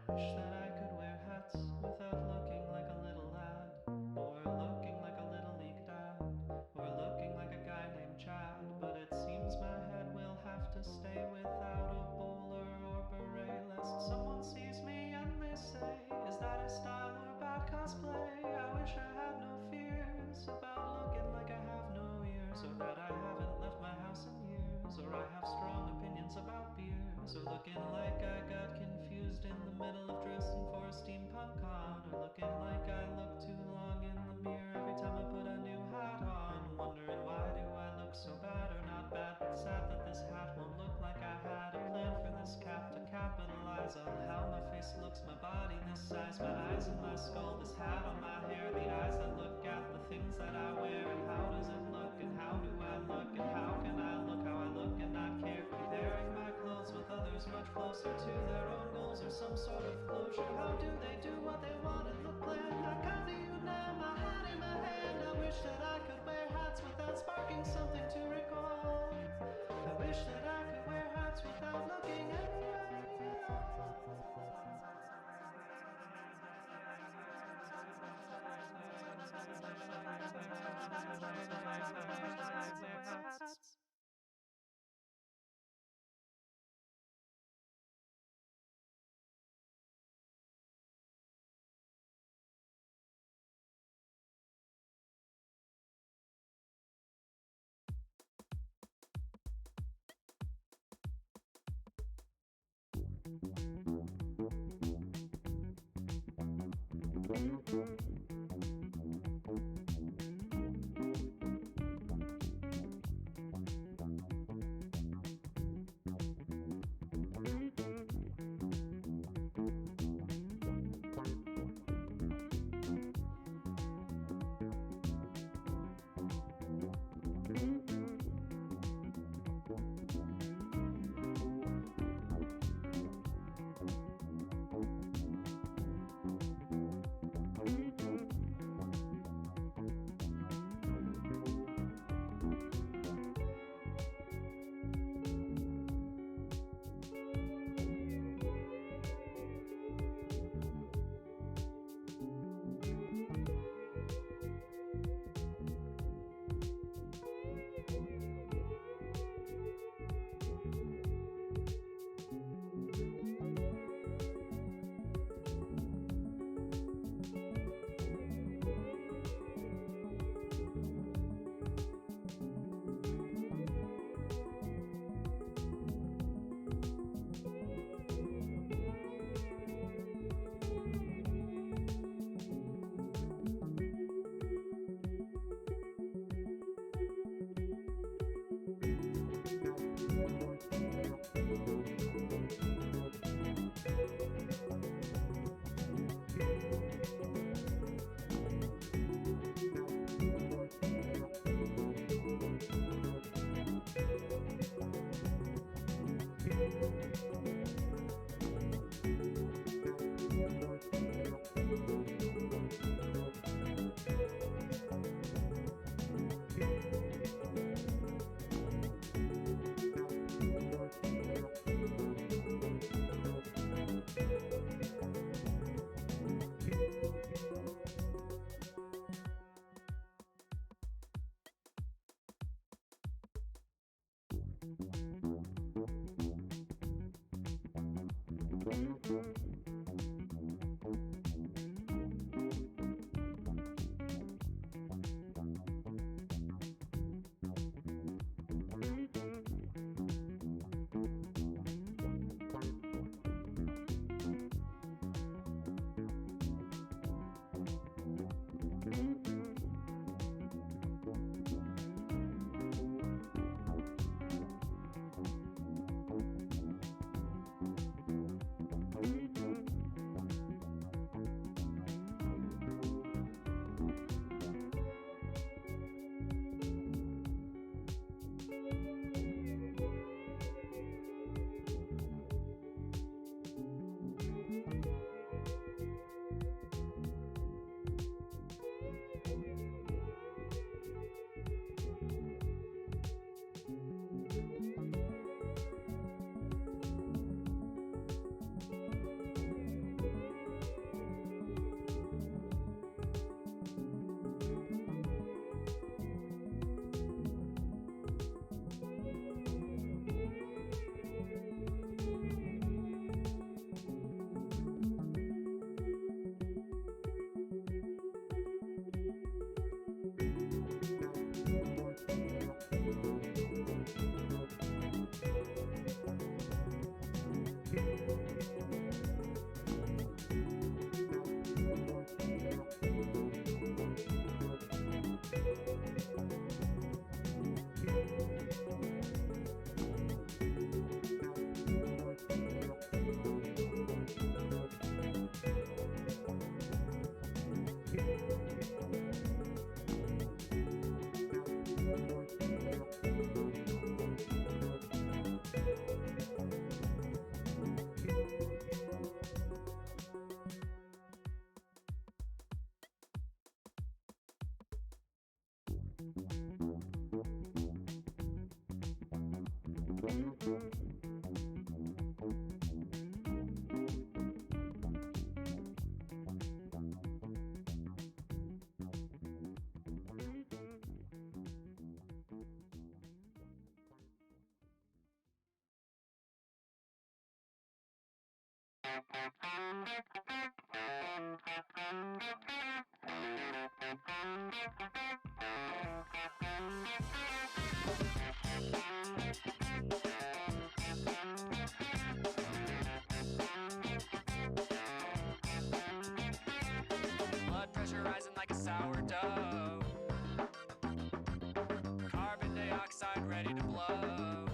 Wish that I could wear hats without looking like a little lad, or looking like a little meek dad, or looking like a guy named Chad. But it seems my head will have to stay without a bowler or beret, lest someone sees me and they say, is that a style or bad cosplay? I wish I had no fears about looking like I have no ears, or that I haven't left my house in years, or I have strong opinions about beers, or looking like I got confused in the middle of dressing for a steampunk con, or looking like I look too long in the mirror every time I put a new hat on, wondering why do I look so bad or not bad, but sad that this hat won't look like I had a plan for this cap to capitalize on how my face looks, my body this size, my eyes and my skull, this hat on my hair, the eyes that look at the things that I wear, and how does it look, and how do I look, and how can I look how I look and not care, comparing my clothes with others much closer to their own goals or some sort of closure. How do they do what they want and look bland? I come to you now, my hat in my hand. I wish that I could wear hats without sparking something to recall. I wish that I could wear hats without looking anyway. Blood pressure rising like a sourdough. Carbon dioxide ready to blow.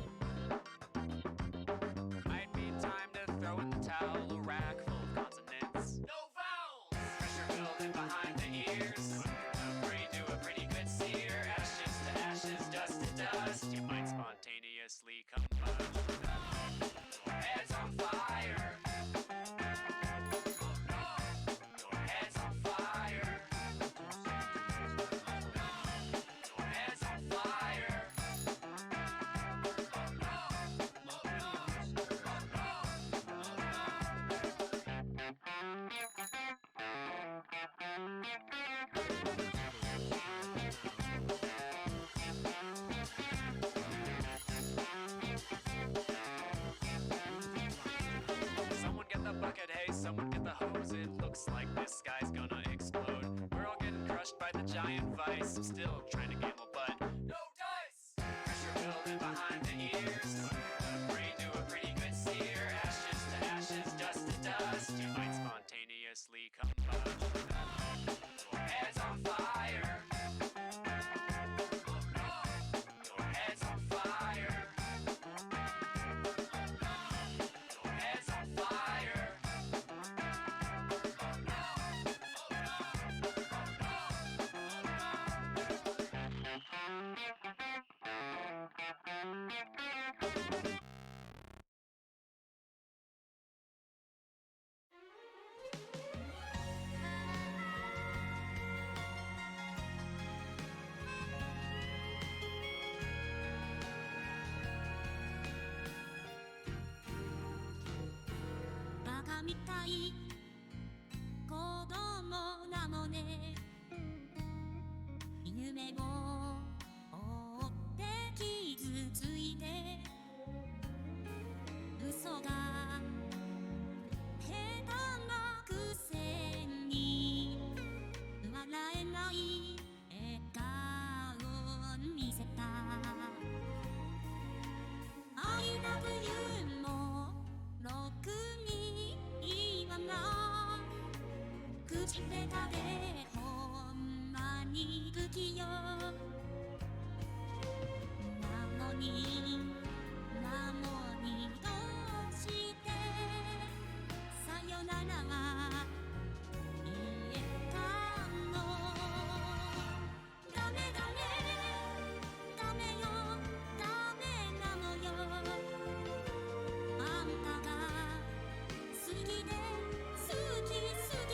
Might be time to throw in the towel. A rack full of consonants. No vowels! Pressure building behind the ears. Do a pretty good sear. Ashes to ashes, dust to dust. You might spontaneously combust. Your head's on fire. Your head's on fire. Your head's on fire. Someone get the bucket, hey, someone get the hose. It looks like this sky's gonna explode. We're all getting crushed by the giant vice. I'm still trying to gamble, but no dice! Pressure building behind the ears. Brain do a pretty good sear. Ashes to ashes, dust to dust. You might spontaneously combust. Your head's on fire. Your head's on fire. Your head's on fire.バカみたい子供なのね夢を追って傷ついて嘘が下手なくせに笑えない笑顔見せた愛なく言うもろくに言わない口下手でほんまに不器用なのにどうしてさよならが言えたのダメダメダメよダメなのよあんたが好きで好き好きで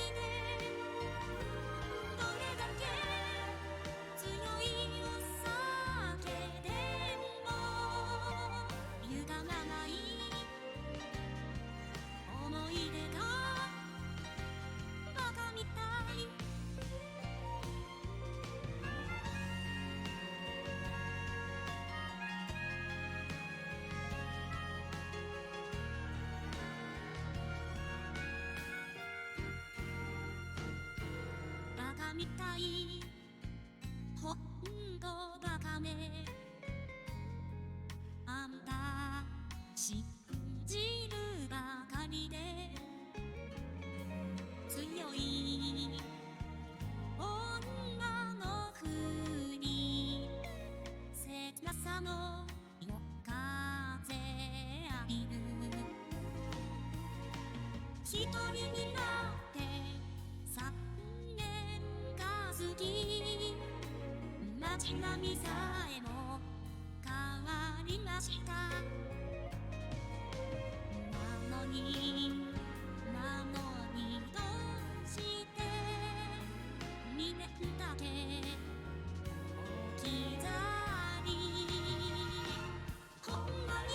どれだけ強いお酒でも歪まない思い出がバカみたいバカみたいほんとバカねあんた信じるばかりで強い女のふり切なさの夜風浴びる一人になって3年が過ぎ街並みさえも変わりましたなのにどうして2年だけ置き去りほんまに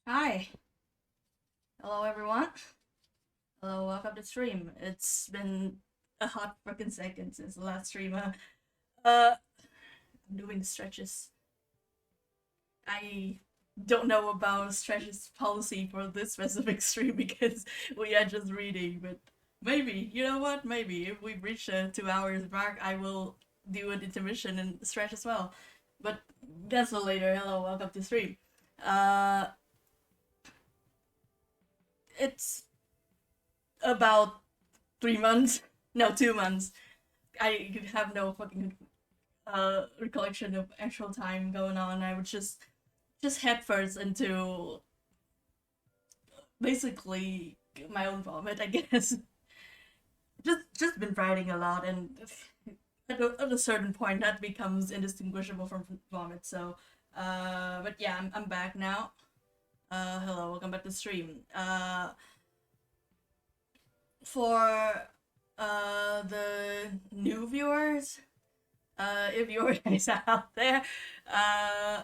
Hi. Hello, everyone. Hello, welcome to stream. It's been a hot fucking second since the last stream. I'm doing stretches. I don't know about stretches policy for this specific stream because we are just reading, but maybe, you know what? Maybe if we reach a 2 hours mark, I will do an intermission and stretch as well. But that's for later. Hello, welcome to stream. Uh, it's about 3 months. No, 2 months. I have no fucking recollection of actual time going on. I would just head first into basically my own vomit, I guess. Just been writing a lot, and at a certain point that becomes indistinguishable from vomit. So, but yeah, I'm back now. Hello, welcome back to the stream. For the new viewers, if you're guys out there, uh,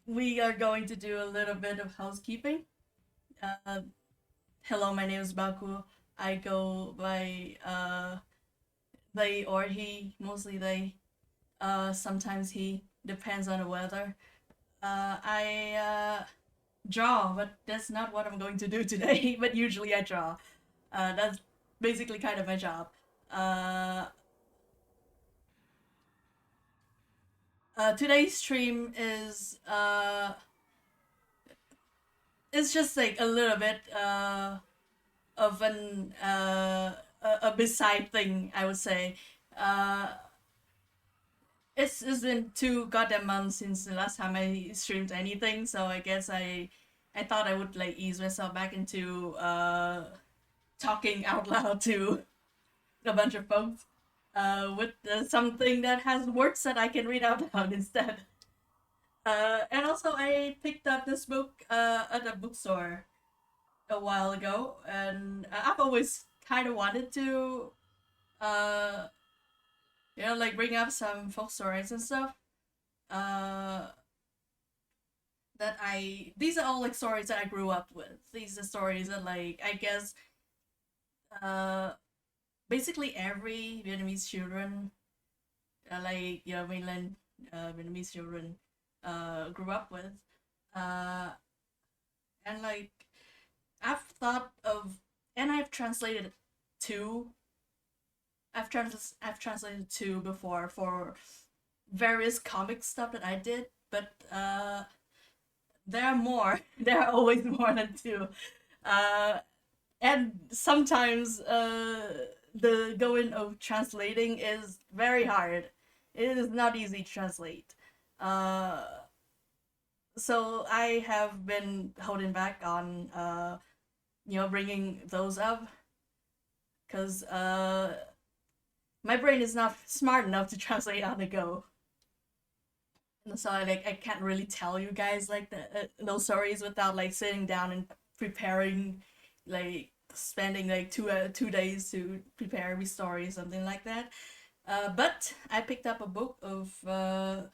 we are going to do a little bit of housekeeping. Uh, Hello, my name is Baku. I go by they or he, mostly they. Sometimes he, depends on the weather. I draw, but that's not what I'm going to do today. But usually I draw. That's basically kind of my job. Uh, Today's stream is it's just like a little bit of an a beside thing, I would say. Uh, it's been 2 goddamn months since the last time I streamed anything, so I guess I thought I would like ease myself back into talking out loud to a bunch of folks with something that has words that I can read out loud instead. And also, I picked up this book at a bookstore a while ago, and I've always kind of wanted to, uh, like bring up some folk stories and stuff. Uh, these are all like stories that I grew up with. These are stories that like I guess uh basically every Vietnamese children, like mainland Vietnamese children, grew up with, uh, and like I've thought of, and I've translated two. I've translated two before for various comic stuff that I did, but there are more. There are always more than two, uh, and sometimes the going of translating is very hard. It is not easy to translate. Uh, so I have been holding back on bringing those up because my brain is not smart enough to translate on the go. And so I can't really tell you guys like those stories without like sitting down and preparing, like spending like 2 days to prepare every story, something like that. But I picked up a book of a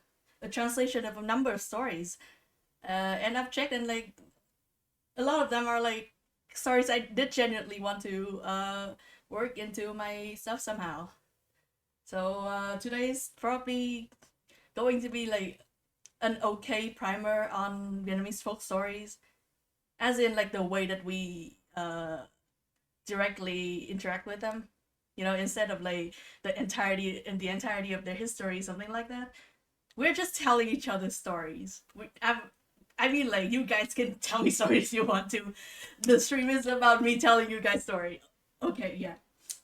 translation of a number of stories, and I've checked, and like a lot of them are like stories I did genuinely want to work into my stuff somehow. So today's probably going to be like an okay primer on Vietnamese folk stories, as in like the way that we directly interact with them. Instead of like the entirety of their history, something like that. We're just telling each other stories. I mean, like you guys can tell me stories if you want to. The stream is about me telling you guys story. Okay, yeah,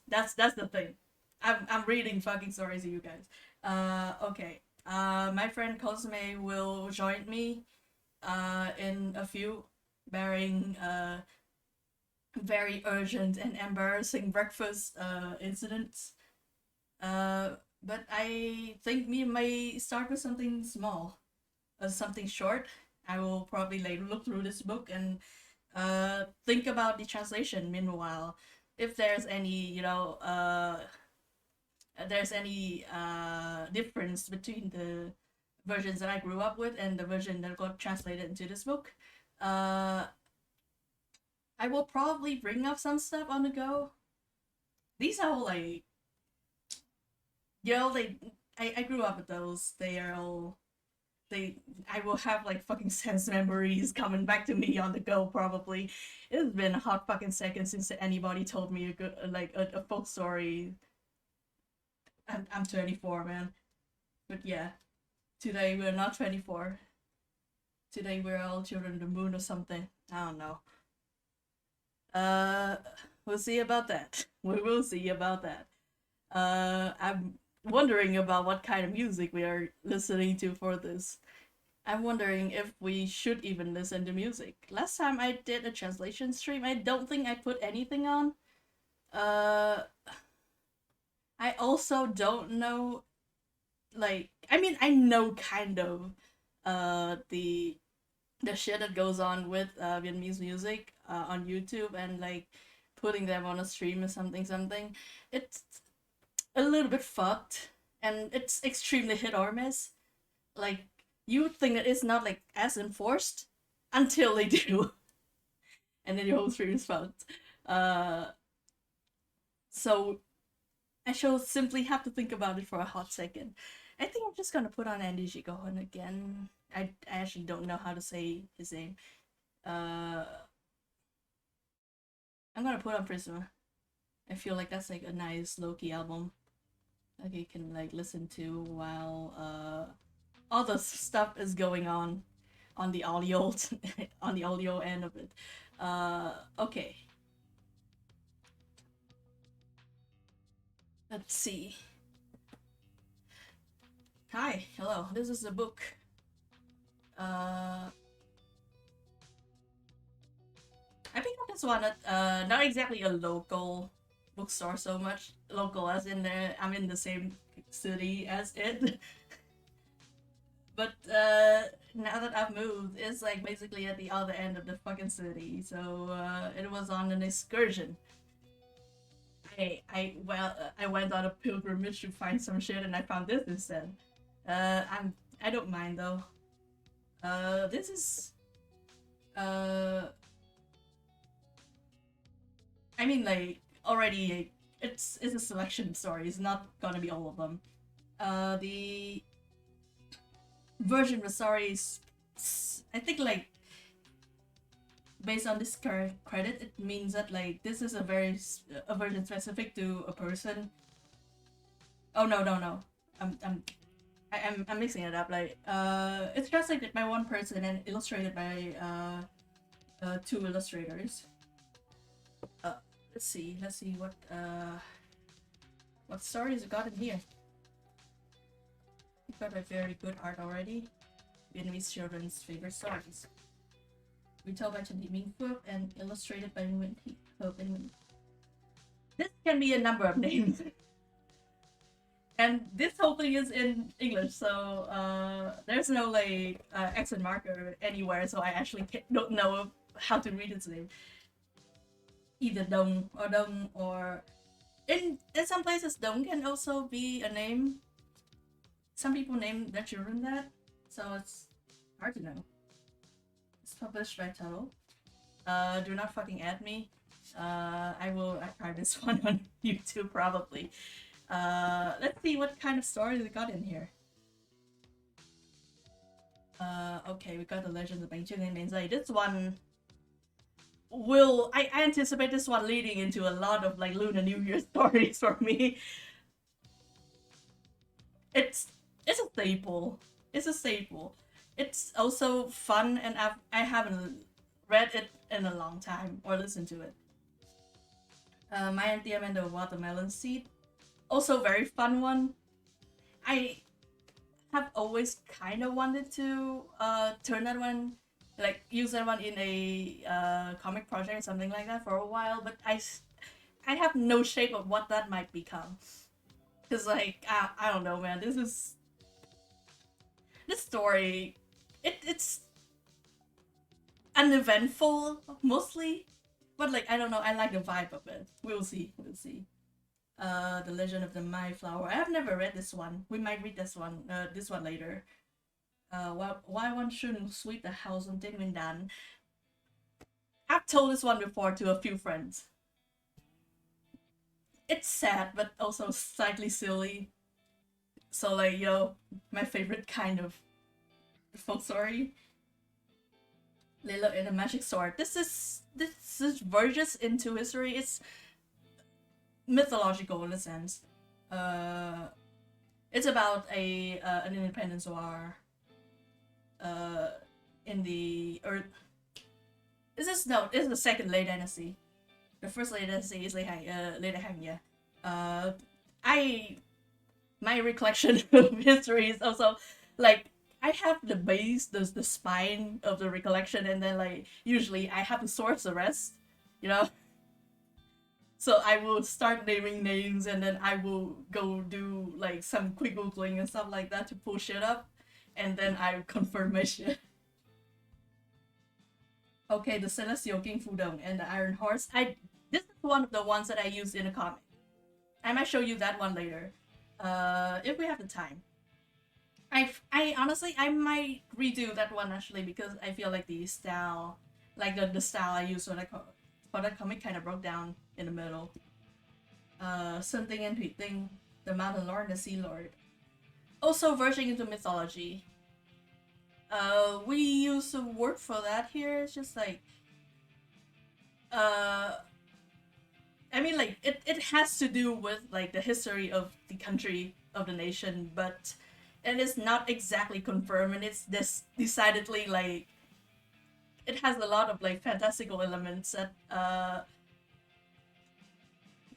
that's the thing. I'm reading fucking stories to you guys. Okay. My friend Cosme will join me in a few, bearing very urgent and embarrassing breakfast incidents. But I think me may start with something small, something short. I will probably like look through this book and think about the translation. Meanwhile, if there's any, there's any difference between the versions that I grew up with and the version that got translated into this book. I will probably bring up some stuff on the go. These are all like, I grew up with those. They are all, I will have like fucking sense memories coming back to me on the go probably. It's been a hot fucking second since anybody told me a good, a folk story. I'm 24, man. But yeah, today we're not 24. Today we're all children of the moon or something. I don't know. We'll see about that. We will see about that. I'm wondering about what kind of music we are listening to for this. I'm wondering if we should even listen to music. Last time I did a translation stream, I don't think I put anything on. I also don't know, like, I mean, I know kind of the shit that goes on with Vietnamese music on YouTube and like putting them on a stream or something. It's a little bit fucked and it's extremely hit or miss. Like, you would think that it's not like as enforced until they do. And then your whole stream is fucked. So I shall simply have to think about it for a hot second. I think I'm just gonna put on Andy Gigohon again. I actually don't know how to say his name. I'm gonna put on Prisma. I feel like that's like a nice low-key album that you can like listen to while all the stuff is going on the audio on the audio end of it. Okay. Let's see. Hi, hello. This is the book. I picked up this one at not exactly a local bookstore so much. Local as in I'm in the same city as it. But now that I've moved, it's like basically at the other end of the fucking city. So it was on an excursion. I went on a pilgrimage to find some shit and I found this instead. I don't mind though. This is I mean, like, already it's a selection of stories. It's not gonna be all of them. The version of the stories, I think, like, based on this current credit, it means that like this is a version specific to a person. Oh no. I'm mixing it up. Like it's translated by one person and illustrated by two illustrators. Let's see what stories we got in here. We've got a very good art already. Vietnamese children's favorite stories. Retold by Trần Thị Minh Phước and illustrated by Nguyễn Thị Hợp and Nguyễn. This can be a number of names. And this whole thing is in English, so there's no like accent marker anywhere, so I actually don't know how to read its name. Either Dong or in some places Dong can also be a name. Some people name their children that, so it's hard to know. It's published by Tuttle. Do not fucking add me. I will archive this one on YouTube probably. Let's see what kind of stories we got in here. Okay, we got the Legends of Bang Chung and Menzai. This one I anticipate this one leading into a lot of like Lunar New Year stories for me. It's a staple. It's a staple. It's also fun, and I haven't read it in a long time or listened to it. My Anthem and the Watermelon Seed, also very fun one. I have always kind of wanted to turn that one, like use that one in a comic project or something like that for a while, but I have no shape of what that might become. Cause like I don't know, man. This story, it's uneventful mostly, but like I don't know. I like the vibe of it. We'll see. The Legend of the Mai Flower. I have never read this one. We might read this one later. Why one shouldn't sweep the house on Din Nguyên Đán. told this one before to a few friends. It's sad, but also slightly silly. So like, my favorite kind of folk story. Lilo and the Magic Sword. This verges into history. It's mythological in a sense. It's about an independence war. In the it's the second Lei Dynasty. The first Lei Dynasty is Lei Han, yeah. My recollection of history is also like I have the base, the spine of the recollection, and then like usually I have to source the rest, you know. So I will start naming names, and then I will go do like some quick googling and stuff like that to pull shit up, and then I confirm my shit. Okay, the Celestial King Fudong and the Iron Horse. This is one of the ones that I used in a comic. I might show you that one later, if we have the time. I honestly I might redo that one actually because I feel like the style, like the style I used for that comic kind of broke down in the middle. Sun Ting and Thủy Tinh, the Mountain Lord and the Sea Lord. Also verging into mythology. We use a word for that here. It's just like, I mean, like it has to do with like the history of the country, of the nation, but it is not exactly confirmed, and it's decidedly like it has a lot of like fantastical elements that I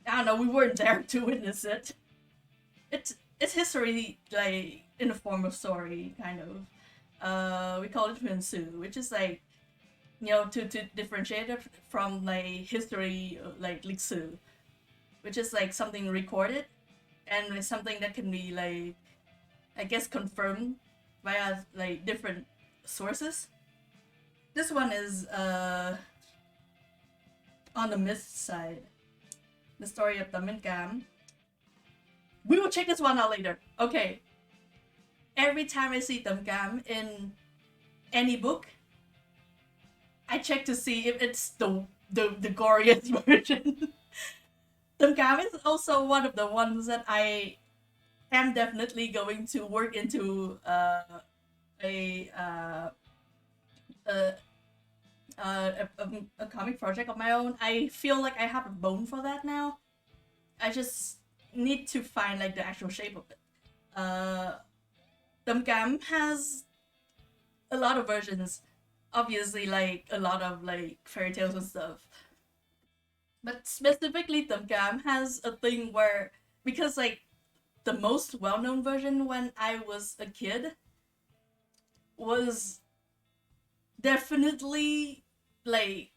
don't know, we weren't there to witness it. It's history like in the form of story, kind of. We call it Huansu, which is like, to differentiate it from like history, like Liksu, which is like something recorded and something that can be like, I guess, confirmed via like different sources. This one is on the myth side. The story of Tam and Cam. We will check this one out later. Okay. Every time I see Tam Cam in any book, I check to see if it's the goriest version. Tam Cam is also one of the ones that I am definitely going to work into a comic project of my own. I feel like I have a bone for that now. I just need to find like the actual shape of it. Tam Cam has a lot of versions, obviously like a lot of like fairy tales and stuff. But specifically Tam Cam has a thing where, because like the most well-known version when I was a kid was definitely like,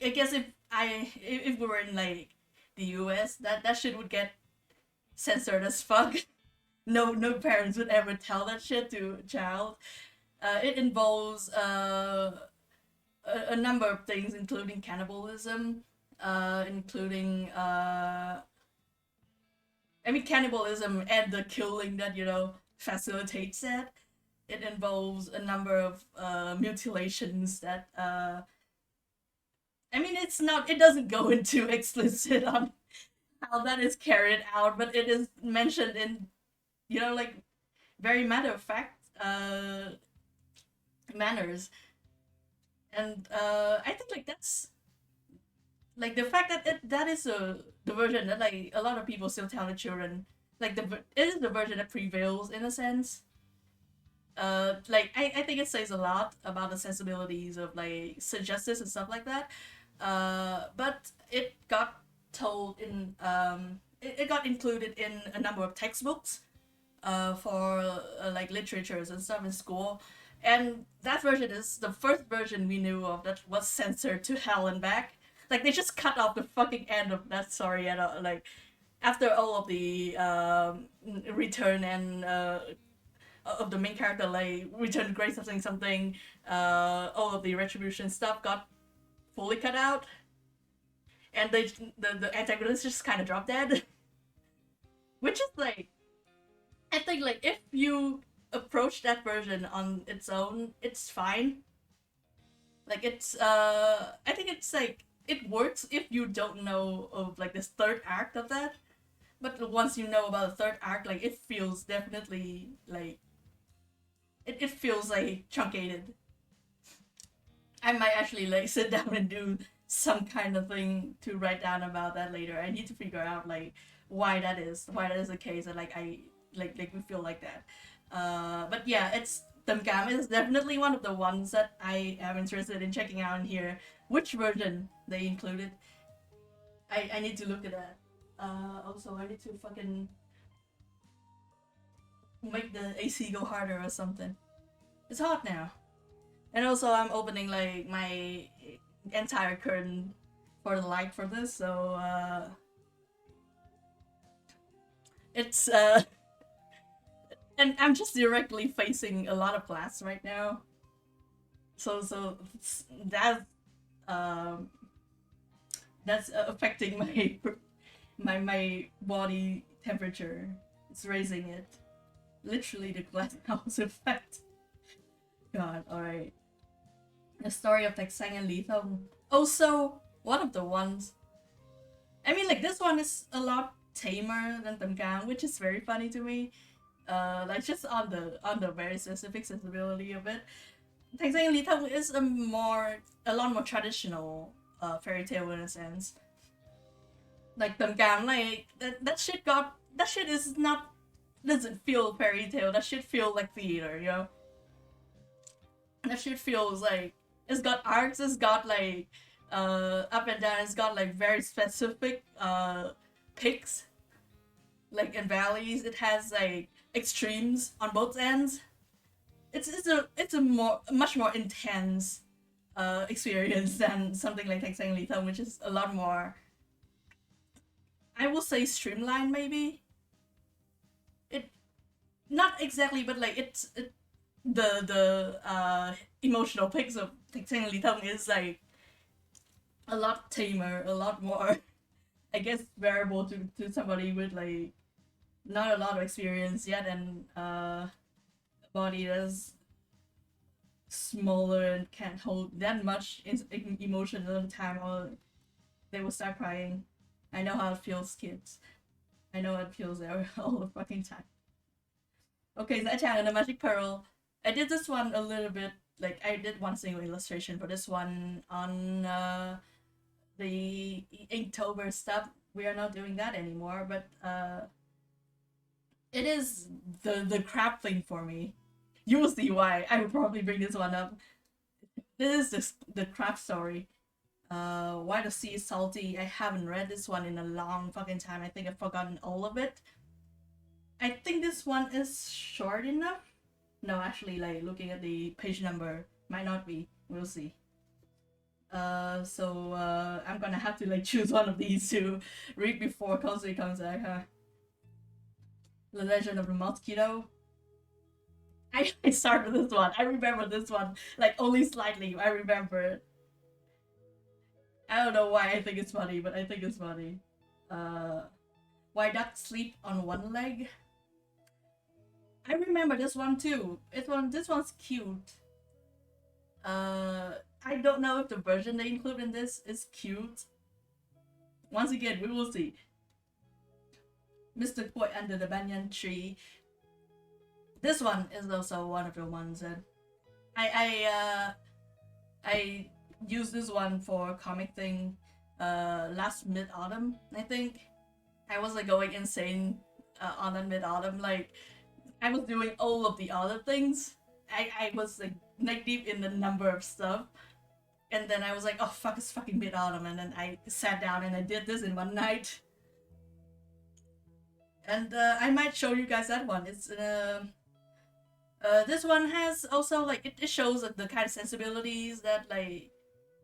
I guess if we were in like the US, that shit would get censored as fuck. No parents would ever tell that shit to a child. It involves a number of things, including cannibalism, including cannibalism and the killing that facilitates that. It involves a number of mutilations that it doesn't go into explicit on how that is carried out, but it is mentioned in like very matter of fact manners. And I think like that's like the fact that that is the version that like a lot of people still tell the children, like it is the version that prevails in a sense. Like I think it says a lot about the sensibilities of like justice and stuff like that. But it got told in it got included in a number of textbooks for like literatures and stuff in school. And that version is the first version we knew of that was censored to hell and back. Like they just cut off the fucking end of that story, and like after all of the return and of the main character, like return great something, all of the retribution stuff got fully cut out, and the antagonist just kind of dropped dead. Which is like, I think like if you approach that version on its own, it's fine. Like it's I think it's like it works if you don't know of like this third act of that. But once you know about the third act, like it feels definitely like it feels like truncated. I might actually like sit down and do some kind of thing to write down about that later. I need to figure out like why that is the case, and like I like we feel like that. But yeah, it's Damgam is definitely one of the ones that I am interested in checking out in here. Which version they included? I need to look at that. Also I need to fucking make the AC go harder or something. It's hot now. And also I'm opening like my entire curtain for the light for this, so it's and I'm just directly facing a lot of glass right now. So that um that's affecting my body temperature. It's raising it. Literally the glass house effect. God, alright. The story of Taexang and Li Thong. Also, one of the ones. I mean, like this one is a lot tamer than Damgam, which is very funny to me. Like just on the very specific sensibility of it. Taexang and Li Thong is a lot more traditional fairy tale in a sense. Like Damgam, like that shit is not doesn't feel fairy tale. That shit feel like theater, you know. That shit feels like it's got arcs, it's got like up and down, it's got like very specific peaks, like and valleys. It has like extremes on both ends. It's a much more intense experience than something like Taexang Li Thong, which is a lot more, I will say, streamlined maybe. It not exactly, but like the emotional pics of Taexang Li Thong is like a lot tamer, a lot more, I guess, bearable to somebody with like not a lot of experience yet, and a body that's smaller and can't hold that much emotion at the time, or they will start crying. I know how it feels, kids. I know how it feels there all the fucking time. Okay, Zai Chang and the Magic Pearl. I did this one a little bit, like I did one single illustration for this one on the Inktober stuff. We are not doing that anymore, but it is the crab thing for me. You will see why. I will probably bring this one up. This is the crab story. Why the Sea is Salty. I haven't read this one in a long fucking time. I think I've forgotten all of it. I think this one is short enough. No, actually, like looking at the page number, might not be. We'll see. So I'm gonna have to like choose one of these to read before Kozi comes back, huh? The Legend of the Mosquito. I started this one. I remember this one, like only slightly. I remember it. I don't know why I think it's funny, but I think it's funny. Why ducks sleep on one leg? I remember this one too. This one's cute. I don't know if the version they include in this is cute. Once again, we will see. Mr. Koi under the banyan tree. This one is also one of the ones that I used this one for comic thing last mid-autumn, I think. I was like going insane on that mid-autumn. Like I was doing all of the other things. I was like neck deep in the number of stuff. And then I was like, oh fuck, it's fucking mid-autumn, and then I sat down and I did this in one night. And I might show you guys that one. It's this one has also like it shows like, the kind of sensibilities that like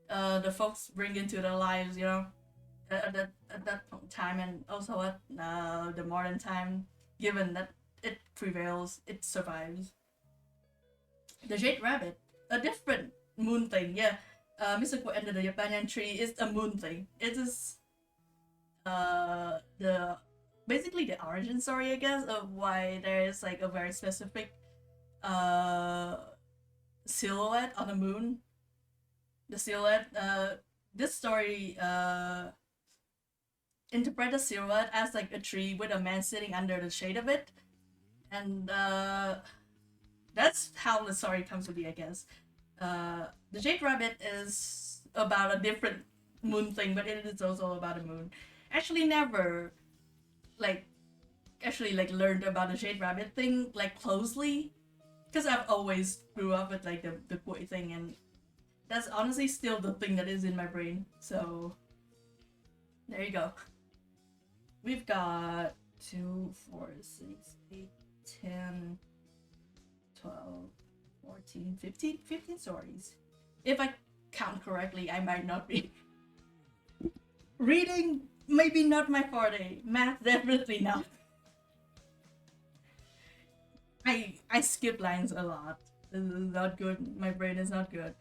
the folks bring into their lives, you know, at that time, and also at the modern time, given that it prevails, it survives. The Jade Rabbit, a different moon thing, yeah. Mr. Koi under the banyan tree is a moon thing. It is the basically the origin story, I guess, of why there is like a very specific silhouette on the moon. the silhouette. This story interpret the silhouette as like a tree with a man sitting under the shade of it, and that's how the story comes to be, I guess. The Jade Rabbit is about a different moon thing, but it is also about a moon. Actually, never like learned about the Jade Rabbit thing like closely, because I've always grew up with like the koi thing, and that's honestly still the thing that is in my brain. So there you go. We've got 2, 4, 6, 8, 10, 12, 14, 15 stories. If I count correctly, I might not be. Reading, maybe not my forte. Math, definitely not. I skip lines a lot. This is not good. My brain is not good.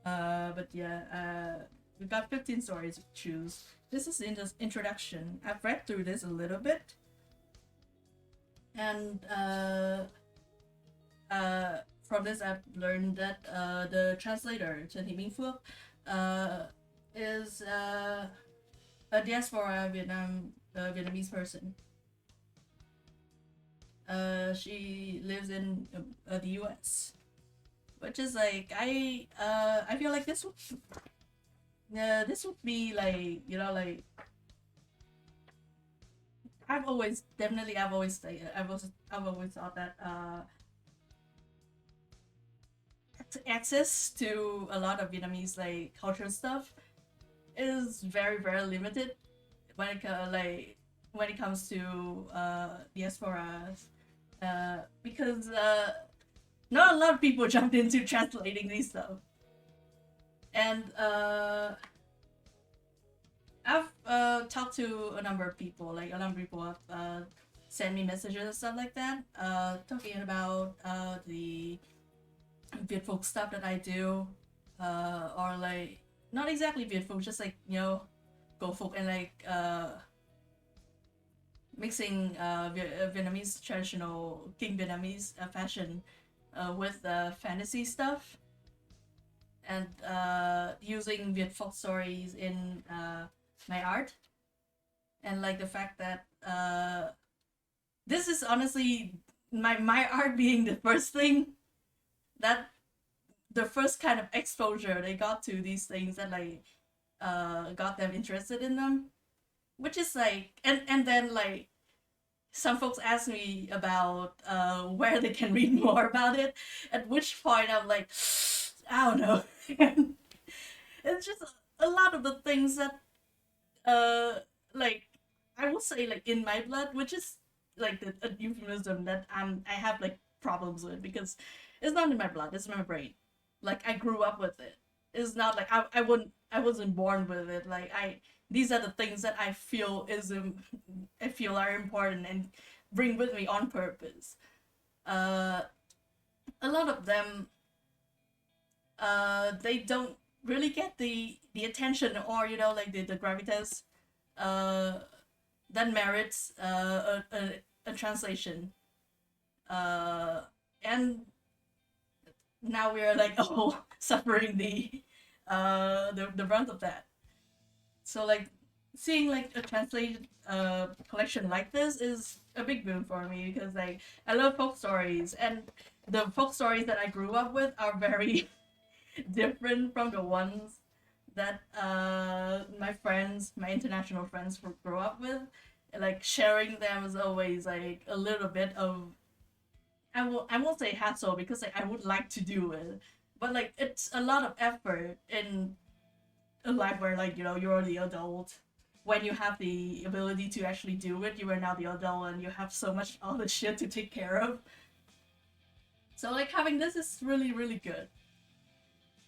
But yeah, we've got 15 stories to choose. This is in the introduction. I've read through this a little bit. And from this I've learned that the translator, Trần Thị Minh Phước, is a diaspora Vietnamese person. She lives in the US, which is like I feel like this would be like, you know, like I've always thought that access to a lot of Vietnamese like cultural stuff is very very limited when it comes to diasporas, because not a lot of people jumped into translating these stuff, and I've talked to a number of people. Like a number of people have sent me messages and stuff like that, talking about the Viet folk stuff that I do, or like not exactly Viet folk, just like, you know, Go folk, and like mixing Vietnamese traditional King Vietnamese fashion with fantasy stuff, and using Viet folk stories in my art, and like the fact that this is honestly my art being the first thing that the first kind of exposure they got to these things that like got them interested in them, which is like, and then like some folks ask me about where they can read more about it, at which point I'm like, I don't know. It's just a lot of the things that like I will say like in my blood, which is like a euphemism that I have like problems with, because it's not in my blood, it's in my brain. Like I grew up with it. It's not like I wasn't born with it. Like these are the things that I feel are important and bring with me on purpose. A lot of them they don't really get the attention, or you know, like the gravitas that merits a translation. And now we are like all suffering the brunt of that. So like seeing like a translated collection like this is a big boon for me, because like I love folk stories, and the folk stories that I grew up with are very different from the ones that my international friends grew up with. Like sharing them is always like a little bit of, I won't say hassle, because like I would like to do it, but like it's a lot of effort in a life where, like, you know, you're the adult. When you have the ability to actually do it, you are now the adult and you have so much other shit to take care of. So like having this is really really good.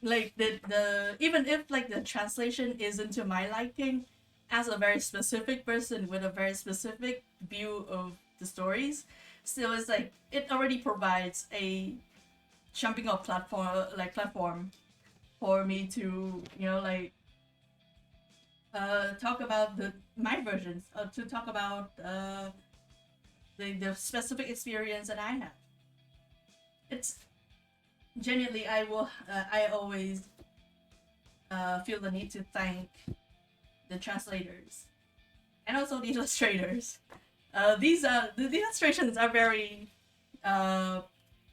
Like the even if like the translation isn't to my liking, as a very specific person with a very specific view of the stories, still it's like it already provides a jumping off platform for me to, you know, like talk about my versions, to talk about the specific experience that I have. It's genuinely, I always feel the need to thank the translators and also the illustrators. The illustrations are very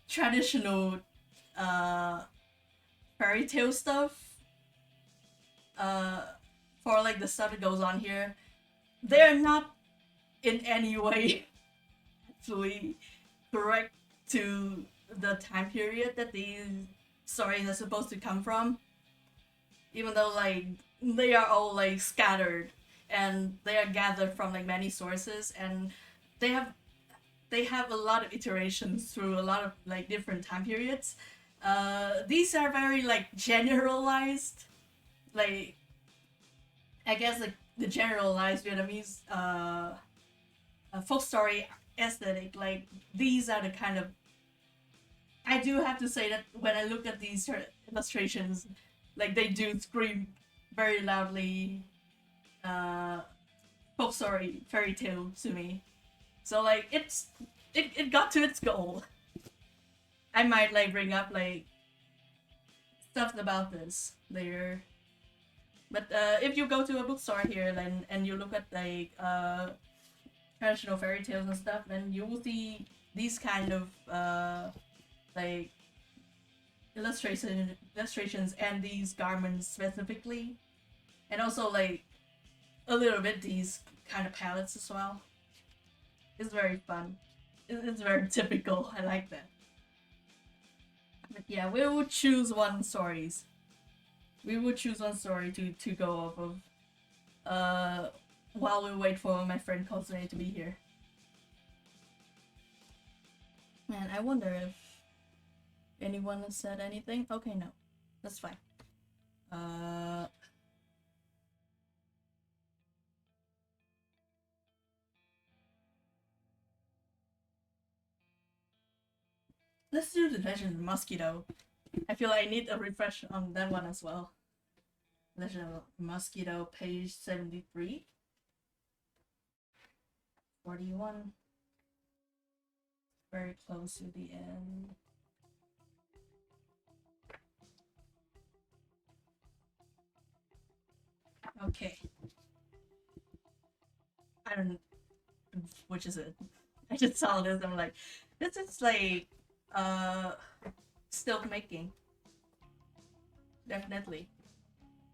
traditional fairy tale stuff. For like the stuff that goes on here, they're not in any way actually correct to the time period that these stories are supposed to come from. Even though like they are all like scattered and they are gathered from like many sources, and they have a lot of iterations through a lot of like different time periods. These are very like generalized, like I guess like the generalized Vietnamese folk story aesthetic. Like these are the kind of, I do have to say that when I look at these illustrations, like they do scream very loudly folk story fairy tale to me. So like it got to its goal. I might like bring up like stuff about this later. But if you go to a bookstore here then and you look at like traditional fairy tales and stuff, then you will see these kind of like illustrations and these garments specifically, and also like a little bit these kind of palettes as well. It's very fun. It's very typical. I like that. But yeah, we will choose one stories. We will choose one story to go off of while we wait for my friend Kosune to be here. Man, I wonder if anyone has said anything. Okay, no. That's fine. Let's do the Legend of the Mosquito. I feel like I need a refresh on that one as well. Legend of the Mosquito, page 73. 41. Very close to the end. Okay. I don't, which is it? I just saw this, I'm like, this is like still making. Definitely.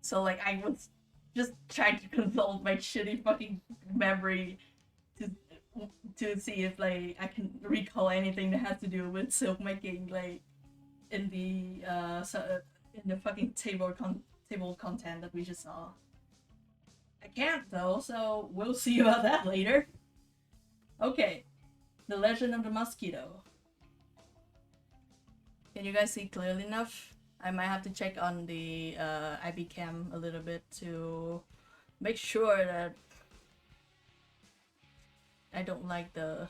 So like I was just trying to consult my shitty fucking memory to see if like I can recall anything that has to do with silk making, like in the fucking table content that we just saw. I can't though, so we'll see about that later. Okay, The Legend of the Mosquito. Can you guys see clearly enough? I might have to check on the IB cam a little bit to make sure that I don't like the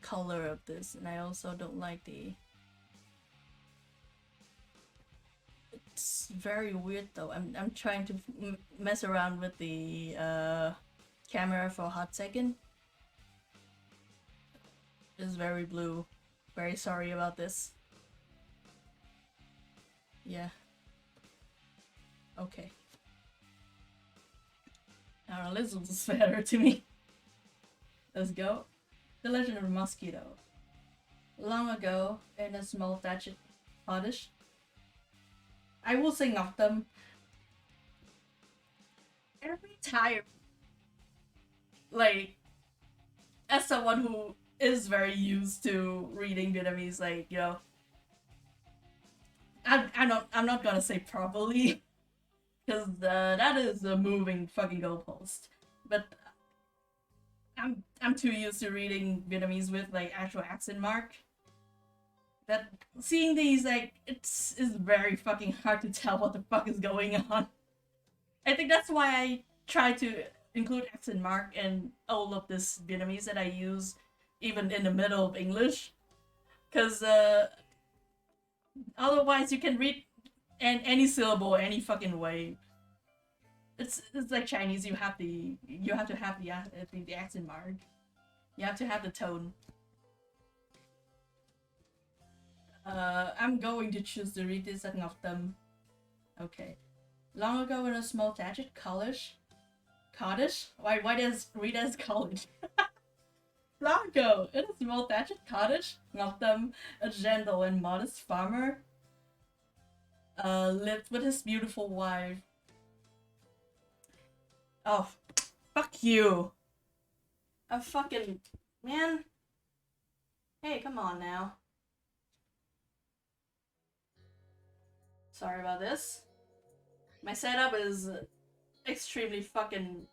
color of this, and I also don't like the. It's very weird though. I'm trying to mess around with the camera for a hot second. It's very blue. Very sorry about this. Yeah. Okay. I don't know, this looks better to me. Let's go. The Legend of the Mosquito. Long ago, in a small thatched cottage, I will sing of them. Every time, like, as someone who is very used to reading Vietnamese, like, you know, I'm not gonna say properly, because that is a moving fucking goalpost. But I'm too used to reading Vietnamese with like actual accent mark, that seeing these like is very fucking hard to tell what the fuck is going on. I think that's why I try to include accent mark in all of this Vietnamese that I use, even in the middle of English, because otherwise you can read any syllable any fucking way. It's like Chinese. You have to have the accent mark. You have to have the tone. I'm going to choose to read this and of them. Okay. Long ago in a small thatched cottage? Why does read as college? Long ago in a small thatched cottage, Ngọc a gentle and modest farmer, lived with his beautiful wife. Oh, fuck you. A fucking man. Hey, come on now. Sorry about this. My setup is extremely fucking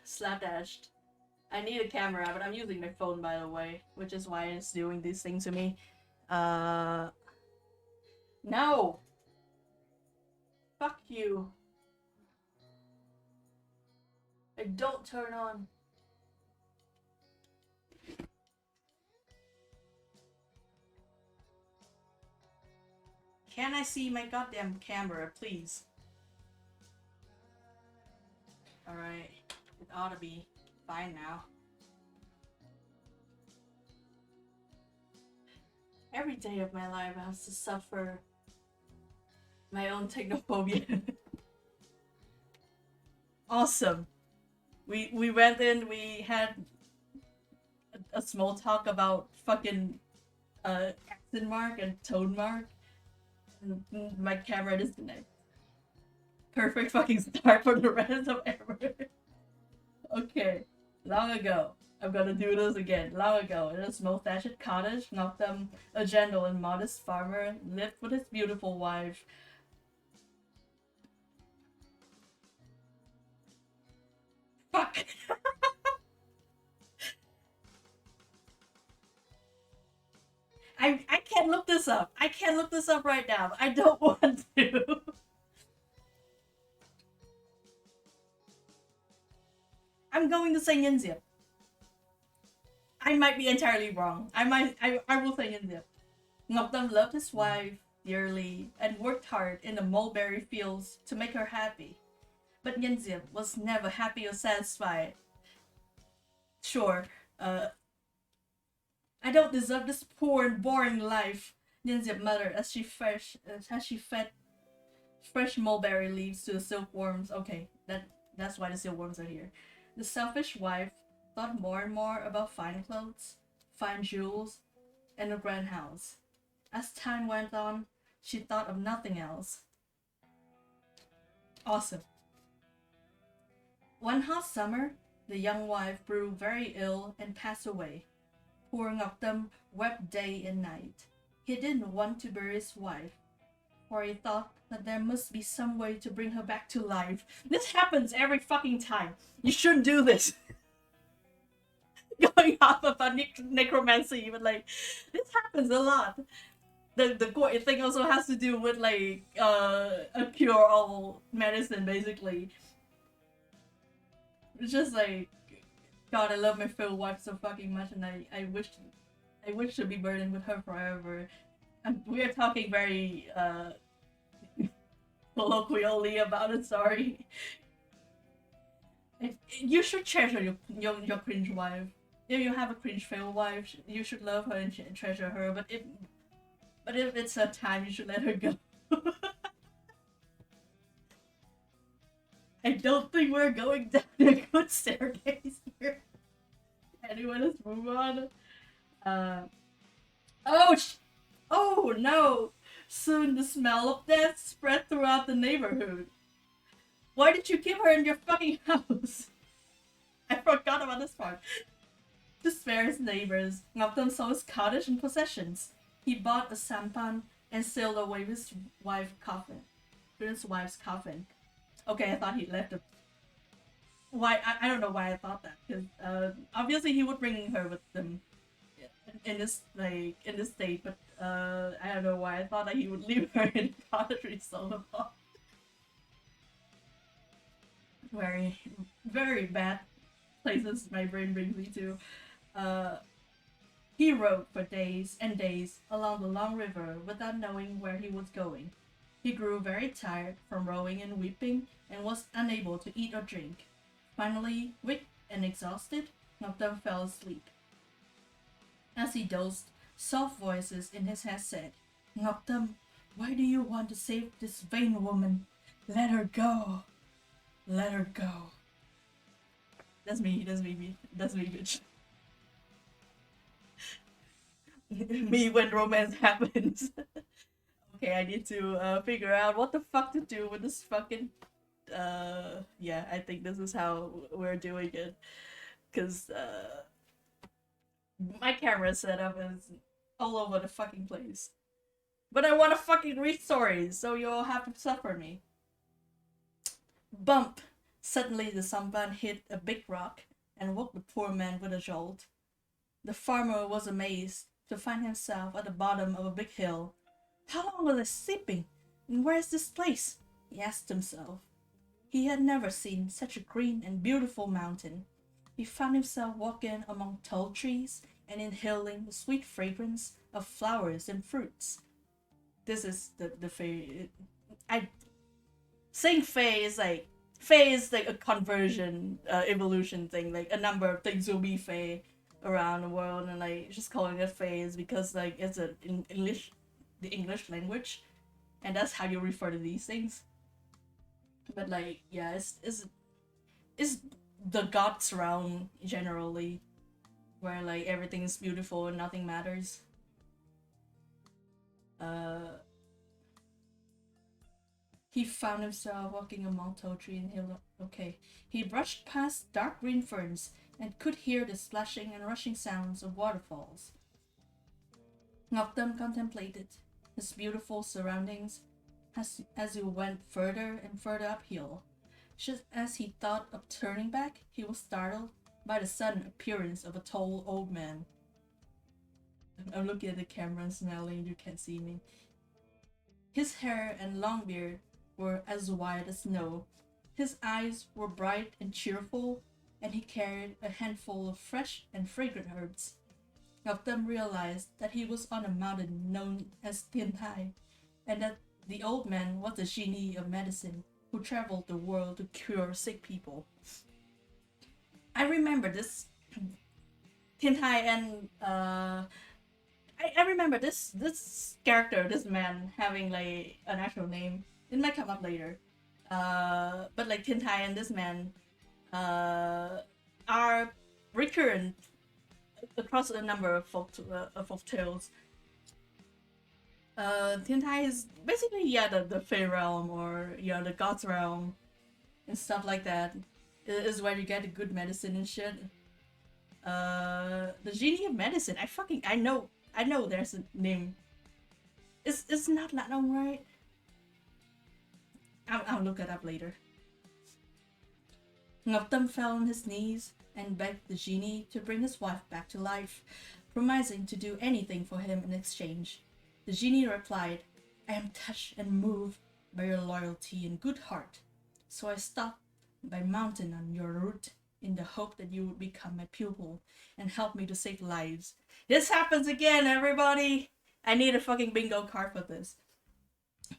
slapdashed. I need a camera, but I'm using my phone, by the way, which is why it's doing these things to me. No! Fuck you. I don't turn on. Can I see my goddamn camera, please? Alright, it ought to be fine now. Every day of my life I have to suffer my own technophobia. Awesome. We went in, we had a small talk about fucking accent mark and tone mark. And my camera disconnected. Perfect fucking start for the rest of ever. Okay, long ago. I'm gonna do this again. Long ago, in a small thatched cottage, Ngọc Tâm, a gentle and modest farmer, lived with his beautiful wife. Fuck! I can't look this up. I can't look this up right now. I don't want to. I'm going to say Nhân Diệp. I might be entirely wrong. I will say Nhân Diệp. Ngọc Tâm loved his wife dearly and worked hard in the mulberry fields to make her happy. But Nhân Diệp was never happy or satisfied. Sure, I don't deserve this poor and boring life, Nhân Diệp muttered as she fed fresh mulberry leaves to the silkworms. Okay, that's why the silkworms are here. The selfish wife thought more and more about fine clothes, fine jewels, and a grand house. As time went on, she thought of nothing else. Awesome. One hot summer, the young wife grew very ill and passed away. Poor Ngọc Tâm wept day and night. He didn't want to bury his wife, for he thought that there must be some way to bring her back to life. This happens every fucking time. You shouldn't do this. Going off about necromancy, but like, this happens a lot. The gory thing also has to do with like a cure-all medicine, basically. It's just like, God, I love my Phil wife so fucking much, and I wish to be burdened with her forever. And we are talking very colloquially about it. Sorry. You should treasure your cringe wife. If you have a cringe Phil wife, you should love her and treasure her. But if it's her time, you should let her go. I don't think we're going down a good staircase here. Anyway, let's move on. Oh no! Soon the smell of death spread throughout the neighborhood. Why did you keep her in your fucking house? I forgot about this part. To spare his neighbors, Ngọc Tâm sold his cottage and possessions. He bought a sampan and sailed away with his wife's coffin. Okay, I thought he left it. Why? I don't know why I thought that. Because obviously he would bring her with them in this state, but I don't know why I thought that he would leave her in the cottage he sold off. Very, very bad places my brain brings me to. He rode for days and days along the long river without knowing where he was going. He grew very tired from rowing and weeping and was unable to eat or drink. Finally, weak and exhausted, Ngọc Tâm fell asleep. As he dozed, soft voices in his head said, "Ngọc Tâm, why do you want to save this vain woman? Let her go. Let her go. That's me, bitch. Me when romance happens. Okay, I need to figure out what the fuck to do with this fucking yeah, I think this is how we're doing it. Cause my camera setup is all over the fucking place. But I wanna fucking read stories, so you'll have to suffer me. Bump! Suddenly the sampan hit a big rock and woke the poor man with a jolt. The farmer was amazed to find himself at the bottom of a big hill. How long was I sleeping? And where is this place? He asked himself. He had never seen such a green and beautiful mountain. He found himself walking among tall trees and inhaling the sweet fragrance of flowers and fruits. This is the fae. I saying fae is like a conversion evolution thing. Like a number of things will be fae around the world, and like just calling it fae is because like it's in English, the English language, and that's how you refer to these things. But like yeah, it's the gods realm generally, where like everything is beautiful and nothing matters. He found himself walking among tall tree and hill. Okay, he brushed past dark green ferns and could hear the splashing and rushing sounds of waterfalls. Ngọc contemplated his beautiful surroundings as he went further and further uphill. Just as he thought of turning back, he was startled by the sudden appearance of a tall old man. I'm looking at the camera and smiling, you can't see me. His hair and long beard were as white as snow. His eyes were bright and cheerful, and he carried a handful of fresh and fragrant herbs. Ngọc realized that he was on a mountain known as Thiên Thai, and that the old man was a genie of medicine who traveled the world to cure sick people. I remember this Thiên Thai, and I remember this character, this man having like an actual name. It might come up later. But like Thiên Thai and this man are recurrent across a number of folk tales. Thiên Thai is basically the Fey realm, or the Gods realm and stuff like that. It is where you get the good medicine and shit. The genie of medicine. I know there's a name. It's not Latong, right? I'll look it up later. Ngọc Tâm fell on his knees and begged the genie to bring his wife back to life, promising to do anything for him in exchange. The genie replied, I am touched and moved by your loyalty and good heart, so I stopped by mountain on your route in the hope that you would become my pupil and help me to save lives. This happens again, everybody! I need a fucking bingo card for this.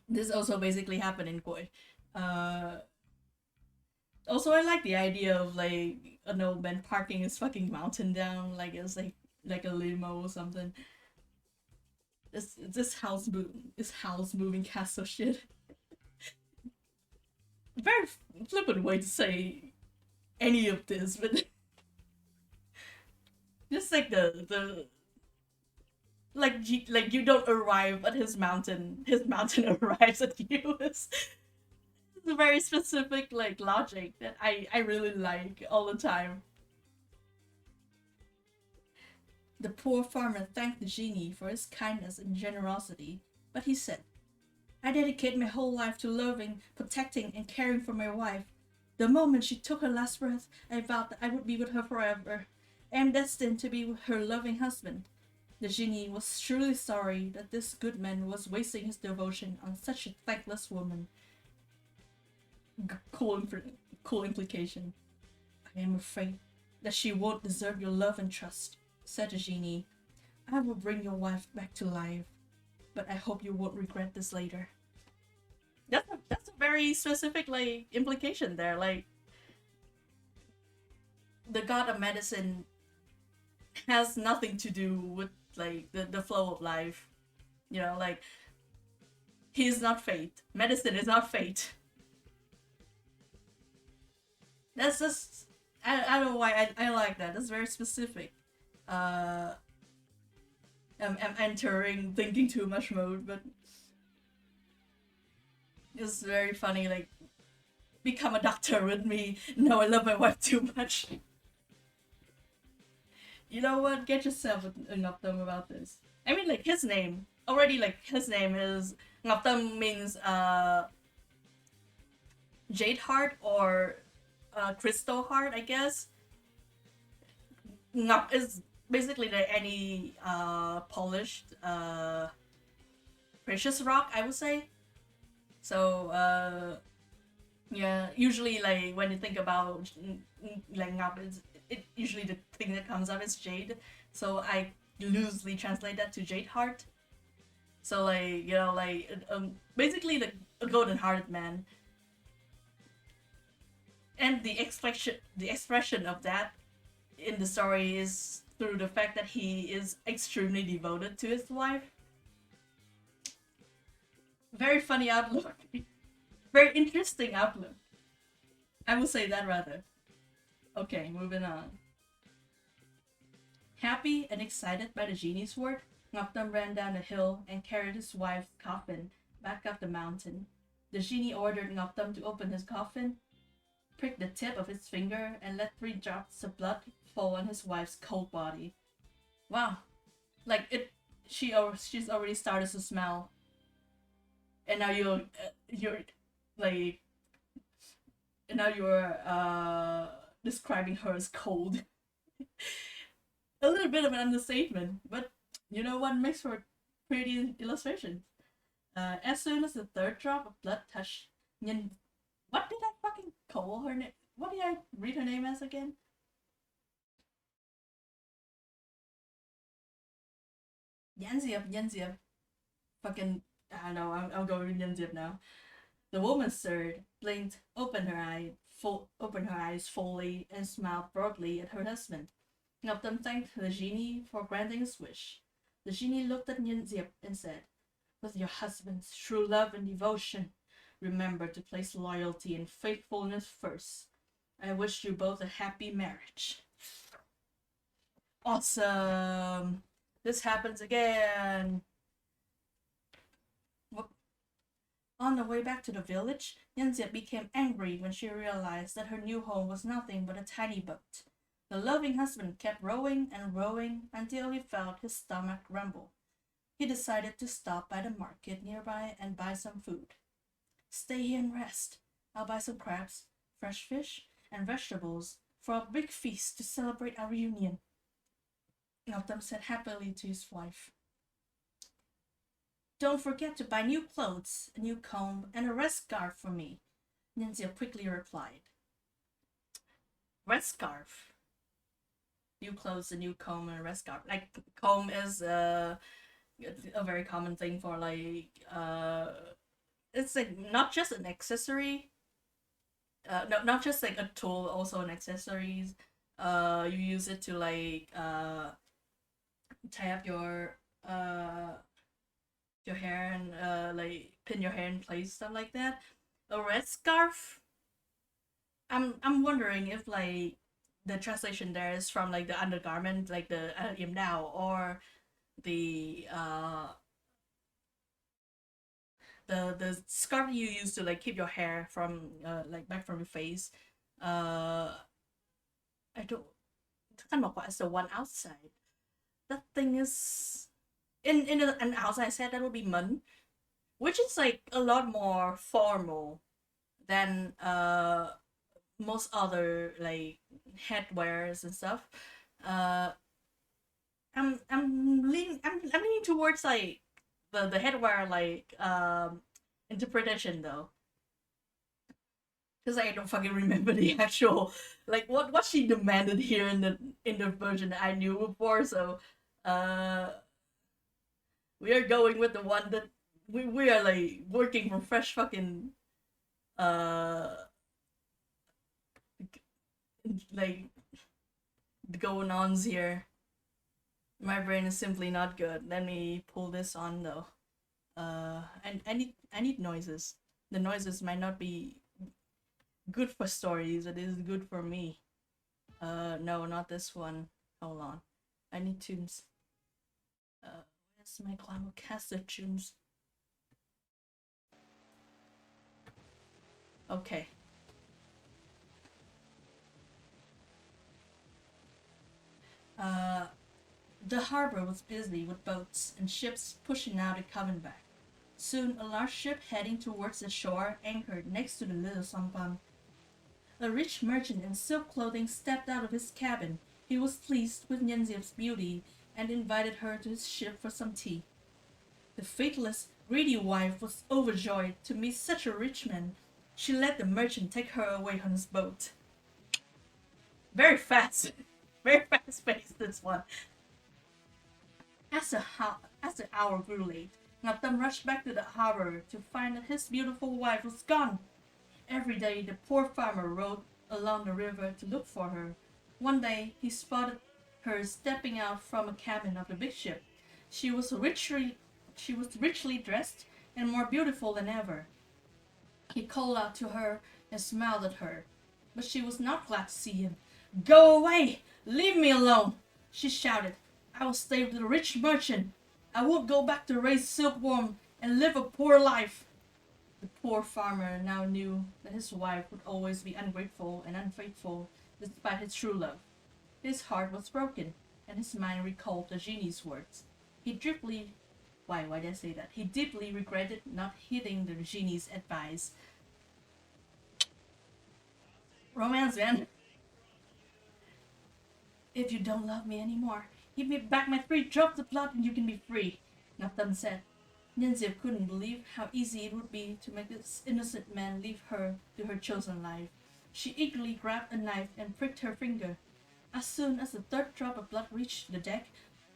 This also basically happened in Koi. Also, I like the idea of like an old man parking his fucking mountain down like it's like a limo or something. This house moving castle shit. Very flippant way to say any of this, but just like the like you don't arrive at his mountain arrives at you. It's a very specific like logic that I really like all the time. The poor farmer thanked the genie for his kindness and generosity, but he said, I dedicate my whole life to loving, protecting, and caring for my wife. The moment she took her last breath, I vowed that I would be with her forever. I am destined to be her loving husband. The genie was truly sorry that this good man was wasting his devotion on such a thankless woman. Cool implication. I am afraid that she won't deserve your love and trust, said the genie. I will bring your wife back to life, but I hope you won't regret this later. That's a very specific like implication there. Like the god of medicine has nothing to do with like the flow of life. Like he is not fate. Medicine is not fate. That's just I don't know why I like that. That's very specific. Uh, I'm entering thinking too much mode, but it's very funny. Like become a doctor with me. No, I love my wife too much. You know what? Get yourself a Ngoptum about this. I mean, like his name already. Like his name is Ngoptum means jade heart or crystal heart, I guess. Ngop is basically like any polished precious rock, I would say. So yeah, usually like when you think about like ngap, it usually the thing that comes up is jade. So I loosely translate that to jade heart. So like like basically a golden hearted man, and the expression of that in the story is through the fact that he is extremely devoted to his wife. Very funny outlook. Very interesting outlook. I will say that rather. Okay, moving on. Happy and excited by the genie's work, Ngoptam ran down the hill and carried his wife's coffin back up the mountain. The genie ordered Ngoptam to open his coffin, prick the tip of his finger, and let 3 drops of blood fall on his wife's cold body. Wow, like she's already started to smell, and now you're like, and now you're describing her as cold. A little bit of an understatement, but you know what makes for a pretty illustration. As soon as the 3rd drop of blood touched Nhin, what did I fucking call her name? What did I read her name as again? Yanziep. Fucking, I don't know, I'll go with Yanziep now. The woman stirred, blinked, opened her eyes fully, and smiled broadly at her husband. Ngoptam thanked the genie for granting his wish. The genie looked at Nhinziep and said, "With your husband's true love and devotion, remember to place loyalty and faithfulness first. I wish you both a happy marriage." Awesome! This happens again! On the way back to the village, Nhinziep became angry when she realized that her new home was nothing but a tiny boat. The loving husband kept rowing and rowing until he felt his stomach rumble. He decided to stop by the market nearby and buy some food. "Stay here and rest. I'll buy some crabs, fresh fish, and vegetables for a big feast to celebrate our reunion," Ngoptam said happily to his wife. "Don't forget to buy new clothes, a new comb, and a rest scarf for me," Nhinziep quickly replied. Rest scarf. New clothes, a new comb, and a rest scarf. Like, comb is a very common thing for like it's like not just an accessory, no, not just like a tool, also an accessories. You use it to like tie up your hair and like pin your hair in place, stuff like that. A red scarf. I'm wondering if like the translation there is from like the undergarment, like the yam now, or the the scarf you use to like keep your hair from like back from your face. I don't. Kanบอกว่า it's the one outside. That thing is in an outside set that would be mun, which is like a lot more formal than most other like headwears and stuff. I'm leaning towards like the headwear like interpretation though, because I don't fucking remember the actual like what she demanded here in the version that I knew before. So we are going with the one that we are like working from fresh fucking like going ons here. My brain is simply not good. Let me pull this on though. And I need noises. The noises might not be good for stories. It is good for me. No, not this one. Hold on. I need tunes. Where's my Glamourcaster tunes? Okay. The harbor was busy with boats and ships pushing out and coming back. Soon, a large ship heading towards the shore anchored next to the little sampan. A rich merchant in silk clothing stepped out of his cabin. He was pleased with Nyenziev's beauty and invited her to his ship for some tea. The faithless, greedy wife was overjoyed to meet such a rich man. She let the merchant take her away on his boat. Very fast. Very fast paced, this one. As the hour grew late, Ngaptam rushed back to the harbor to find that his beautiful wife was gone. Every day the poor farmer rowed along the river to look for her. One day he spotted her stepping out from a cabin of the big ship. She was richly dressed and more beautiful than ever. He called out to her and smiled at her, but she was not glad to see him. "Go away! Leave me alone!" she shouted. "I will stay with the rich merchant. I won't go back to raise silkworm and live a poor life." The poor farmer now knew that his wife would always be ungrateful and unfaithful despite his true love. His heart was broken, and his mind recalled the genie's words. He deeply why did I say that? He deeply regretted not heeding the genie's advice. Romance, man. "If you don't love me anymore, give me back my 3 drops of blood and you can be free," Ngaptam said. Nyenziev couldn't believe how easy it would be to make this innocent man leave her to her chosen life. She eagerly grabbed a knife and pricked her finger. As soon as the 3rd drop of blood reached the deck,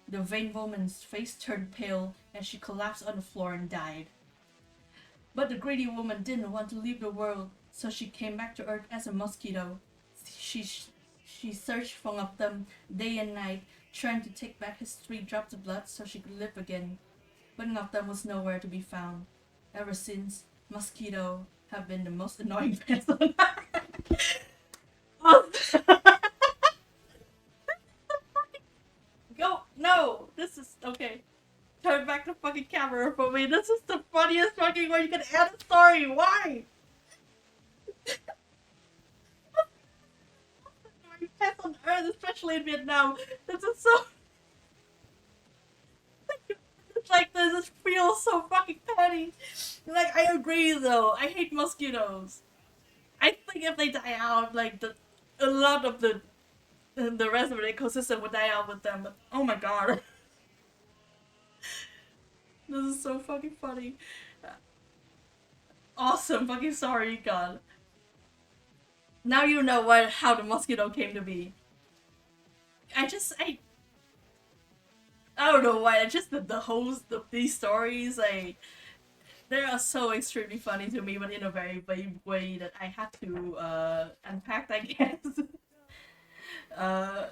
the vain woman's face turned pale and she collapsed on the floor and died. But the greedy woman didn't want to leave the world, so she came back to Earth as a mosquito. She searched for Ngaptam day and night, trying to take back his 3 drops of blood so she could live again. But Ngaptam was nowhere to be found. Ever since, mosquito have been the most annoying pest on Earth. Go! No! This is... okay. Turn back the fucking camera for me. This is the funniest fucking way you can add a story. Why? Pest on Earth, especially in Vietnam. This is so... it's like this feels so fucking petty. Like, I agree though. I hate mosquitoes. I think if they die out, like a lot of the rest of the ecosystem would die out with them. But oh my god. This is so fucking funny. Awesome fucking sorry, God. Now you know how the mosquito came to be. I don't know why. Just the host of these stories, like, they are so extremely funny to me, but in a very vague way that I had to unpack, I guess. I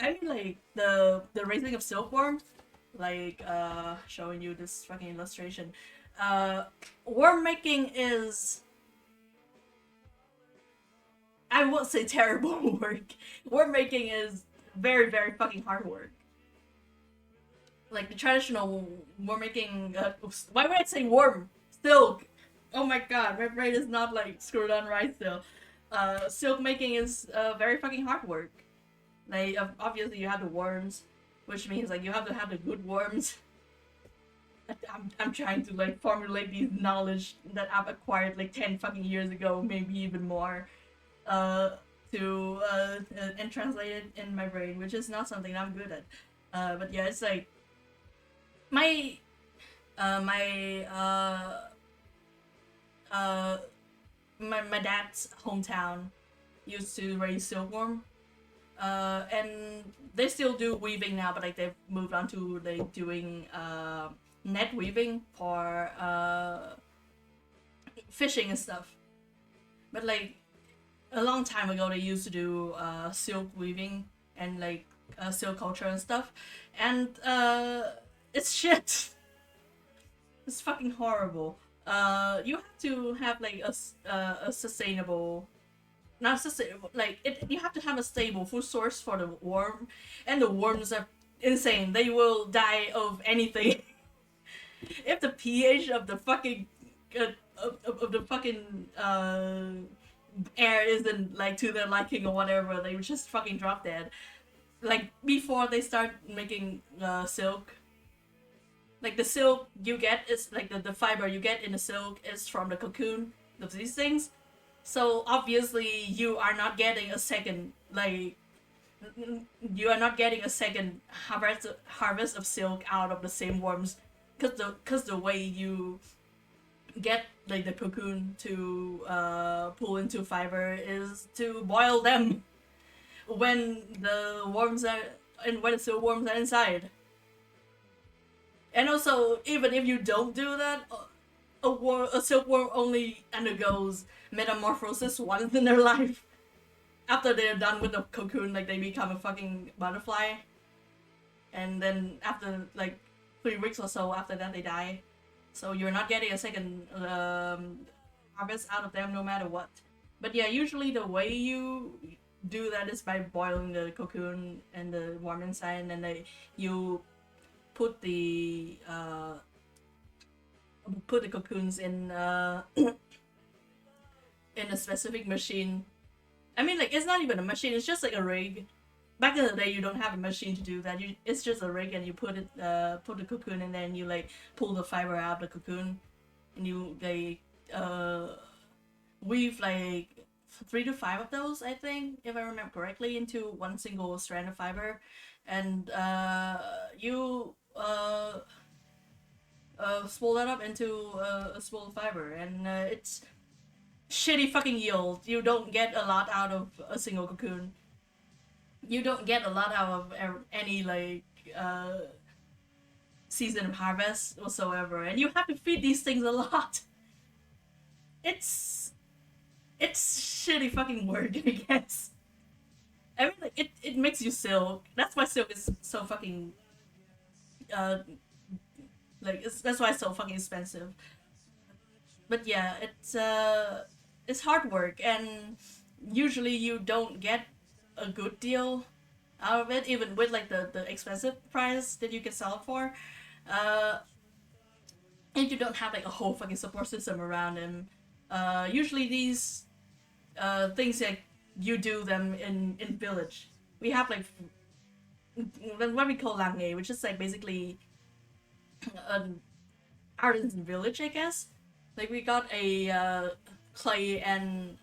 mean, like the raising of silkworms, like showing you this fucking illustration. Worm making is, I won't say terrible work. Worm making is very, very fucking hard work. Like the traditional worm making. Why would I say worm? Silk. Oh my god, my brain is not like screwed on right still. Silk making is very fucking hard work. Like obviously you have the worms, which means like you have to have the good worms. I'm trying to like formulate these knowledge that I've acquired like 10 fucking years ago, maybe even more, to and translate it in my brain, which is not something I'm good at. But yeah, it's like my dad's hometown used to raise silkworm, and they still do weaving now, but like they've moved on to like doing net weaving for fishing and stuff. But like a long time ago, they used to do silk weaving and like silk culture and stuff, and it's shit. It's fucking horrible. You have to have like a sustainable not sustainable. Like you have to have a stable food source for the worm, and the worms are insane. They will die of anything. If the pH of the fucking of the fucking air isn't like to their liking or whatever, they would just fucking drop dead. Like before they start making silk. Like the silk you get is like the fiber you get in the silk is from the cocoon of these things. So obviously you are not getting a second you are not getting a second harvest of silk out of the same worms, because the way you get like the cocoon to pull into fiber is to boil them when the worms are and when the silkworms are inside. And also, even if you don't do that, a silkworm only undergoes metamorphosis once in their life. After they're done with the cocoon, like they become a fucking butterfly. And then after like 3 weeks or so after that, they die. So you're not getting a second harvest out of them no matter what. But yeah, usually the way you do that is by boiling the cocoon and the worm inside, and then you put the cocoons in in a specific machine. I mean, like it's not even a machine; it's just like a rig. Back in the day, you don't have a machine to do that. It's just a rig, and you put the cocoon in there, and you like pull the fiber out of the cocoon, and you like weave like 3 to 5 of those, I think, if I remember correctly, into one single strand of fiber, and you spool that up into a spool of fiber, and it's shitty fucking yield. You don't get a lot out of a single cocoon. You don't get a lot out of any like season of harvest whatsoever, and you have to feed these things a lot. It's shitty fucking work, I guess. I mean, like it makes you silk. That's why silk is so fucking that's why it's so fucking expensive. But yeah, it's hard work, and usually you don't get a good deal out of it, even with like the expensive price that you can sell it for. Uh, and you don't have like a whole fucking support system around them. Usually these things like you do them in village. We have like what we call lange, which is like basically an artisan village, I guess. Like we got a clay and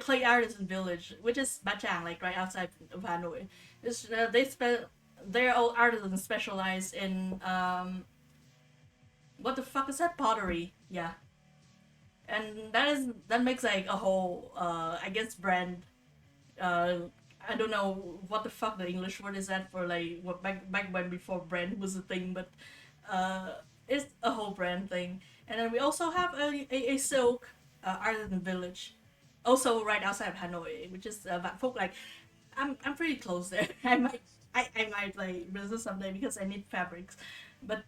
clay artisan village, which is Bachang, like right outside of Hanoi. It's, they're all artisans specialized in what the fuck is that, pottery? Yeah, and that makes like a whole I guess brand. I don't know what the fuck the English word is that for like what back when before brand was a thing, but it's a whole brand thing. And then we also have a silk artisan village, also right outside of Hanoi, which is Vạn Phúc. Like I'm pretty close there. I might like visit someday because I need fabrics, but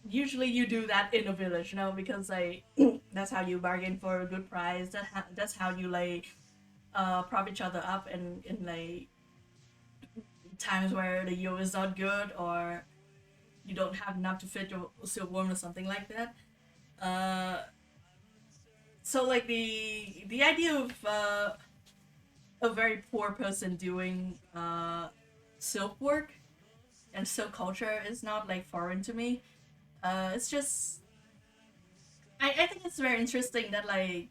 usually you do that in a village, you know, because like that's how you bargain for a good price. That's how you like prop each other up in like times where the yield is not good or you don't have enough to fit your silkworm or something like that. So like the idea of a very poor person doing silk work and silk culture is not like foreign to me. It's just I think it's very interesting that like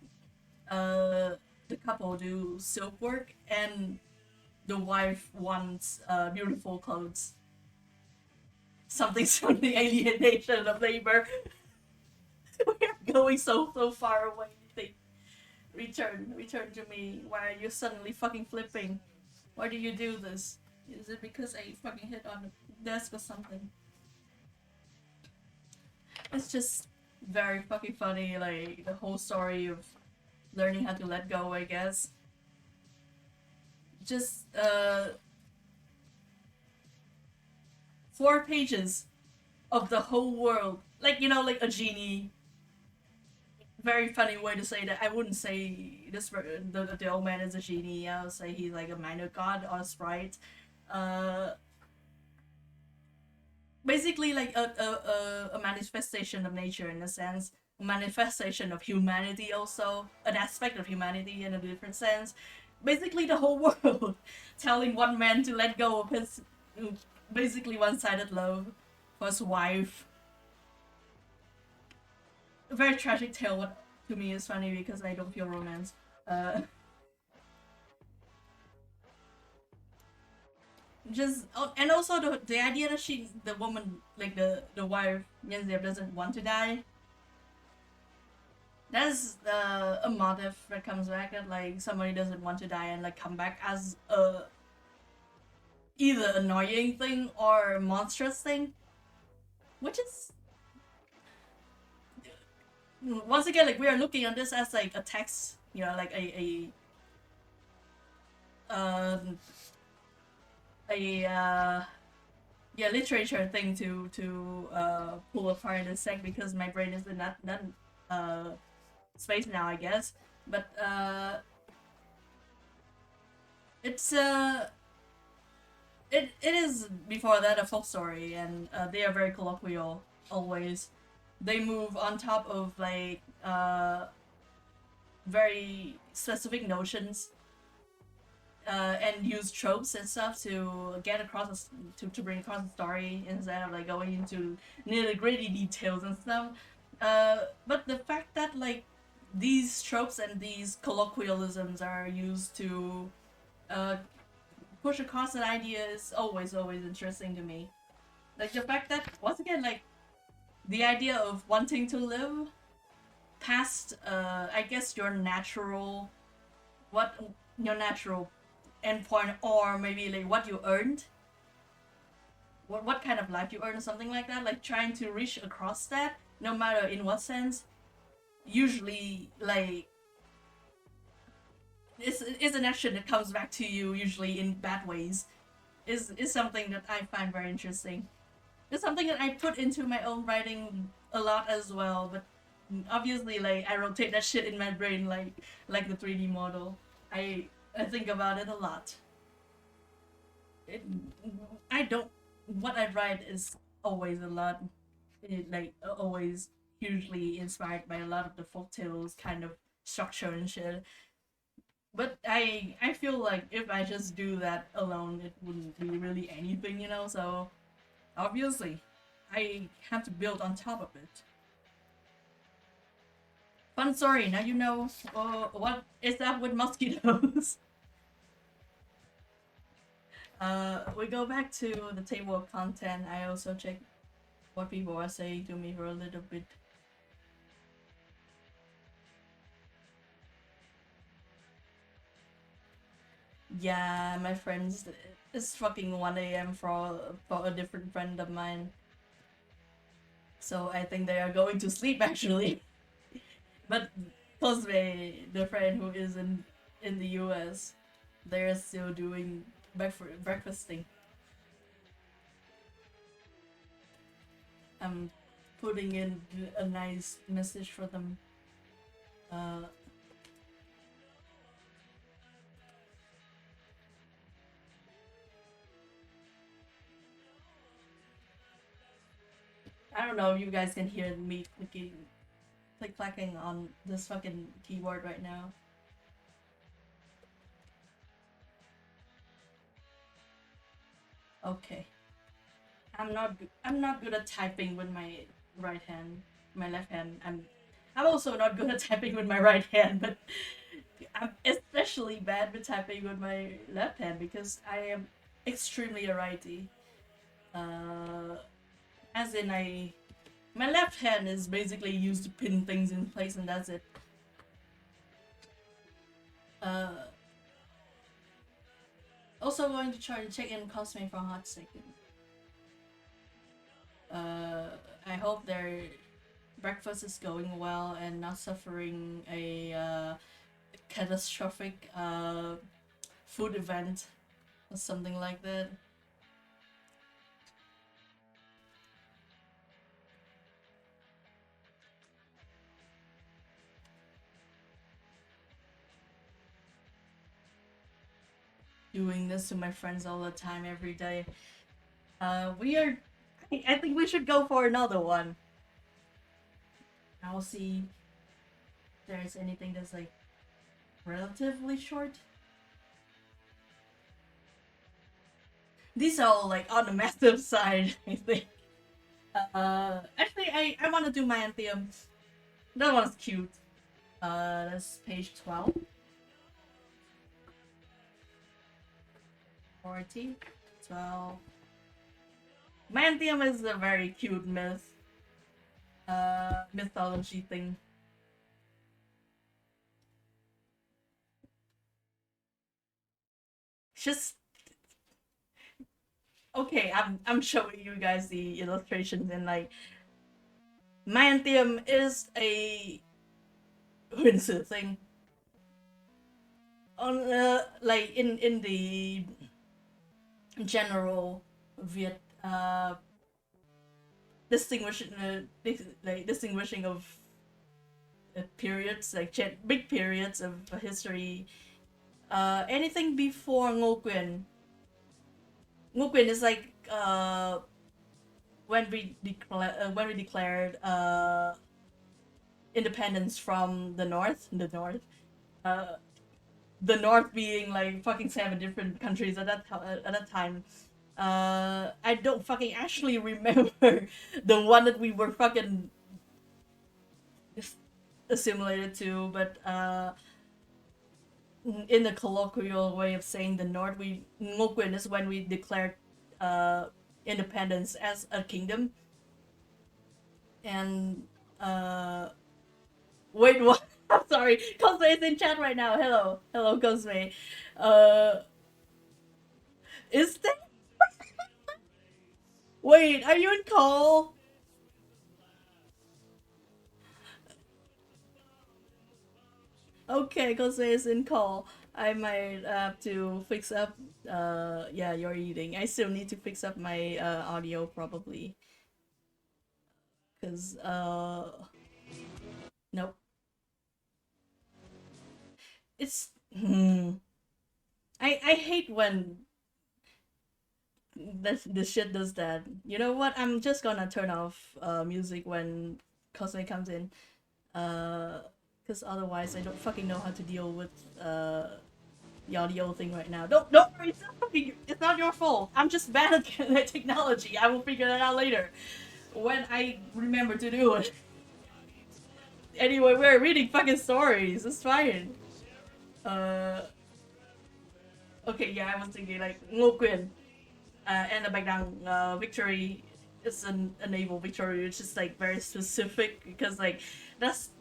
the couple do silk work and the wife wants beautiful clothes. Something alienation of labor. We are going so far away. They return to me. Why are you suddenly fucking flipping? Why do you do this? Is it because I fucking hit on the desk or something? It's just very fucking funny, like the whole story of learning how to let go, I guess. Just 4 pages of the whole world. Like, you know, like a genie very funny way to say that. I wouldn't say the old man is a genie. I would say he's like a minor god or a sprite. Uh, Basically like a manifestation of nature in a sense, a manifestation of humanity also, an aspect of humanity in a different sense. Basically the whole world telling one man to let go of his basically one-sided love for his wife. A very tragic tale, what to me is funny because I don't feel romance. Just and also the idea that the woman, like the wife Yenzeb, doesn't want to die. That's a motive that comes back, that like somebody doesn't want to die and like come back as a either annoying thing or monstrous thing, which is once again like we are looking at this as like a text, you know, like yeah, literature thing to pull apart in a sec, because my brain is in that space now, I guess. But it's it is before that a folk story, and they are very colloquial always. They move on top of like very specific notions and use tropes and stuff to get across to bring across the story instead of like going into nitty gritty details and stuff. But the fact that like these tropes and these colloquialisms are used to push across an idea is always interesting to me. Like the fact that once again like the idea of wanting to live past I guess your natural endpoint, or maybe like what you earned, what kind of life you earned or something like that, like trying to reach across that no matter in what sense, usually like it's an action that comes back to you usually in bad ways, is something that I find very interesting. It's something that I put into my own writing a lot as well, but obviously like I rotate that shit in my brain like the 3D model. I think about it a lot. I don't. What I write is always a lot, like always hugely inspired by a lot of the folktales kind of structure and shit. But I feel like if I just do that alone, it wouldn't be really anything, you know. So obviously, I have to build on top of it. Fun story. Now you know what is up with mosquitoes. We go back to the table of content. I also check what people are saying to me for a little bit. Yeah, my friends, it's fucking 1 a.m. for a different friend of mine. So I think they are going to sleep actually. But Cosme, the friend who is in the US, they're still doing breakfasting. I'm putting in a nice message for them. I don't know if you guys can hear me clacking on this fucking keyboard right now. Okay. I'm not good at typing with my right hand. My left hand. I'm also not good at typing with my right hand, but I'm especially bad with typing with my left hand because I am extremely a righty. As in my left hand is basically used to pin things in place and that's it. Also going to try to check in Cosme for a hot second. I hope their breakfast is going well and not suffering a catastrophic food event or something like that. doing this to my friends all the time, every day. We are. I think we should go for another one. I'll see if there's anything that's like relatively short. These are all like on the massive side, I think. Actually, I want to do my anthem. That one's cute. That's page 12. 40, 12. Manthium is a very cute mythology thing. Just okay. I'm showing you guys the illustrations, and like Manthium is a Hunsu thing. On like in the general Viet distinguishing of periods, like big periods of history. Anything before Ngô Quyền. Ngô Quyền is like when we declared independence from the north. The north being like fucking 7 different countries at that time. I don't fucking actually remember the one that we were fucking assimilated to, but in the colloquial way of saying the north, Ngô Quyền is when we declared independence as a kingdom. And wait, what? I'm sorry, Cosme is in chat right now. Hello, Cosme. Is there? Wait, are you in call? Okay, Cosme is in call. I might have to fix up. Yeah, you're eating. I still need to fix up my audio probably. Cause nope. It's I hate when this shit does that. You know what? I'm just gonna turn off music when Cosme comes in. Because otherwise I don't fucking know how to deal with the audio thing right now. Don't worry, it's not your fault. I'm just bad at technology. I will figure that out later when I remember to do it. Anyway, we're reading fucking stories. It's fine. Okay, yeah, I was thinking like Ngô Quyền and the Bạch Đằng victory is a naval victory, which is like very specific because like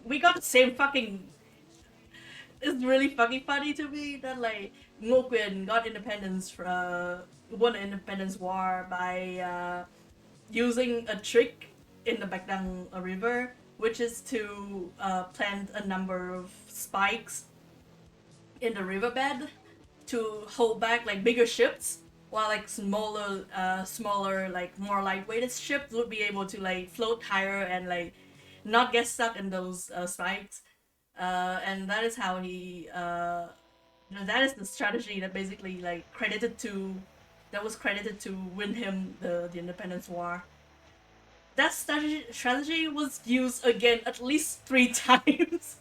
we got the same fucking. It's really fucking funny to me that like Ngô Quyền got independence won the independence war by using a trick in the Bạch Đằng river, which is to plant a number of spikes in the riverbed to hold back like bigger ships, while like smaller like more lightweighted ships would be able to like float higher and like not get stuck in those spikes. And that is how he that is the strategy that basically like was credited to win him the independence war. That strategy was used again at least 3 times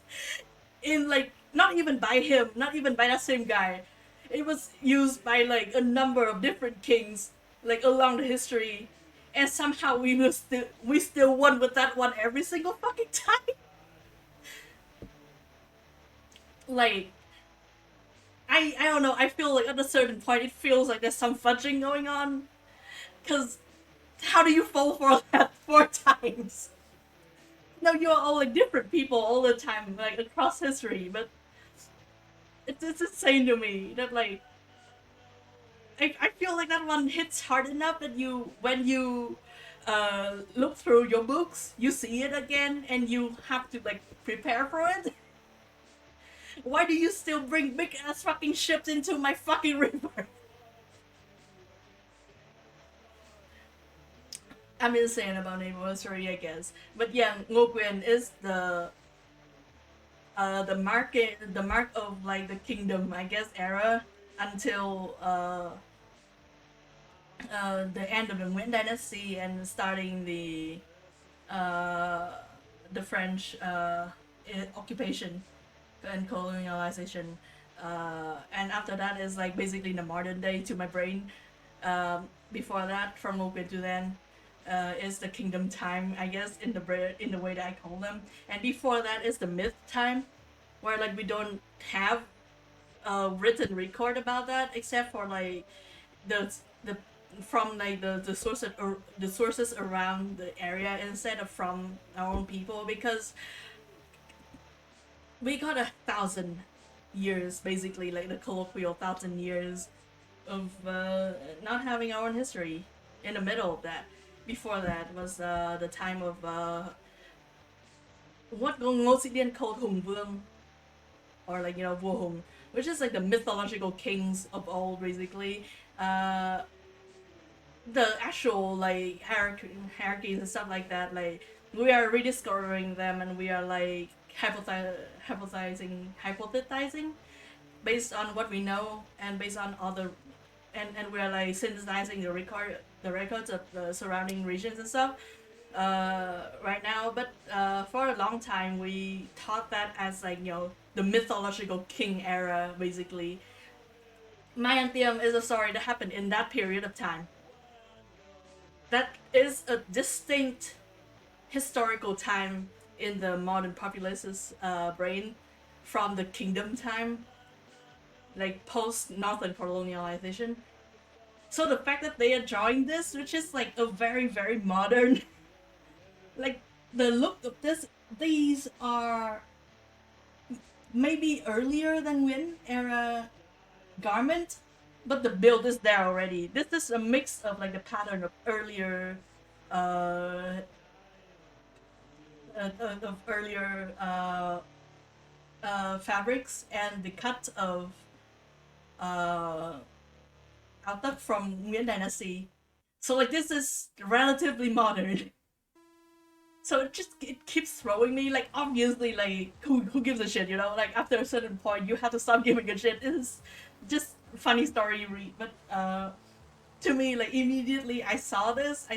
in like not even by him, not even by that same guy. It was used by like a number of different kings like along the history, and somehow we still won with that one every single fucking time. Like I don't know, I feel like at a certain point it feels like there's some fudging going on, because how do you fall for that 4 times? No, you're all like different people all the time, like across history, but it's insane to me that like I feel like that one hits hard enough that when you look through your books, you see it again and you have to like prepare for it. Why do you still bring big ass fucking ships into my fucking river? I'm insane about naval history, I guess. But yeah, Ngô Quyền is the mark of like the kingdom, I guess, era. until the end of the Nguyen Dynasty and starting the French occupation and colonialization. And after that is like basically the modern day to my brain. Before that, from Open to then, is the kingdom time, I guess, in the way that I call them. And before that is the myth time, where like we don't have a written record about that except for like the from like the sources the sources around the area instead of from our own people, because we got 1,000 years basically, like the colloquial 1,000 years of not having our own history in the middle of that. Before that was the time of what Ngô Sĩ Điên called Hùng Vương, or like Vua Hùng, which is like the mythological kings of old basically. The actual like hierarchies and stuff like that, like we are rediscovering them, and we are like hypothesizing based on what we know and based on other, and we are like synthesizing the records of the surrounding regions and stuff right now. But for a long time we thought that as like the mythological king era basically. Mayan Thiam is a story that happened in that period of time. That is a distinct historical time in the modern populace's brain from the kingdom time, like post northern colonialization. So the fact that they are drawing this, which is like a very very modern, like the look of these are maybe earlier than Nguyen era garment, but the build is there already. This is a mix of like the pattern of earlier fabrics and the cut of áo tấc from Nguyen Dynasty. So like this is relatively modern. So it keeps throwing me, like obviously like who gives a shit, like after a certain point you have to stop giving a shit. It is just funny story you read, but to me, like immediately I saw this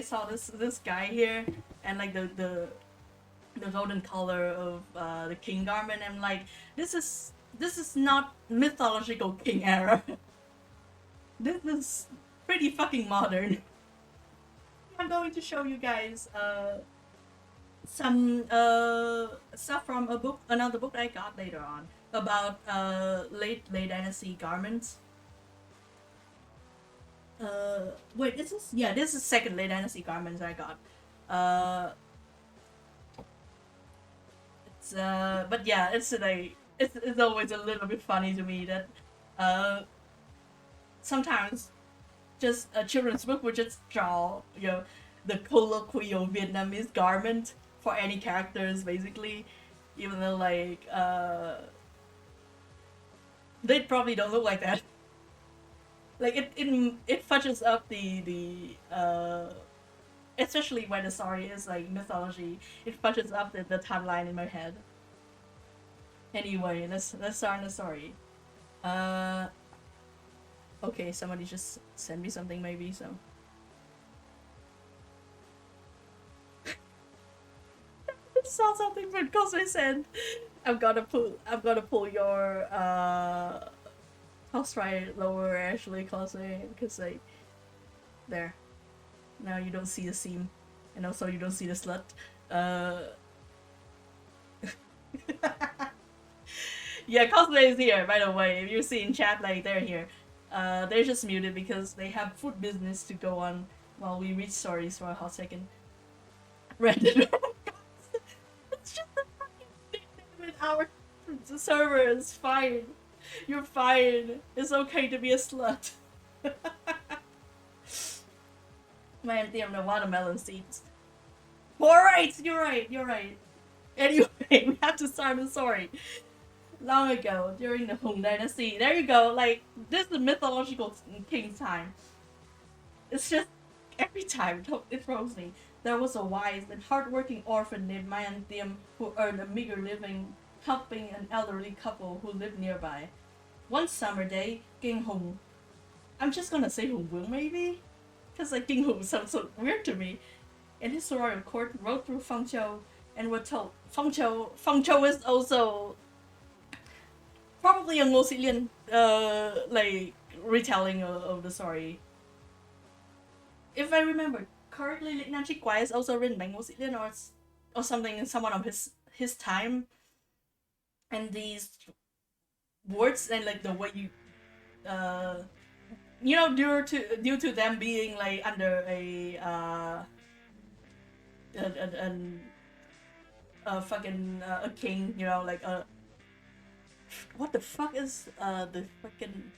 guy here and like the golden color of the king garment, and like this is not mythological king era. This is pretty fucking modern. I'm going to show you guys some stuff from another book I got later on about late dynasty garments. Wait, this is second late dynasty garments I got. But yeah, it's like it's always a little bit funny to me that sometimes just a children's book would just draw the colloquial Vietnamese garment for any characters basically, even though like they probably don't look like that. Like it fudges up the especially when the story is like mythology, it fudges up the timeline in my head. Anyway, let's start the story. Okay, somebody just sent me something maybe, so I saw something from Cosplay sent. I'm gonna pull your I'll try it lower actually, Cosplay, because like there. Now you don't see the seam, and also you don't see the slut. Yeah, Cosplay is here, by the way. If you see in chat, like they're here. They're just muted because they have food business to go on while we read stories for a hot second. Random. It's just a fucking nickname with our server. It's fine. You're fine. It's okay to be a slut. Man, damn the watermelon seeds. Alright, you're right. Anyway, we have to start the story. Long ago, during the Hùng Dynasty, there you go, like, this is the mythological king's time. It's just, every time, it throws me. There was a wise and hardworking orphan named Mayan Thiam who earned a meager living helping an elderly couple who lived nearby. One summer day, King Hùng, I'm just gonna say Hùng Vương maybe, because like King Hùng sounds so weird to me, in his royal court rode through Phong Châu and were told Phong Châu is also probably a Ngô Sĩ Liên like retelling of the story. If I remember correctly, Lịch Nam Trích Quái is also written by Ngô Sĩ Liên or something, someone of his time. And these words and like the way due to them being like under a fucking a king, like what the fuck is the fucking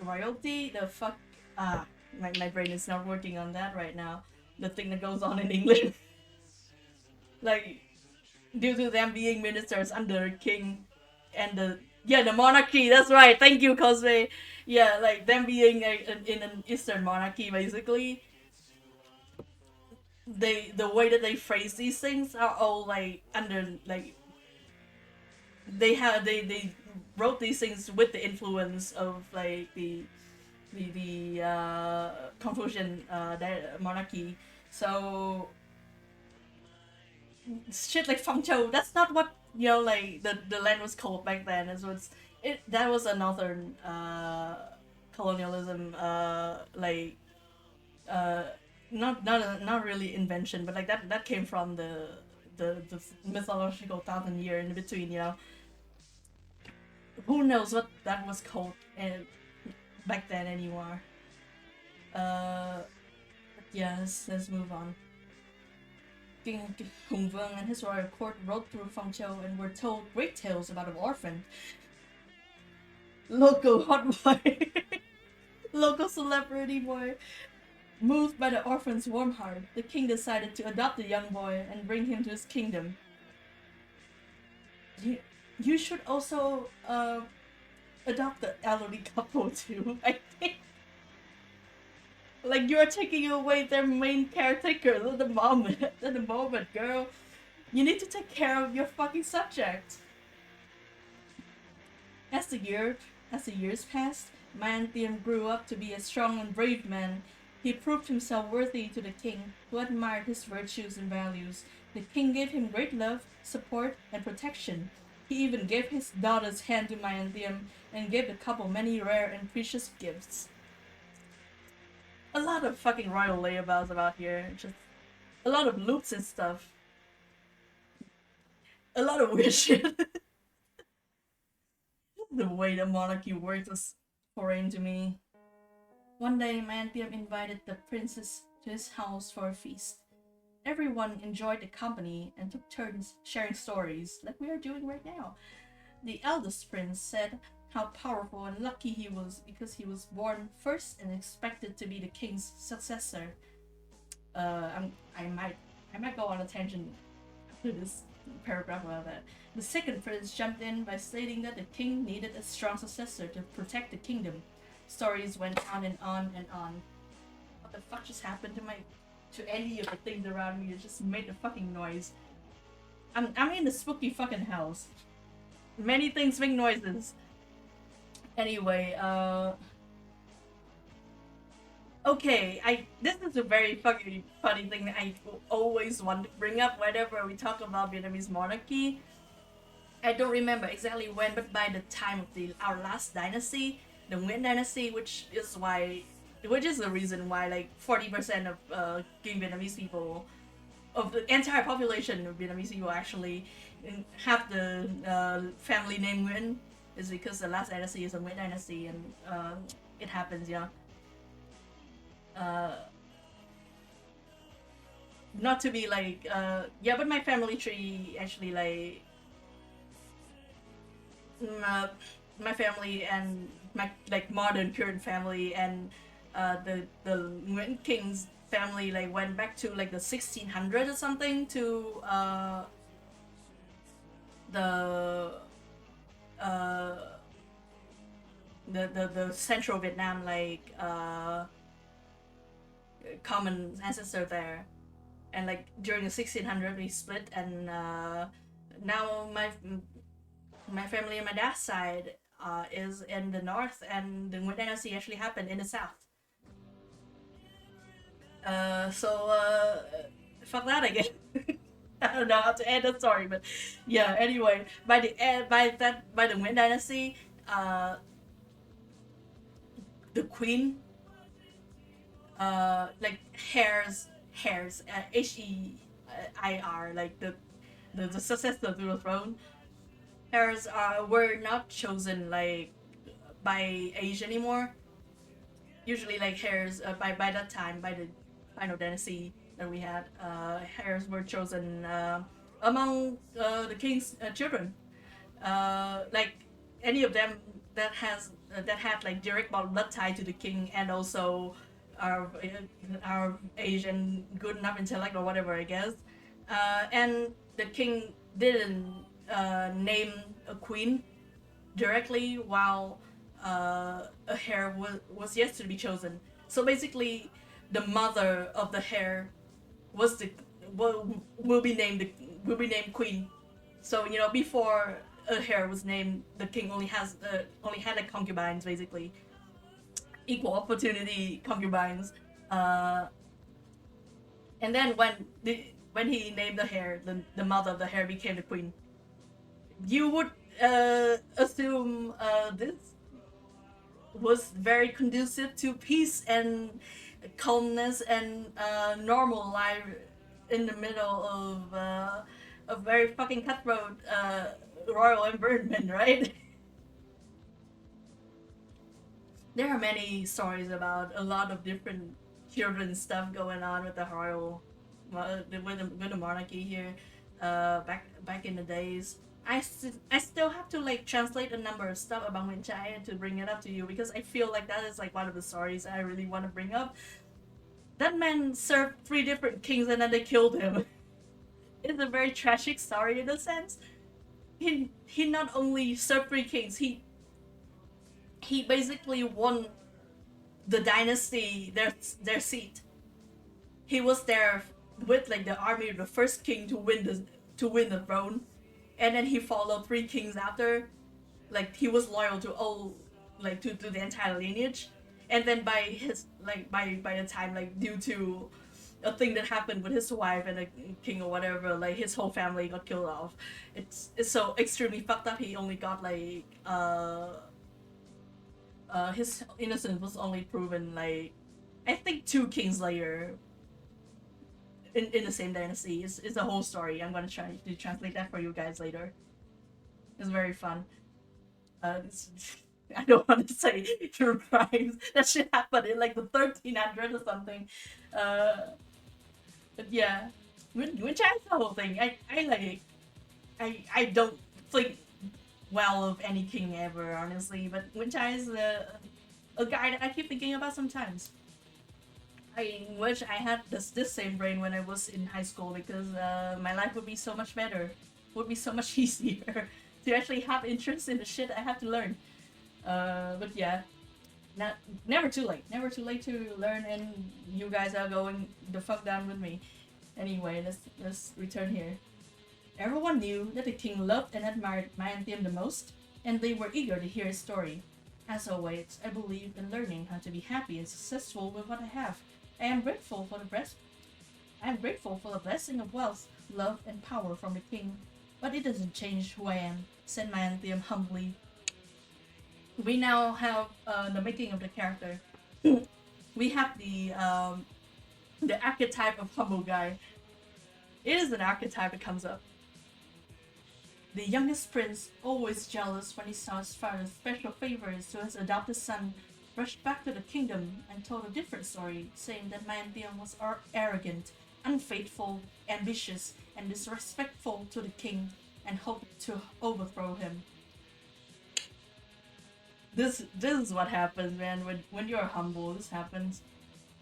royalty? The fuck my brain is not working on that right now. The thing that goes on in England. Like due to them being ministers under a king and the monarchy, that's right, thank you Cosme. Yeah, like them being in an Eastern monarchy basically, the way that they phrase these things are all like under like they wrote these things with the influence of like the Confucian monarchy. So shit like Phong Châu, that's not what like the land was called back then. So that was a northern colonialism, like not really invention, but like that came from the mythological 1,000 year in between. Who knows what that was called back then anymore. Yes, let's move on. King Hùng Vương and his royal court rode through Phong Châu and were told great tales about an orphan. Local hot boy. Local celebrity boy. Moved by the orphan's warm heart, the king decided to adopt the young boy and bring him to his kingdom. You should also adopt the elderly couple too, I think. Like, you're taking away their main caretaker at the moment, girl. You need to take care of your fucking subject. As the years passed, Manthiam grew up to be a strong and brave man. He proved himself worthy to the king, who admired his virtues and values. The king gave him great love, support, and protection. He even gave his daughter's hand to Manthiam and gave the couple many rare and precious gifts. A lot of fucking royal layabouts about here. Just a lot of loops and stuff. A lot of weird shit. The way the monarchy works was foreign to me. One day, Manthiam invited the princess to his house for a feast. Everyone enjoyed the company and took turns sharing stories, like we are doing right now. The eldest prince said how powerful and lucky he was because he was born first and expected to be the king's successor. I might go on a tangent to this paragraph about that. The second prince jumped in by stating that the king needed a strong successor to protect the kingdom. Stories went on and on and on. What the fuck just happened to any of the things around me? It just made a fucking noise. I'm in a spooky fucking house. Many things make noises. Anyway, okay, this is a very fucking funny thing that I always want to bring up whenever we talk about Vietnamese monarchy. I don't remember exactly when, but by the time of our last dynasty, the Nguyen dynasty, which is the reason why like 40% of King Vietnamese people, of the entire population of Vietnamese people actually have the family name Nguyen, is because the last dynasty is a Nguyen dynasty, and it happens, not to be like but my family tree actually like my family and my like modern current family and the Nguyen King's family like went back to like the 1600s or something to the central Vietnam, like common ancestor there, and like during the 1600s we split, and now my family on my dad's side is in the north, and the Nguyen Dynasty actually happened in the south. So fuck that, I guess. I don't know how to end the story, but yeah. Anyway, by the end, by the Nguyen Dynasty, the queen, like Heirs, Heir, like the successor to the throne. Heirs were not chosen like by age anymore. Usually, like heirs by that time, by the final dynasty that we had, heirs were chosen among the king's children. Like any of them that had like direct blood tie to the king, and also our age and good enough intellect or whatever, I guess. And the king didn't name a queen directly, while a heir was yet to be chosen. So basically, the mother of the heir was the will be named queen. So before a heir was named, the king only had like concubines, basically equal opportunity concubines. And then when he named the heir, the mother of the heir became the queen. You would assume this was very conducive to peace and calmness and normal life in the middle of a very fucking cutthroat royal environment, right? There are many stories about a lot of different children stuff going on with the royal, with the monarchy here, back in the days. I still have to like translate a number of stuff about Nguyen Chai to bring it up to you, because I feel like that is like one of the stories I really want to bring up. That man served 3 different kings and then they killed him. It's a very tragic story in a sense. He not only served 3 kings, he basically won the dynasty their seat. He was there with like the army of the first king to win the throne, and then he followed 3 kings after. Like he was loyal to all, like to the entire lineage. And then by his like by the time, like due to a thing that happened with his wife and the king or whatever, like his whole family got killed off. It's so extremely fucked up. He only got like his innocence was only proven like I think 2 kings later in the same dynasty. It's a whole story. I'm gonna try to translate that for you guys later. It's very fun. I don't want to say true crimes. That shit happened in like the 1300s or something. But yeah, Nguyen Chai's the whole thing. I don't think well of any king ever, honestly. But Nguyen Chai is a guy that I keep thinking about sometimes. I wish I had this same brain when I was in high school, because my life would be so much better. Would be so much easier to actually have interest in the shit I have to learn. But yeah, never too late. Never too late to learn, and you guys are going the fuck down with me. Anyway, let's return here. Everyone knew that the king loved and admired Mayantiam the most, and they were eager to hear his story. As always, I believe in learning how to be happy and successful with what I have. I am grateful for the blessing of wealth, love, and power from the king. But it doesn't change who I am, said Mayantiam humbly. We now have the making of the character. We have the archetype of humble guy. It is an archetype that comes up. The youngest prince, always jealous when he saw his father's special favors to his adopted son, rushed back to the kingdom and told a different story, saying that Mayantiam was arrogant, unfaithful, ambitious, and disrespectful to the king, and hoped to overthrow him. This is what happens, man. When you're humble, this happens.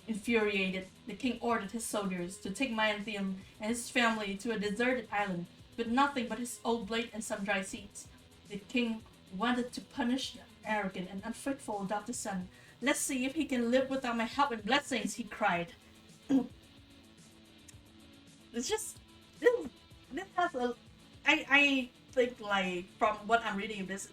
Infuriated, the king ordered his soldiers to take Mayantiam and his family to a deserted island with nothing but his old blade and some dry seeds. The king wanted to punish the arrogant and unfaithful adopted son. Let's see if he can live without my help and blessings, he cried. It's just this has a. I think, like, from what I'm reading of this,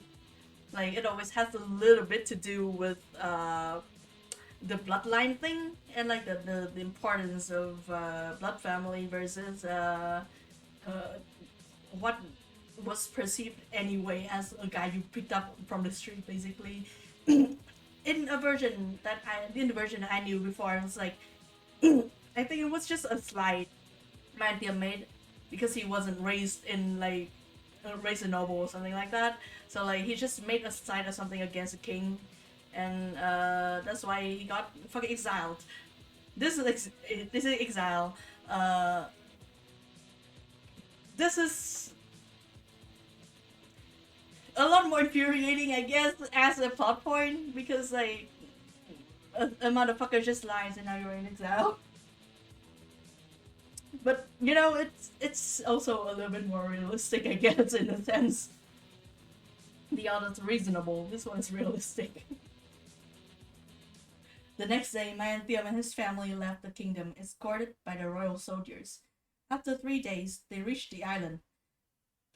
Like it always has a little bit to do with the bloodline thing and like the importance of blood family versus what was perceived anyway as a guy you picked up from the street, basically. In the version that I knew before, I was like, I think it was just a slight Mantium made because he wasn't raised in like raised in noble or something like that. So like he just made a side or something against the king, and that's why he got fucking exiled. This is exile. This is a lot more infuriating, I guess, as a plot point because like a motherfucker just lies and now you're in exile. But you know, it's also a little bit more realistic, I guess, in a sense. The other's reasonable. This one is realistic. The next day, Manthium and his family left the kingdom, escorted by the royal soldiers. After 3 days, they reached the island.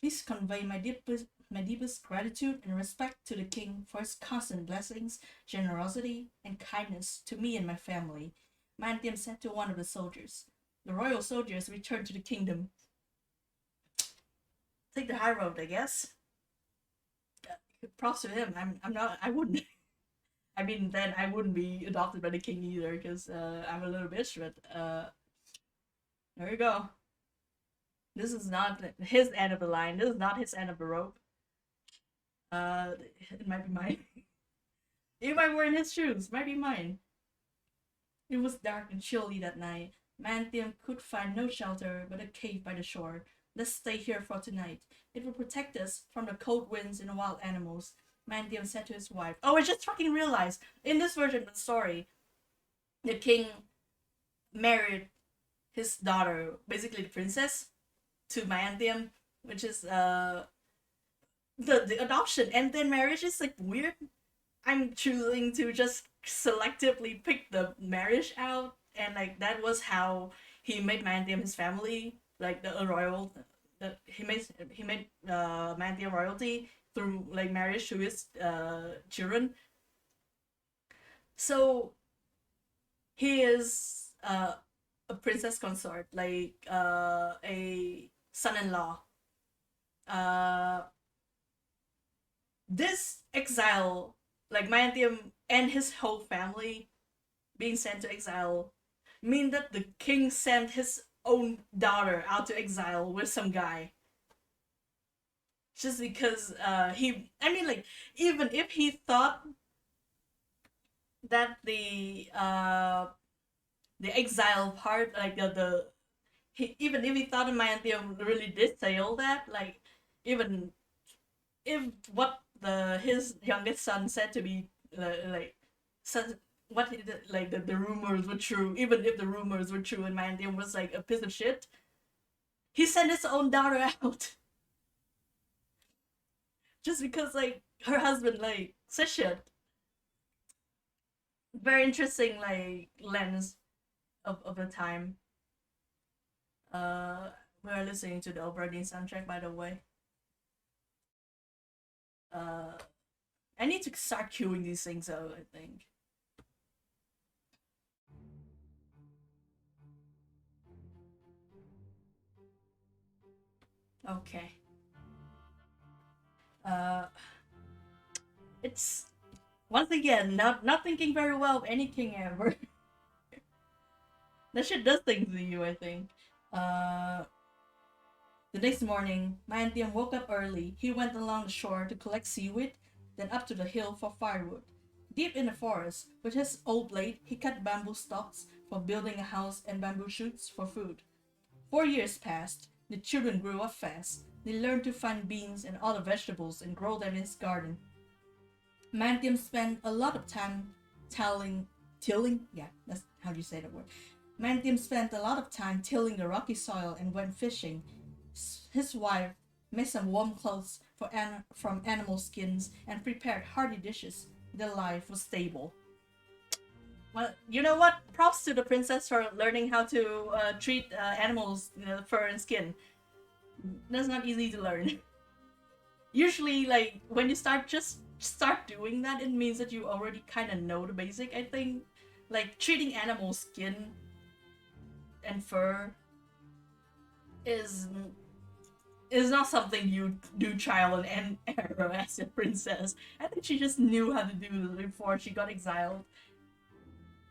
Please convey my deepest gratitude and respect to the king for his constant blessings, generosity, and kindness to me and my family, Manthium said to one of the soldiers. The royal soldiers returned to the kingdom. Take the high road, I guess. Props to him. I'm not. I wouldn't. I mean, then I wouldn't be adopted by the king either, because I'm a little bitch. But there you go. This is not his end of the line. This is not his end of the rope. It might be mine. If I were in his shoes, it might be mine. It was dark and chilly that night. Manthium could find no shelter but a cave by the shore. Let's stay here for tonight. It will protect us from the cold winds and wild animals, Manthium said to his wife. Oh, I just fucking realized, in this version of the story, the king married his daughter, basically the princess, to Manthium, which is the adoption and then marriage is like weird. I'm choosing to just selectively pick the marriage out, and like that was how he made Manthium his family, like the royal. That he made Manthium royalty through like marriage to his children. So he is a princess consort, like a son-in-law. This exile, like Manthium and his whole family being sent to exile, mean that the king sent his own daughter out to exile with some guy. Just because even if he thought that the exile part, like even if he thought Manthium really did say all that, like even if what his youngest son said to be what like the rumors were true, even if the rumors were true and Manthium was like a piece of shit, he sent his own daughter out just because like her husband like said shit. Very interesting like lens of the time. We're listening to the Obradin soundtrack, by the way. I need to start queuing these things out, I think. Okay. It's once again not thinking very well of any king ever. That shit does things to you, I think. The next morning, Manthium woke up early. He went along the shore to collect seaweed, then up to the hill for firewood. Deep in the forest, with his old blade, he cut bamboo stalks for building a house and bamboo shoots for food. 4 years passed. The children grew up fast. They learned to find beans and other vegetables and grow them in his garden. Manthium spent a lot of time tilling? Yeah, that's how you say that word. Manthium spent a lot of time tilling the rocky soil and went fishing. His wife made some warm clothes from animal skins and prepared hearty dishes. Their life was stable. Well, you know what? Props to the princess for learning how to treat animals, fur and skin. That's not easy to learn. usually like when you start doing that, it means that you already kind of know the basic. I think like treating animal skin and fur is not something you do trial and error as a princess. I think she just knew how to do it before she got exiled.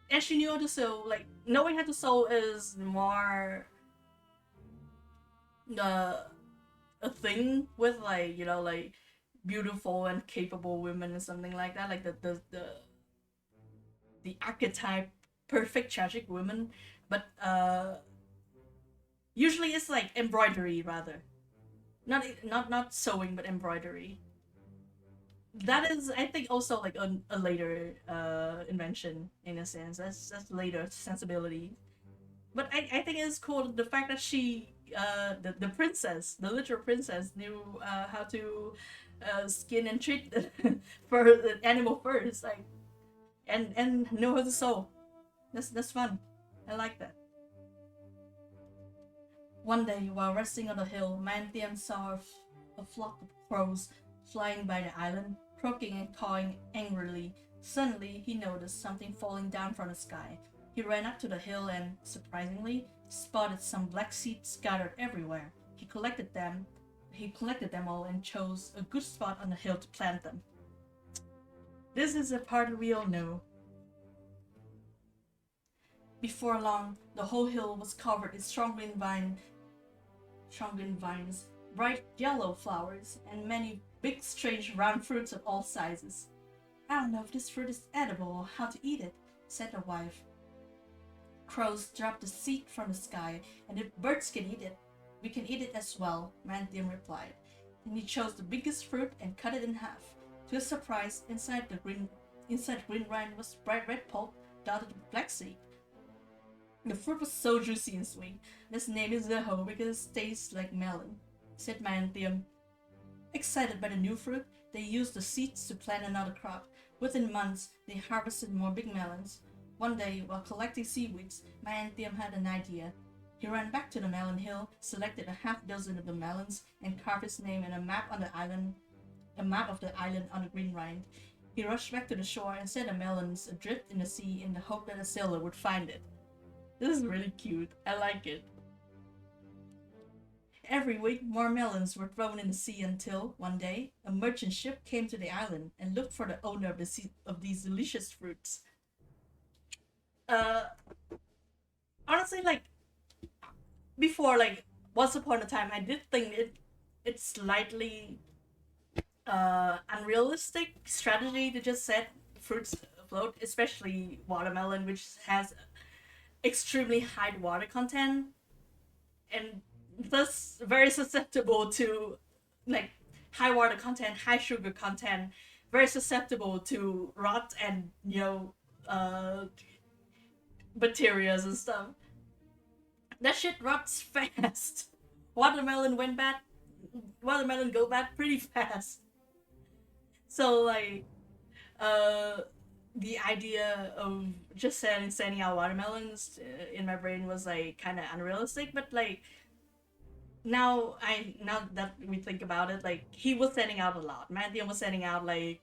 And she knew how to sew. Like, knowing how to sew is more a thing with, like, you know, like beautiful and capable women and something like that. Like the archetype perfect tragic woman. But usually it's like embroidery rather. Not sewing, but embroidery. That is, I think, also like a later invention in a sense. That's later sensibility. But I think it's cool the fact that she the princess, the literal princess, knew how to skin and treat for the animal first, like and know how to sew. That's fun. I like that. One day, while resting on a hill, Manthiam saw a flock of crows flying by the island, croaking and cawing angrily. Suddenly, he noticed something falling down from the sky. He ran up to the hill and, surprisingly, spotted some black seeds scattered everywhere. He collected them all and chose a good spot on the hill to plant them. This is a part we all know. Before long, the whole hill was covered in strong green vines, bright yellow flowers, and many big, strange, round fruits of all sizes. "I don't know if this fruit is edible or how to eat it," said the wife. "Crows dropped the seed from the sky, and if birds can eat it, we can eat it as well," Manthiam replied. Then he chose the biggest fruit and cut it in half. To his surprise, inside green rind was bright red pulp dotted with black seed. The fruit was so juicy and sweet. "Let's name it Zeho because it tastes like melon," said Manthiam. Excited by the new fruit, they used the seeds to plant another crop. Within months, they harvested more big melons. One day, while collecting seaweeds, Manthiam had an idea. He ran back to the melon hill, selected a half dozen of the melons, and carved his name in a map of the island on a green rind. He rushed back to the shore and set the melons adrift in the sea in the hope that a sailor would find it. This is really cute. I like it. Every week, more melons were thrown in the sea until, one day, a merchant ship came to the island and looked for the owner of these delicious fruits. Honestly, like, before, like, once upon a time, I did think it's slightly unrealistic strategy to just set fruits afloat, especially watermelon, which has extremely high water content and thus very susceptible to like high water content, high sugar content, very susceptible to rot and bacteria and stuff. That shit rots fast. Watermelon go bad pretty fast. So like the idea of just sending out watermelons in my brain was like kind of unrealistic, but like now that we think about it, like he was sending out a lot. Manthiam was sending out like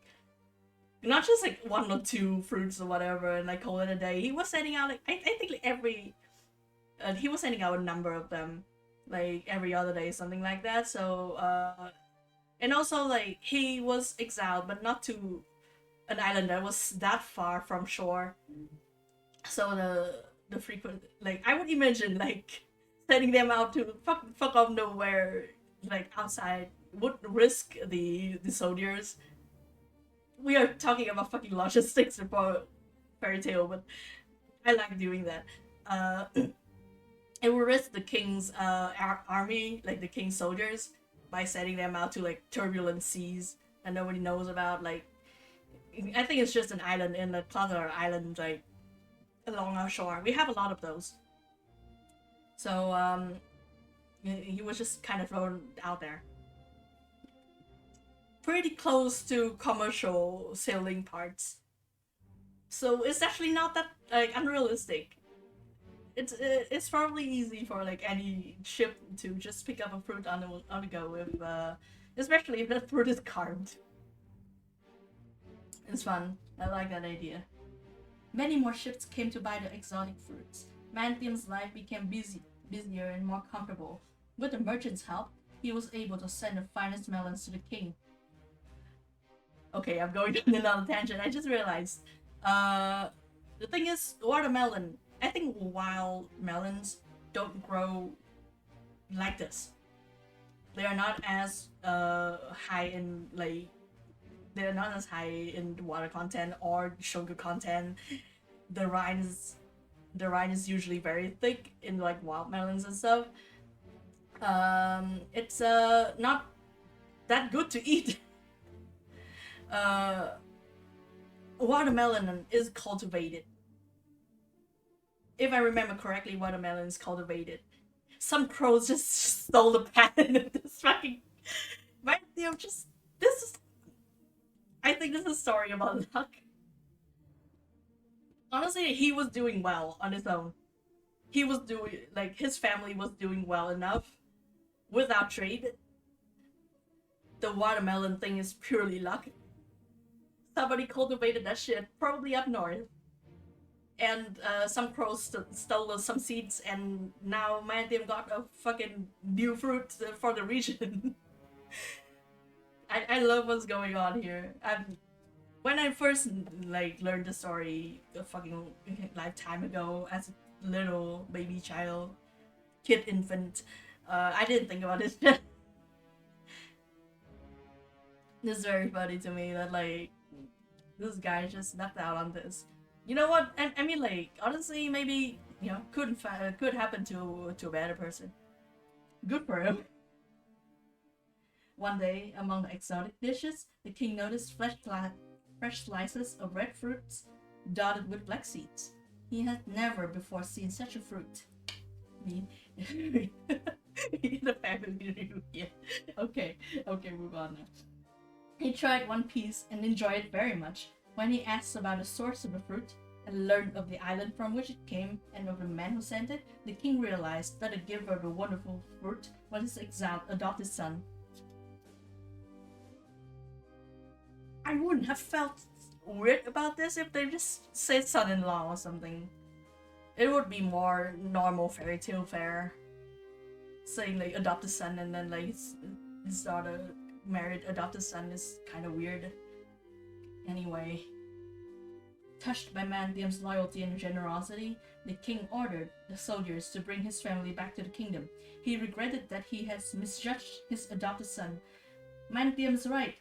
not just like one or two fruits or whatever and like call it a day. He was sending out like I think like every he was sending out a number of them like every other day, something like that. So and also like he was exiled but not to an island that was that far from shore. So the frequent like I would imagine like sending them out to fuck off nowhere like outside would risk the soldiers. We are talking about fucking logistics for fairy tale, but I like doing that. It would risk the king's army, like the king's soldiers, by sending them out to like turbulent seas that nobody knows about. Like I think it's just an island in the plethora island like along our shore. We have a lot of those. So he was just kind of thrown out there. Pretty close to commercial sailing parts. So it's actually not that like unrealistic. It's probably easy for like any ship to just pick up a fruit on the go especially if the fruit is carved. It's fun. I like that idea. Many more ships came to buy the exotic fruits. Mantium's life became busier and more comfortable. With the merchant's help, he was able to send the finest melons to the king. Okay, I'm going on another tangent. I just realized. The thing is, watermelon. I think wild melons don't grow like this. They are not as high in like. They're not as high in water content or sugar content. The rind is usually very thick in like wild melons and stuff. It's not that good to eat. Watermelon is cultivated. If I remember correctly, watermelon is cultivated. Some crows just stole the patent of this fucking. Right? This is. I think this is a story about luck. Honestly, he was doing well on his own. He was doing, like, his family was doing well enough without trade. The watermelon thing is purely luck. Somebody cultivated that shit, probably up north. And some crows stole some seeds, and now Mantium got a fucking new fruit for the region. I love what's going on here. When I first like learned the story a fucking lifetime ago as a little baby child, kid infant, I didn't think about this shit. This is very funny to me that like this guy just knocked out on this. You know what? I mean, like honestly, maybe could happen to a better person. Good for him. One day, among the exotic dishes, the king noticed fresh slices of red fruits dotted with black seeds. He had never before seen such a fruit. Me, the family reunion. Okay, move on now. He tried one piece and enjoyed it very much. When he asked about the source of the fruit and learned of the island from which it came and of the man who sent it, the king realized that the giver of the wonderful fruit was his adopted son. I wouldn't have felt weird about this if they just said son-in-law or something. It would be more normal fairy tale fare. Saying like adopted son and then like his daughter married adopted son is kind of weird. Anyway, touched by Mantium's loyalty and generosity, the king ordered the soldiers to bring his family back to the kingdom. He regretted that he has misjudged his adopted son. Mantium's right.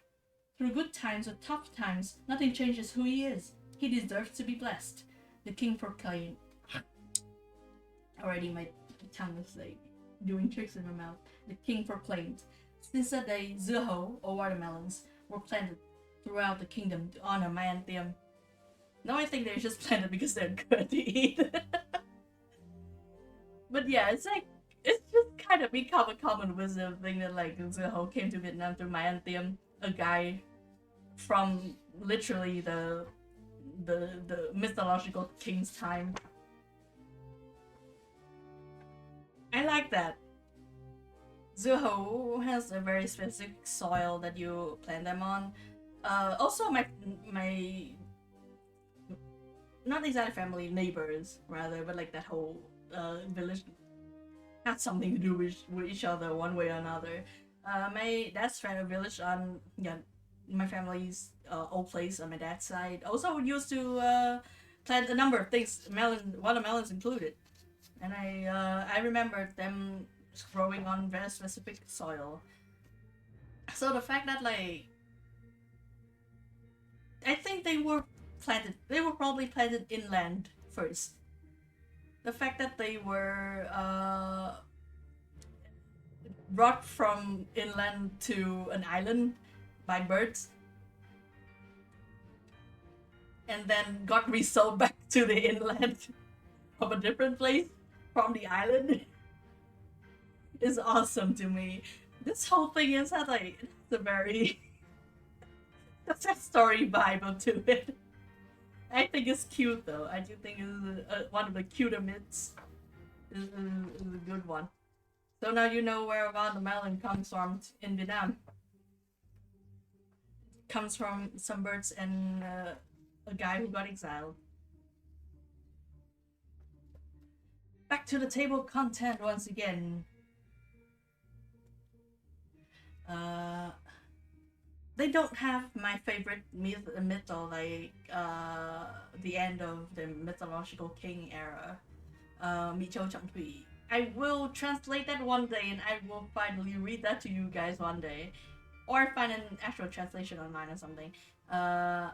Through good times or tough times, nothing changes who he is. He deserves to be blessed. The king proclaimed. Already my tongue is like doing tricks in my mouth. The king proclaimed, since that day, zuho, or watermelons, were planted throughout the kingdom to honor Mantium. No, I think they're just planted because they're good to eat. But yeah, it's just kind of become a common wisdom thing that like zuho came to Vietnam through Mantium. A guy from literally the mythological king's time. I like that. Zuho has a very specific soil that you plant them on. Also, my not exactly family, neighbors rather, but like that whole village had something to do with each other one way or another. My dad's from a village on my family's old place on my dad's side. Also used to plant a number of things, watermelons included, and I remember them growing on very specific soil. So the fact that like I think they were probably planted inland first. The fact that they were brought from inland to an island by birds and then got resold back to the inland from a different place from the island is awesome to me. This whole thing is that like it's a very that's a story vibe to it. I think it's cute though. I do think it's one of the cuter myths. Is a good one. So now you know where watermelon comes from in Vietnam. comes from some birds and a guy who got exiled. Back to the table of content once again. They don't have my favorite mythal like the end of the mythological king era. Michou Changhui. I will translate that one day and I will finally read that to you guys one day. Or find an actual translation online or something. That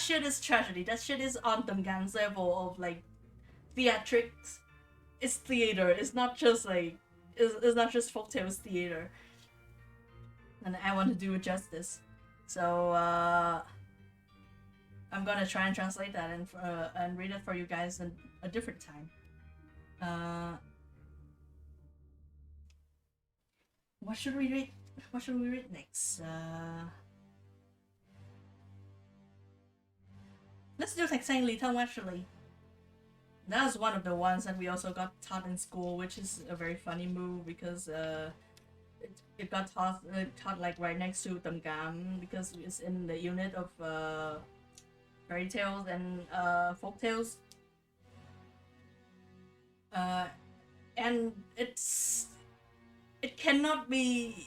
shit is tragedy. That shit is on Damgan's level of like theatrics. It's theater. It's not just like it's not just folktale, it's theater. And I want to do it justice. So I'm gonna try and translate that and read it for you guys in a different time. What should we read? What should we read next? Let's do Taixing Li Tong actually. That was one of the ones that we also got taught in school, which is a very funny move because it got taught like right next to Damgam because it's in the unit of fairy tales and folk tales. And it cannot be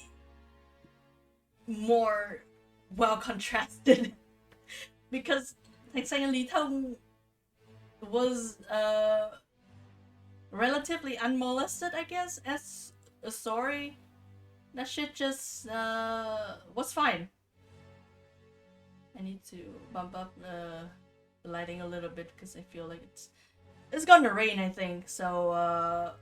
more well contrasted because Taixing Li Tong was relatively unmolested, I guess, as a story. That shit just was fine. I need to bump up the lighting a little bit because I feel like it's gonna rain, I think, so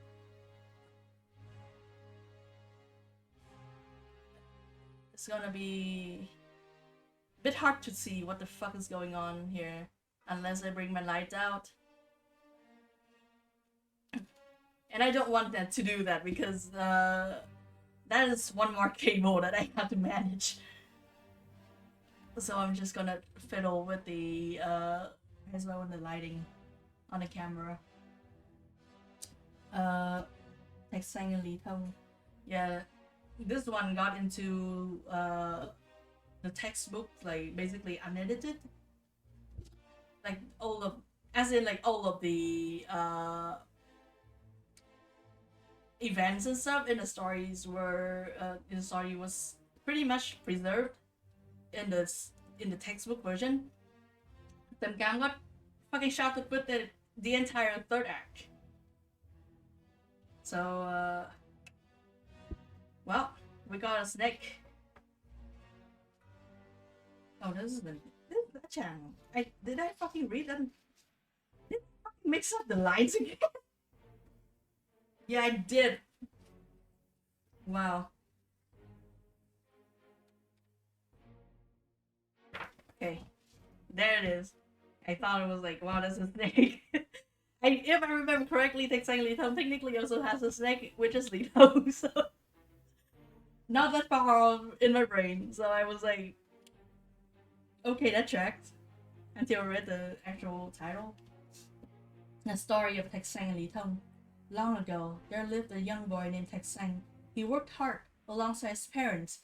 it's gonna be a bit hard to see what the fuck is going on here unless I bring my light out. And I don't want that to do that because that is one more cable that I have to manage. So I'm just gonna fiddle with the as well with the lighting on the camera. Taixing Li Tong. Yeah, this one got into the textbook like basically unedited. Like all of the events and stuff in the stories were in the story was pretty much preserved in the textbook version. Damgam got fucking shot to put the entire third act. So well, we got a snake. Oh, this is that channel. Did I fucking read that? Did I fucking mix up the lines again? Yeah, I did. Wow. Okay. There it is. I thought it was like, wow, that's a snake. If I remember correctly, Taixing Li Tong technically also has a snake, which is Li Tong, so not that far in my brain. So I was like, okay, that checked. Until I read the actual title. The story of Taixing Li Tong. Long ago, there lived a young boy named Taixing. He worked hard alongside his parents,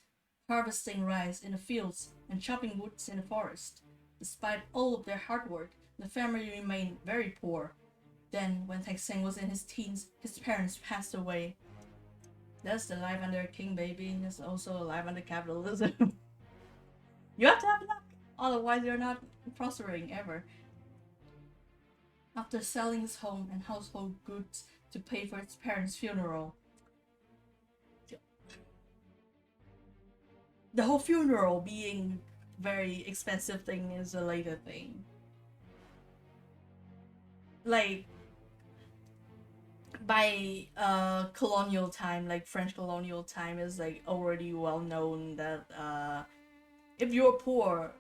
harvesting rice in the fields and chopping woods in the forest. Despite all of their hard work, the family remained very poor. Then, when Taixing was in his teens, his parents passed away. That's the life under a king, baby. That's also a life under capitalism. You have to have luck, otherwise you're not prospering ever. After selling his home and household goods to pay for his parents' funeral. The whole funeral being very expensive thing is a later thing. Like, by colonial time, like French colonial time, is like already well known that if you're poor,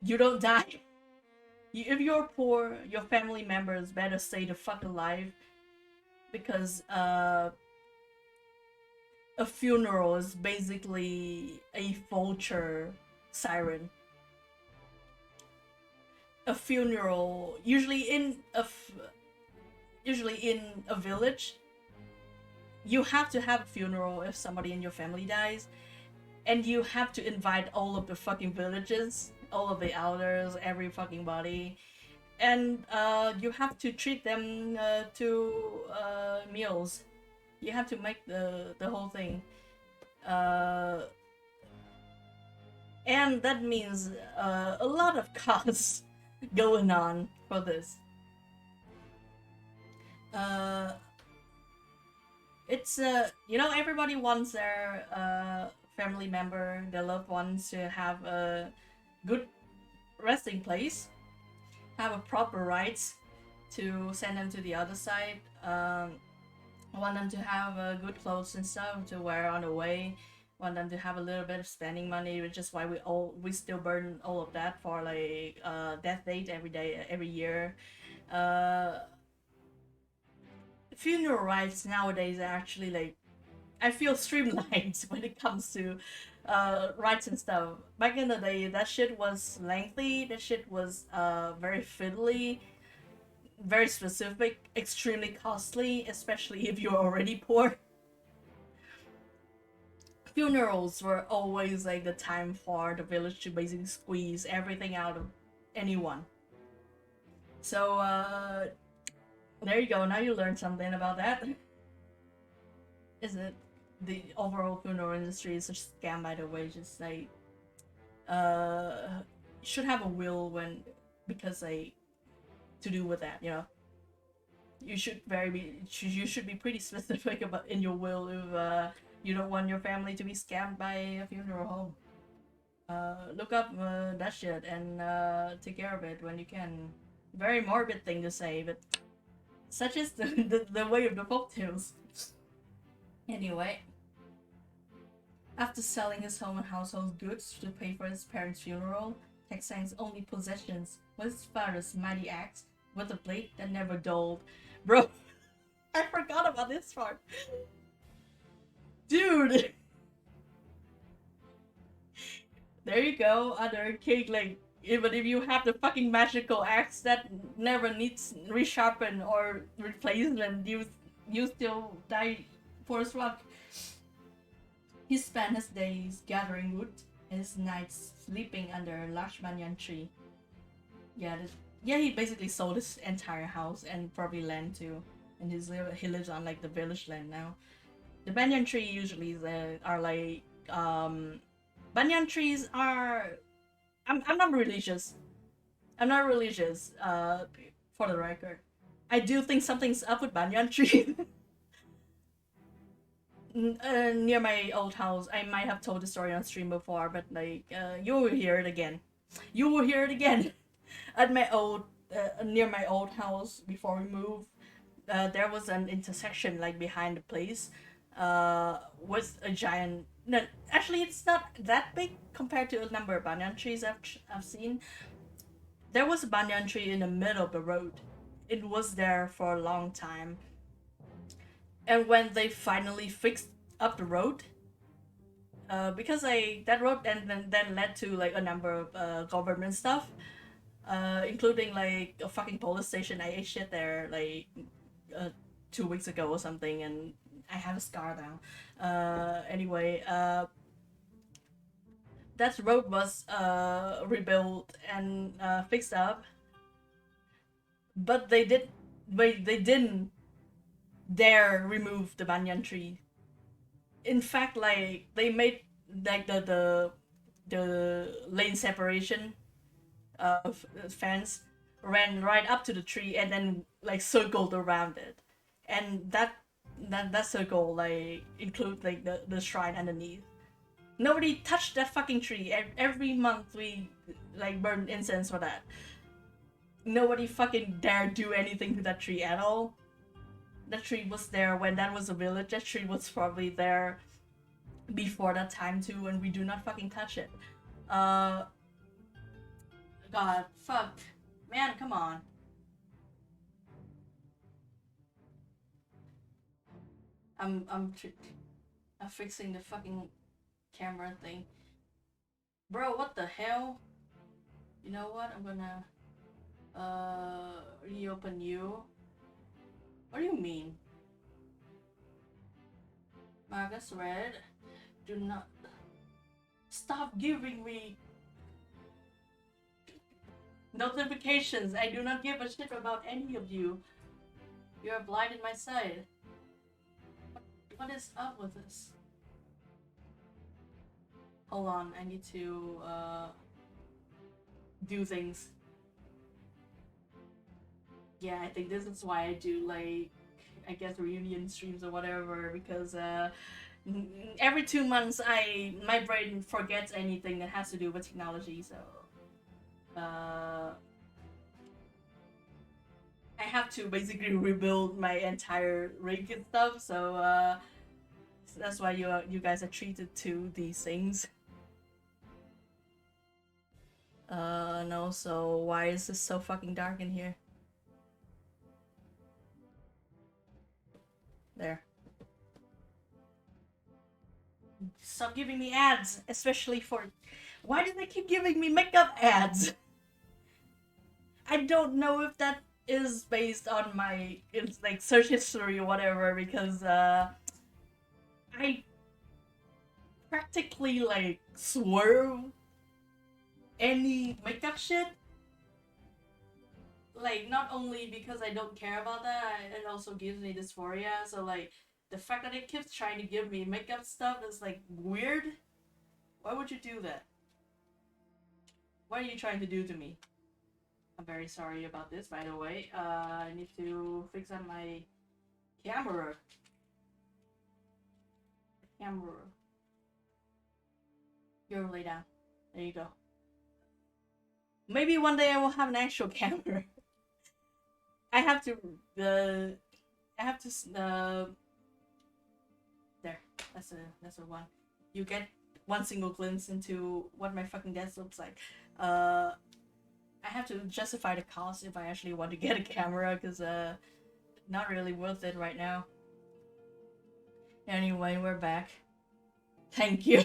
you don't die. If you're poor, your family members better stay the fuck alive, because a funeral is basically a vulture siren. A funeral, usually in a village, you have to have a funeral if somebody in your family dies, and you have to invite all of the fucking villages, all of the elders, every fucking body, and you have to treat them to meals. You have to make the whole thing, and that means a lot of costs going on for this. It's everybody wants their family member, their loved ones to have a good resting place, have a proper rights to send them to the other side. Want them to have good clothes and stuff to wear on the way. Want them to have a little bit of spending money, which is why we still burn all of that for like death date every year. Funeral rites nowadays are actually like, I feel streamlined when it comes to rites and stuff. Back in the day, that shit was lengthy. That shit was very fiddly, very specific, extremely costly, especially if you're already poor. Funerals were always like the time for the village to basically squeeze everything out of anyone. So there you go. Now you learned something about that. Is it the overall funeral industry is a scam, by the way? Just like you should have a will when, because like, to do with that, you should be pretty specific about in your will if you don't want your family to be scammed by a funeral home. Look up that shit and take care of it when you can. Very morbid thing to say, but such is the way of the folktales. Anyway, after selling his home and household goods to pay for his parents' funeral, Texang's only possessions was his father's mighty axe with a blade that never dulled. Bro, I forgot about this part. Dude! There you go, other king, like, even if you have the fucking magical axe that never needs resharpen or replacement, you still die for his luck. He spent his days gathering wood and his nights sleeping under a large banyan tree. Yeah, he basically sold his entire house and probably land too. And he lives on like the village land now. The banyan tree usually are like banyan trees are. I'm not religious. I'm not religious. For the record, I do think something's up with banyan tree. Near my old house, I might have told the story on stream before, but like you will hear it again. You will hear it again. At my old near my old house before we moved, there was an intersection like behind the place, with a giant. No, actually, it's not that big compared to a number of banyan trees I've seen. There was a banyan tree in the middle of the road. It was there for a long time. And when they finally fixed up the road, because that road then led to like a number of government stuff, including like a fucking police station. I ate shit there like 2 weeks ago or something, and I have a scar now. Anyway, that road was rebuilt and fixed up, but they didn't dare remove the banyan tree. In fact, like they made like the lane separation fence ran right up to the tree and then like circled around it, and that circle like include like the shrine underneath. Nobody touched that fucking tree. Every month we like burn incense for that. Nobody fucking dare do anything to that tree at all. That tree was there when that was a village. That tree was probably there before that time too, and we do not fucking touch it. God, fuck, man, come on. I'm fixing the fucking camera thing, bro. What the hell? You know what? I'm gonna reopen you. What do you mean? Marcus Red, do not. Stop giving me notifications. I do not give a shit about any of you. You're blind in my sight. What is up with this? Hold on, I need to do things. Yeah, I think this is why I do like, I guess, reunion streams or whatever, because every 2 months my brain forgets anything that has to do with technology, so I have to basically rebuild my entire rig and stuff, so that's why you guys are treated to these things. No, so why is this so fucking dark in here? There. Stop giving me ads, especially for... Why do they keep giving me makeup ads? I don't know if that is based on my, it's like, search history or whatever, because I practically like swerve any makeup shit. Like, not only because I don't care about that, it also gives me dysphoria, so like the fact that it keeps trying to give me makeup stuff is like weird. Why would you do that? What are you trying to do to me? I'm very sorry about this, by the way. I need to fix up my camera. You're lay down. There you go. Maybe one day I will have an actual camera. I have to, there. That's a one. You get one single glimpse into what my fucking desk looks like. I have to justify the cost if I actually want to get a camera, because not really worth it right now. Anyway, we're back. Thank you.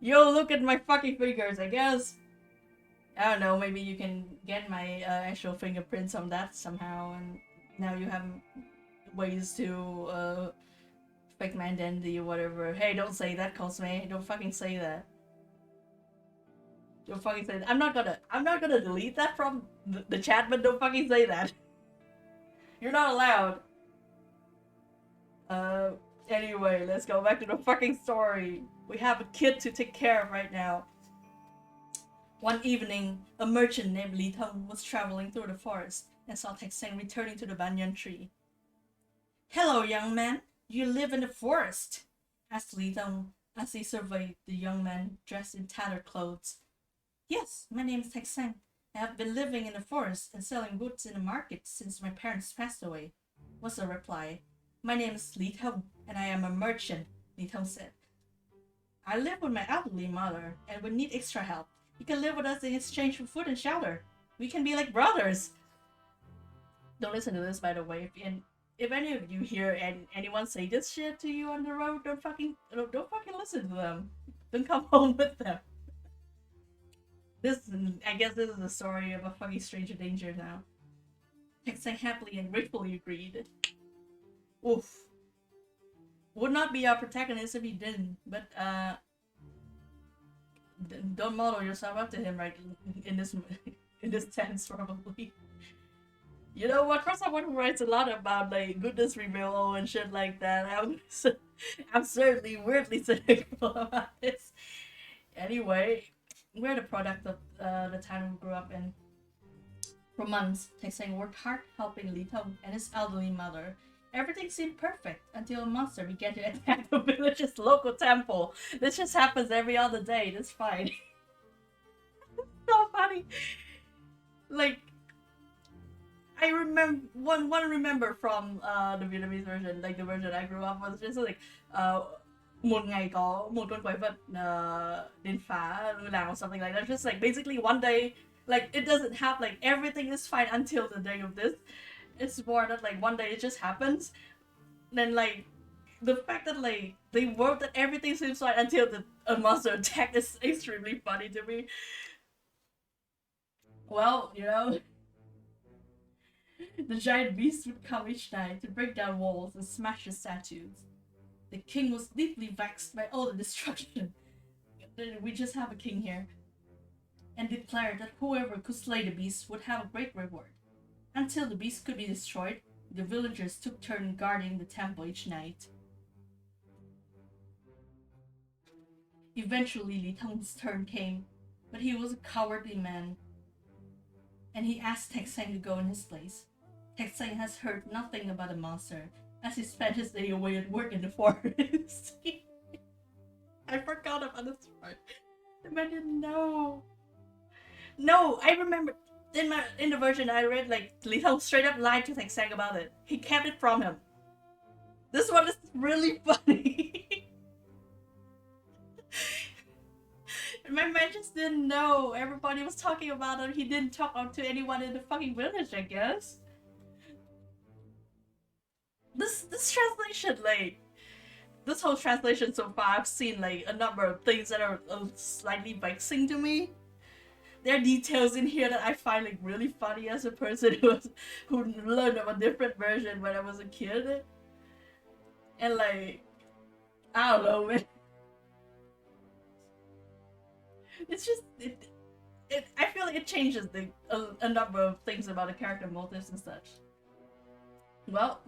Yo, look at my fucking fingers, I guess. I don't know, maybe you can get my actual fingerprints on that somehow, and now you have ways to fake my identity or whatever. Hey, don't say that, Cosme. Don't fucking say that. Don't fucking say that. I'm not gonna delete that from the chat, but don't fucking say that. You're not allowed. Anyway, let's go back to the fucking story. We have a kid to take care of right now. One evening, a merchant named Li Tong was traveling through the forest and saw Tek Seng returning to the banyan tree. "Hello, young man. You live in the forest?" asked Li Tong as he surveyed the young man dressed in tattered clothes. "Yes, my name is Tek Seng. I have been living in the forest and selling goods in the market since my parents passed away," was the reply. "My name is Li Tong, and I am a merchant," Li Tong said. "I live with my elderly mother and would need extra help. You can live with us in exchange for food and shelter. We can be like brothers." Don't listen to this, by the way. If any of you hear and anyone say this shit to you on the road, don't fucking listen to them. Don't come home with them. I guess this is the story of a fucking stranger danger now. Tek Seng happily and gratefully agreed. Oof. Would not be our protagonist if he didn't, but don't model yourself up to him right in this tense, probably. You know what? For someone who writes a lot about like goodness reveal and shit like that, I'm certainly weirdly cynical about this. Anyway, we're the product of the time we grew up in. For months, Tek Seng worked hard helping Li Tong and his elderly mother. Everything seemed perfect until a monster began to attack the village's local temple. This just happens every other day. That's fine. So funny. Like, I remember from the Vietnamese version, like the version I grew up with, just like một ngày có một con quái vật đến phá ngôi làng or something like that. Just like basically one day, like it doesn't have like everything is fine until the day of this. It's more that like one day it just happens. Then like the fact that like they work that everything seems fine until a monster attack is extremely funny to me. Well, you know, the giant beast would come each night to break down walls and smash the statues. The king was deeply vexed by all the destruction. we just have a king here, and declared that whoever could slay the beast would have a great reward. Until the beast could be destroyed, the villagers took turn guarding the temple each night. Eventually, Li Tong's turn came, but he was a cowardly man, and he asked Tek Seng to go in his place. Tek Seng has heard nothing about the monster, as he spent his day away at work in the forest. I forgot about this part. The man didn't know. No, I remember in the version I read, like, Li Tong straight up lied to Tek Seng about it. He kept it from him. This one is really funny. My man just didn't know. Everybody was talking about it. He didn't talk to anyone in the fucking village, I guess. This translation, like, this whole translation so far, I've seen like a number of things that are slightly vexing to me. There are details in here that I find like really funny as a person who learned of a different version when I was a kid. And like, I don't know, man. It's just I feel like it changes a number of things about the character motives and such. Well,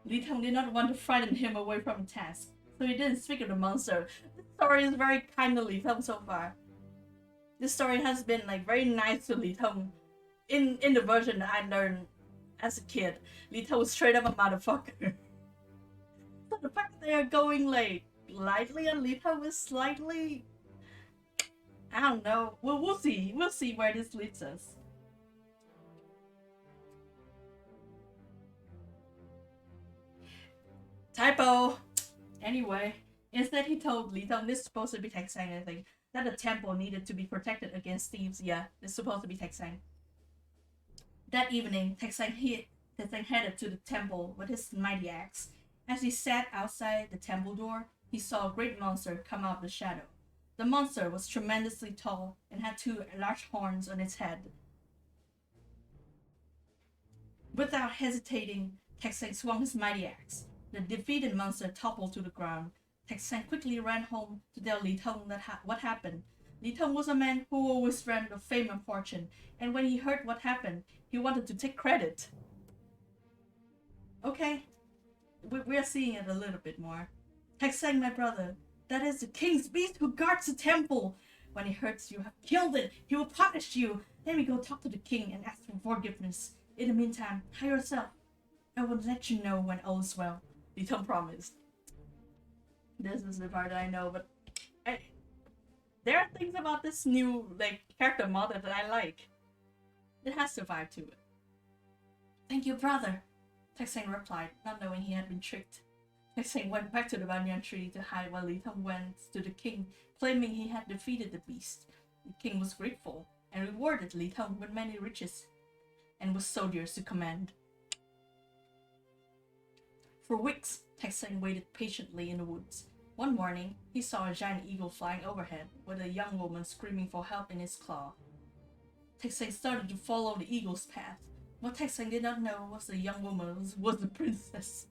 Li Tong did not want to frighten him away from the task, so he didn't speak of the monster. This story is very kind to Li Tong so far. This story has been like very nice to Li Tong. In the version that I learned as a kid, Li Tong was straight up a motherfucker. So the fact that they are going like lightly on Li Tong is slightly, I don't know. We'll see. We'll see where this leads us. Typo! Anyway, instead he told Li Tong this is supposed to be Tek Seng, I think, that the temple needed to be protected against thieves. Yeah, it's supposed to be Tek Seng. That evening, Tek Seng headed to the temple with his mighty axe. As he sat outside the temple door, he saw a great monster come out of the shadow. The monster was tremendously tall and had two large horns on its head. Without hesitating, Tek Seng swung his mighty axe. The defeated monster toppled to the ground. Tek Seng quickly ran home to tell Li Tong what happened. Li Tong was a man who always dreamed of fame and fortune, and when he heard what happened, he wanted to take credit. Okay, we are seeing it a little bit more. Tek Seng, my brother, that is the king's beast who guards the temple. When he hears you have killed it, he will punish you. Let me go talk to the king and ask for forgiveness. In the meantime, hide yourself. I will let you know when all is well. Li Tong promised. This is the part that I know, but there are things about this new like character model that I like. It has to vibe to it. Thank you, brother, Tek Seng replied, not knowing he had been tricked. Tek Seng went back to the banyan tree to hide while Li Tong went to the king, claiming he had defeated the beast. The king was grateful and rewarded Li Tong with many riches and with soldiers to command. For weeks, Tek Seng waited patiently in the woods. One morning, he saw a giant eagle flying overhead, with a young woman screaming for help in its claw. Tek Seng started to follow the eagle's path. What Tek Seng did not know was the young woman was the princess.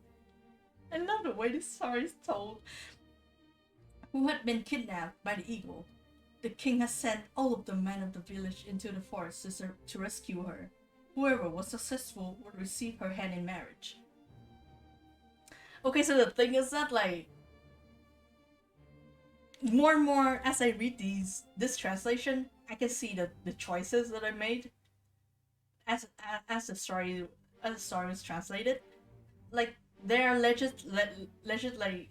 I love the way this story is told. Who had been kidnapped by the eagle. The king has sent all of the men of the village into the forest to rescue her. Whoever was successful would receive her hand in marriage. Okay, so the thing is that, like, more and more as I read this translation, I can see the choices that I made as the story was translated. Like, there are literary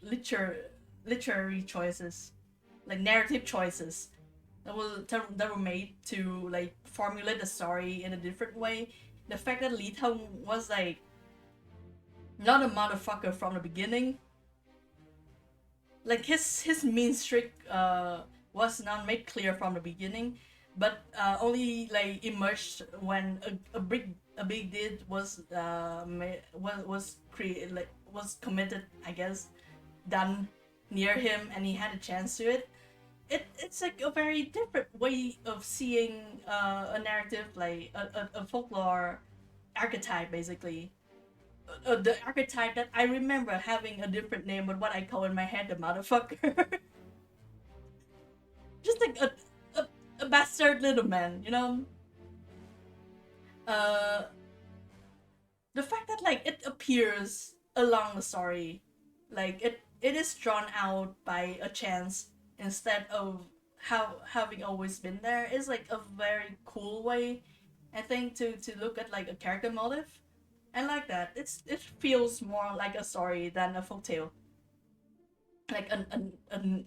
choices, like narrative choices that were made to like formulate the story in a different way. The fact that Li Tong was like not a motherfucker from the beginning. Like his mean streak was not made clear from the beginning, but only like emerged when a big deed was committed, I guess, done near him, and he had a chance to it. It's like a very different way of seeing a narrative, like a folklore archetype, basically. The archetype that I remember having a different name, but what I call in my head the motherfucker. just like a bastard little man, you know. Uh, the fact that like it appears along the story, like it is drawn out by a chance instead of how having always been there is like a very cool way, I think, to look at like a character motive. I like that. It feels more like a story than a folktale, like a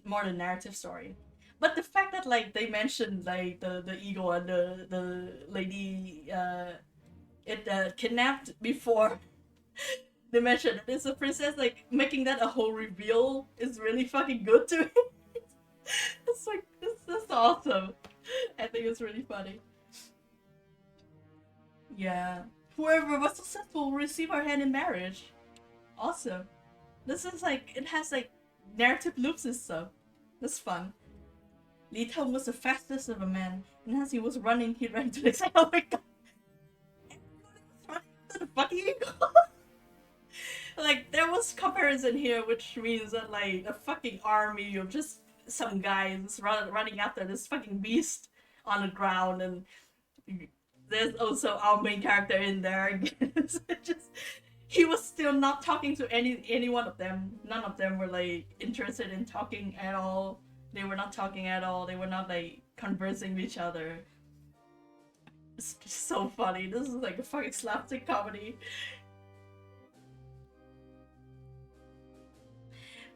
more the narrative story. But the fact that like they mentioned like the eagle and the lady it kidnapped before they mentioned it's a princess, like making that a whole reveal is really fucking good to me. It's like that's awesome. I think it's really funny. Yeah. Whoever was successful will receive her hand in marriage. Awesome. This is like it has like narrative loops and stuff. That's fun. Li Tong was the fastest of a man, and as he was running, he ran to the side. Oh my god! Running to the fucking eagle. Like there was comparison here, which means that like a fucking army of just some guys running after this fucking beast on the ground, and there's also our main character in there. Just he was still not talking to any one of them. None of them were like interested in talking at all. They were not talking at all. They were not like conversing with each other. It's just so funny. This is like a fucking slapstick comedy.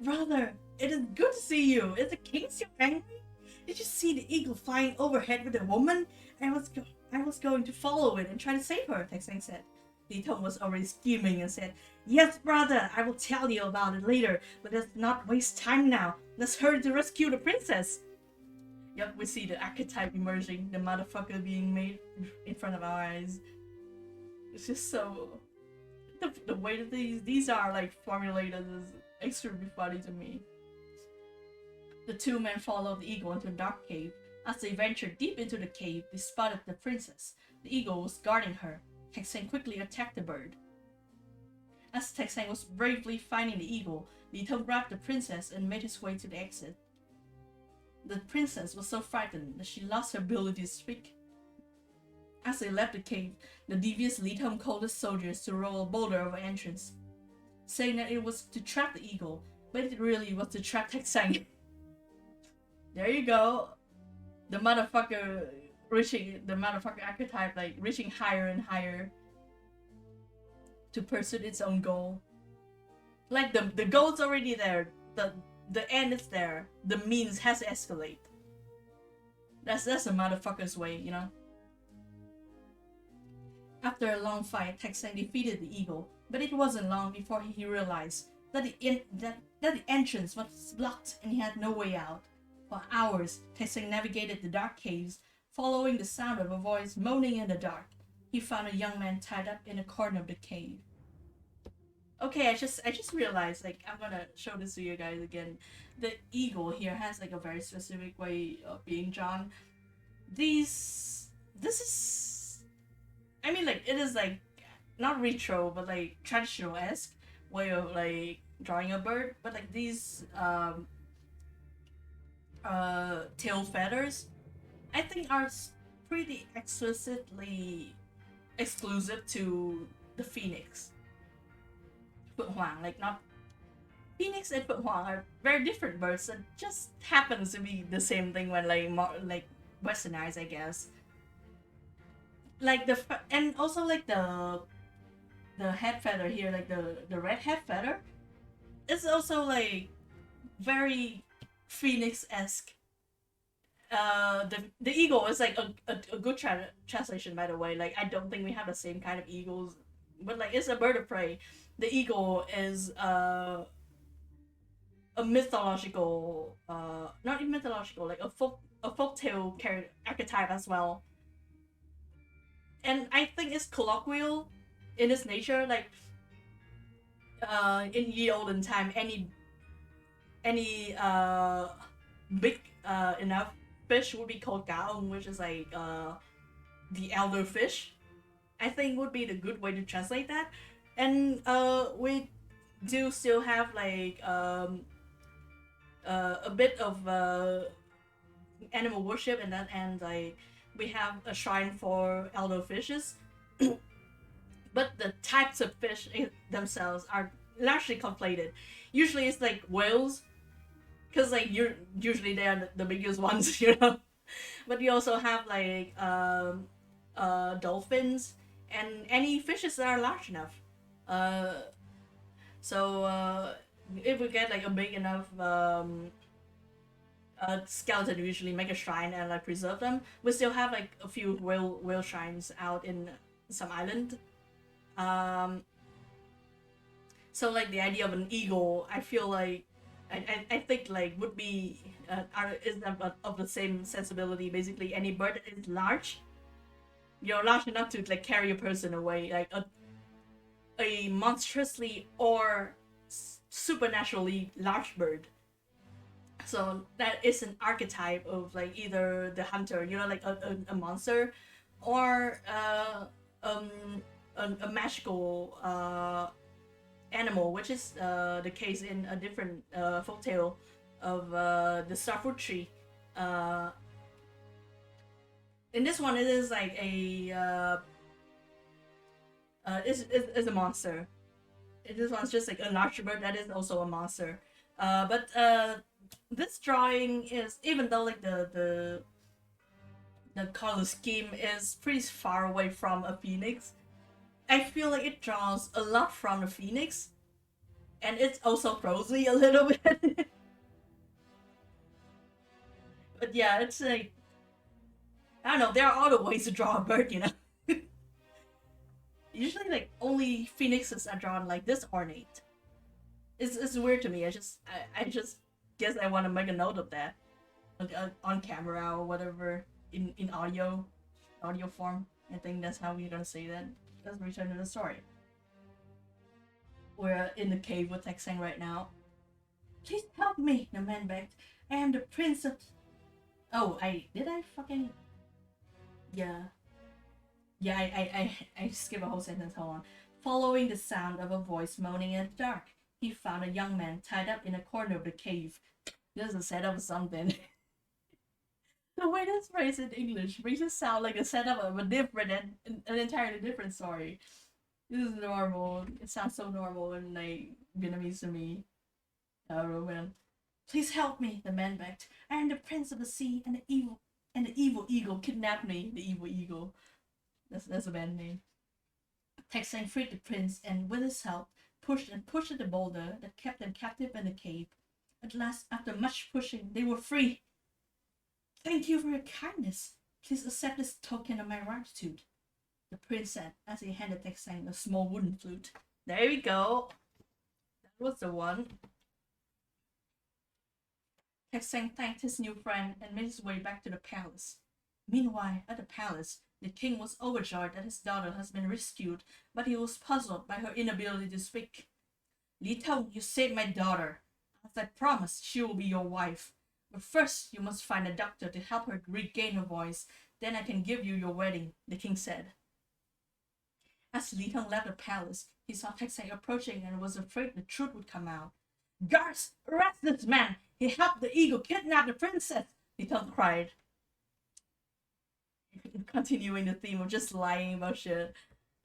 Brother, it is good to see you. Is the king still angry? Did you see the eagle flying overhead with a woman? I was going to follow it and try to save her, Taixing said. Li Tong was already scheming and said, Yes, brother, I will tell you about it later, but let's not waste time now. Let's hurry to rescue the princess. Yep, we see the archetype emerging, the motherfucker being made in front of our eyes. It's just so... The way that these are like formulated is extremely funny to me. The two men followed the eagle into a dark cave. As they ventured deep into the cave, they spotted the princess. The eagle was guarding her. Taixing quickly attacked the bird. As Taixing was bravely fighting the eagle, Li Tong grabbed the princess and made his way to the exit. The princess was so frightened that she lost her ability to speak. As they left the cave, the devious Li Tong called his soldiers to roll a boulder over entrance, saying that it was to trap the eagle, but it really was to trap Taixing. There you go. The motherfucker archetype, like reaching higher and higher to pursue its own goal. Like the goal's already there, the end is there, the means has to escalate. That's a motherfucker's way, you know. After a long fight, Taixing defeated the eagle, but it wasn't long before he realized that the entrance was blocked and he had no way out. For hours, Taixing navigated the dark caves, following the sound of a voice moaning in the dark. He found a young man tied up in a corner of the cave. Okay, I just realized, like, I'm gonna show this to you guys again. The eagle here has like a very specific way of being drawn. This is, I mean, like, it is like not retro, but like traditional-esque way of like drawing a bird. But like these tail feathers, I think are pretty explicitly exclusive to the phoenix. Phượng Hoàng, like not phoenix and Phượng Hoàng are very different birds that just happens to be the same thing when like more like westernized, I guess. Like and also like the head feather here, like the red head feather, is also like very phoenix-esque. The eagle is like a good translation, by the way. Like I don't think we have the same kind of eagles, but like it's a bird of prey. The eagle is a mythological, not even mythological, like a folktale archetype as well. And I think it's colloquial in its nature. Like in ye olden time, any big enough fish would be called gaong, which is like the elder fish. I think would be the good way to translate that. And we do still have like a bit of animal worship, and then and like we have a shrine for elder fishes. But the types of fish themselves are largely conflated. Usually it's like whales, because like usually they are the biggest ones, you know. But you also have like dolphins and any fishes that are large enough. Uh, so if we get like a big enough skeleton, we usually make a shrine and like preserve them. We still have like a few whale shrines out in some island. So like the idea of an eagle, I feel like I think like would be is of the same sensibility. Basically, any bird that is large, large enough to like carry a person away, like a monstrously or supernaturally large bird. So that is an archetype of like either the hunter, like a monster, or a magical animal, which is the case in a different folktale of the starfruit tree. In this one, it is like is a monster. This one's just like a large bird that is also a monster. But this drawing is, even though like the color scheme is pretty far away from a phoenix, I feel like it draws a lot from the phoenix, and it's also prosy a little bit. But yeah, it's like, I don't know, there are other ways to draw a bird, Usually like only phoenixes are drawn like this ornate. It's weird to me. I just guess I want to make a note of that on camera or whatever in audio form. I think that's how we're gonna say that. Let's return to the story. We're in the cave with Taek-sang right now. Please help me, the man begged. I am the prince of... Oh, did I fucking... Yeah. Yeah, I skipped a whole sentence, hold on. Following the sound of a voice moaning in the dark, he found a young man tied up in a corner of the cave. This is a setup of something. The way that's phrased in English makes it sound like a setup of a different and an entirely different story. This is normal. It sounds so normal in like Vietnamese to me. Roman. Please help me, the man begged. I am the prince of the sea, and the evil eagle kidnapped me. The evil eagle. That's a bad name. Taek-sang freed the prince, and with his help, pushed at the boulder that kept them captive in the cave. At last, after much pushing, they were free. Thank you for your kindness. Please accept this token of my gratitude, the prince said as he handed Taek-sang a small wooden flute. There we go. That was the one. Taek-sang thanked his new friend and made his way back to the palace. Meanwhile, at the palace, the king was overjoyed that his daughter has been rescued, but he was puzzled by her inability to speak. Li Tong, you saved my daughter. As I promised, she will be your wife. But first, you must find a doctor to help her regain her voice. Then I can give you your wedding, the king said. As Li Tong left the palace, he saw Taek-sang approaching and was afraid the truth would come out. Guards, arrest this man! He helped the eagle kidnap the princess! Li Tong cried. Continuing the theme of just lying about shit.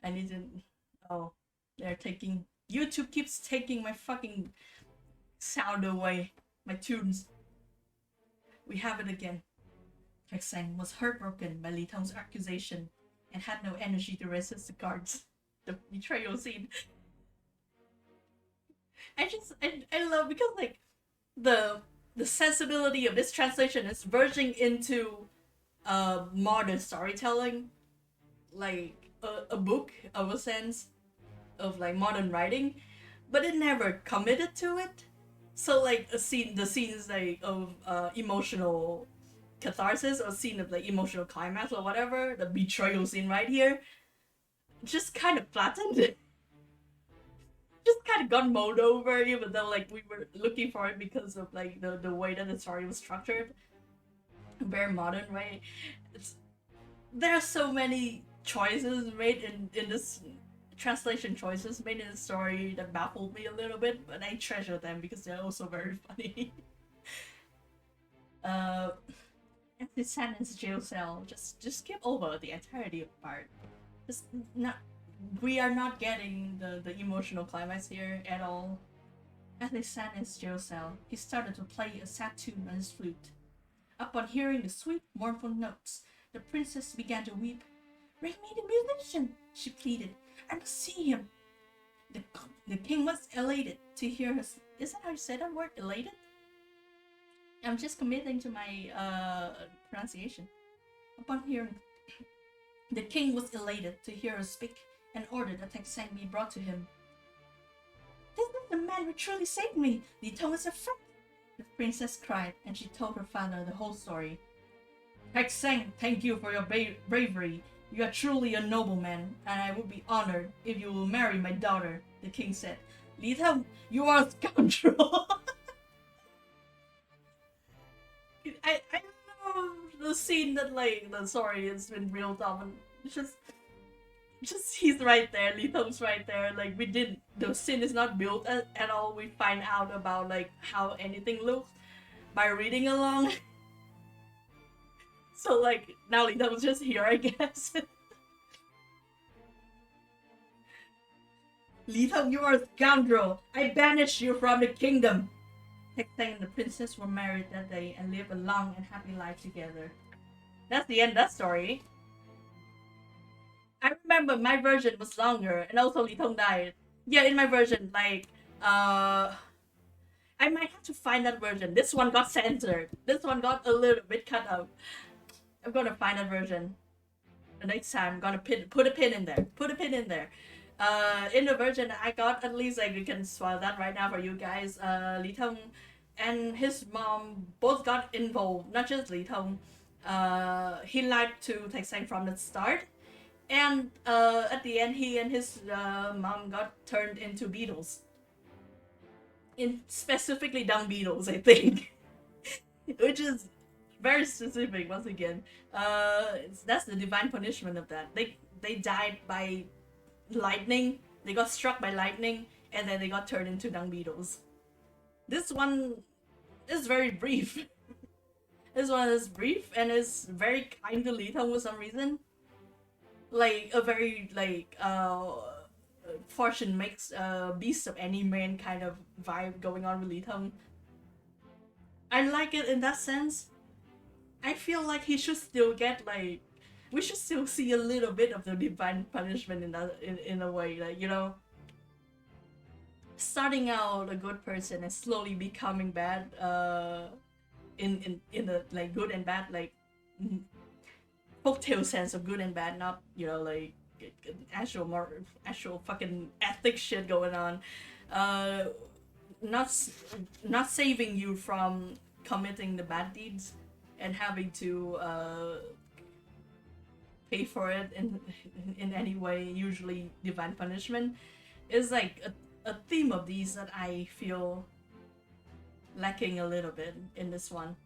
I need to... Oh, they're taking... YouTube keeps taking my fucking sound away. My tunes. We have it again. Taek-sang was heartbroken by Li Tong's accusation and had no energy to resist the guards. The betrayal scene. I love, because like the sensibility of this translation is verging into modern storytelling, like a book of a sense of like modern writing, but it never committed to it. So like the scenes like of emotional catharsis, or scene of like emotional climax or whatever, the betrayal scene right here, just kind of flattened. Just kind of got mowed over, even though like we were looking for it because of like the way that the story was structured. Very modern way. There are so many choices made in this translation, choices made in the story that baffled me a little bit, but I treasure them because they're also very funny. This sentence jail cell. Just skip over the entirety part. Just not. We are not getting the emotional climax here at all. As they sat in his jail cell, he started to play a sad tune on his flute. Upon hearing the sweet, mournful notes, the princess began to weep. "Bring me the musician," she pleaded. "I must see him." The king was elated to hear her. Is that how you say that word? Elated? I'm just committing to my pronunciation. Upon hearing, the king was elated to hear her speak and ordered that Taixing be brought to him. "This is the man who truly saved me. Li Tong is a friend," the princess cried, and she told her father the whole story. "Taixing, thank you for your bravery. You are truly a nobleman, and I would be honored if you will marry my daughter," the king said. "Li Tong, you are a scoundrel." I love the scene that the story has been reeled up, and just he's right there, Li Tong's right there. Like, the scene is not built at all. We find out about how anything looks by reading along. So now Li Tong's just here, I guess. "Li Tong, you are a scoundrel. I banish you from the kingdom." Taixing and the princess were married that day and lived a long and happy life together. That's the end of that story. I remember my version was longer, and also Li Tong died. Yeah, in my version, I might have to find that version. This one got censored. This one got a little bit cut out. I'm gonna find that version. The next time, I'm gonna put a pin in there. Put a pin in there. In the version I got, at least we can spoil that right now for you guys. Li Tong and his mom both got involved. Not just Li Tong. He lied to Taixing from the start, and at the end, he and his mom got turned into beetles. Specifically dung beetles, I think, which is very specific once again. That's the divine punishment of that. They died by lightning. They got struck by lightning, and then they got turned into dung beetles. This one is very brief. This one is brief and is very kind to Li Tong for some reason. Like a very fortune makes beast of any man kind of vibe going on with Li Tong. I like it in that sense. I feel like he should still get we should still see a little bit of the divine punishment in a way, starting out a good person and slowly becoming bad, in the good and bad folktale sense of good and bad, not actual fucking ethics shit going on. Not saving you from committing the bad deeds and having to pay for it in any way, usually divine punishment, is a theme of these that I feel lacking a little bit in this one.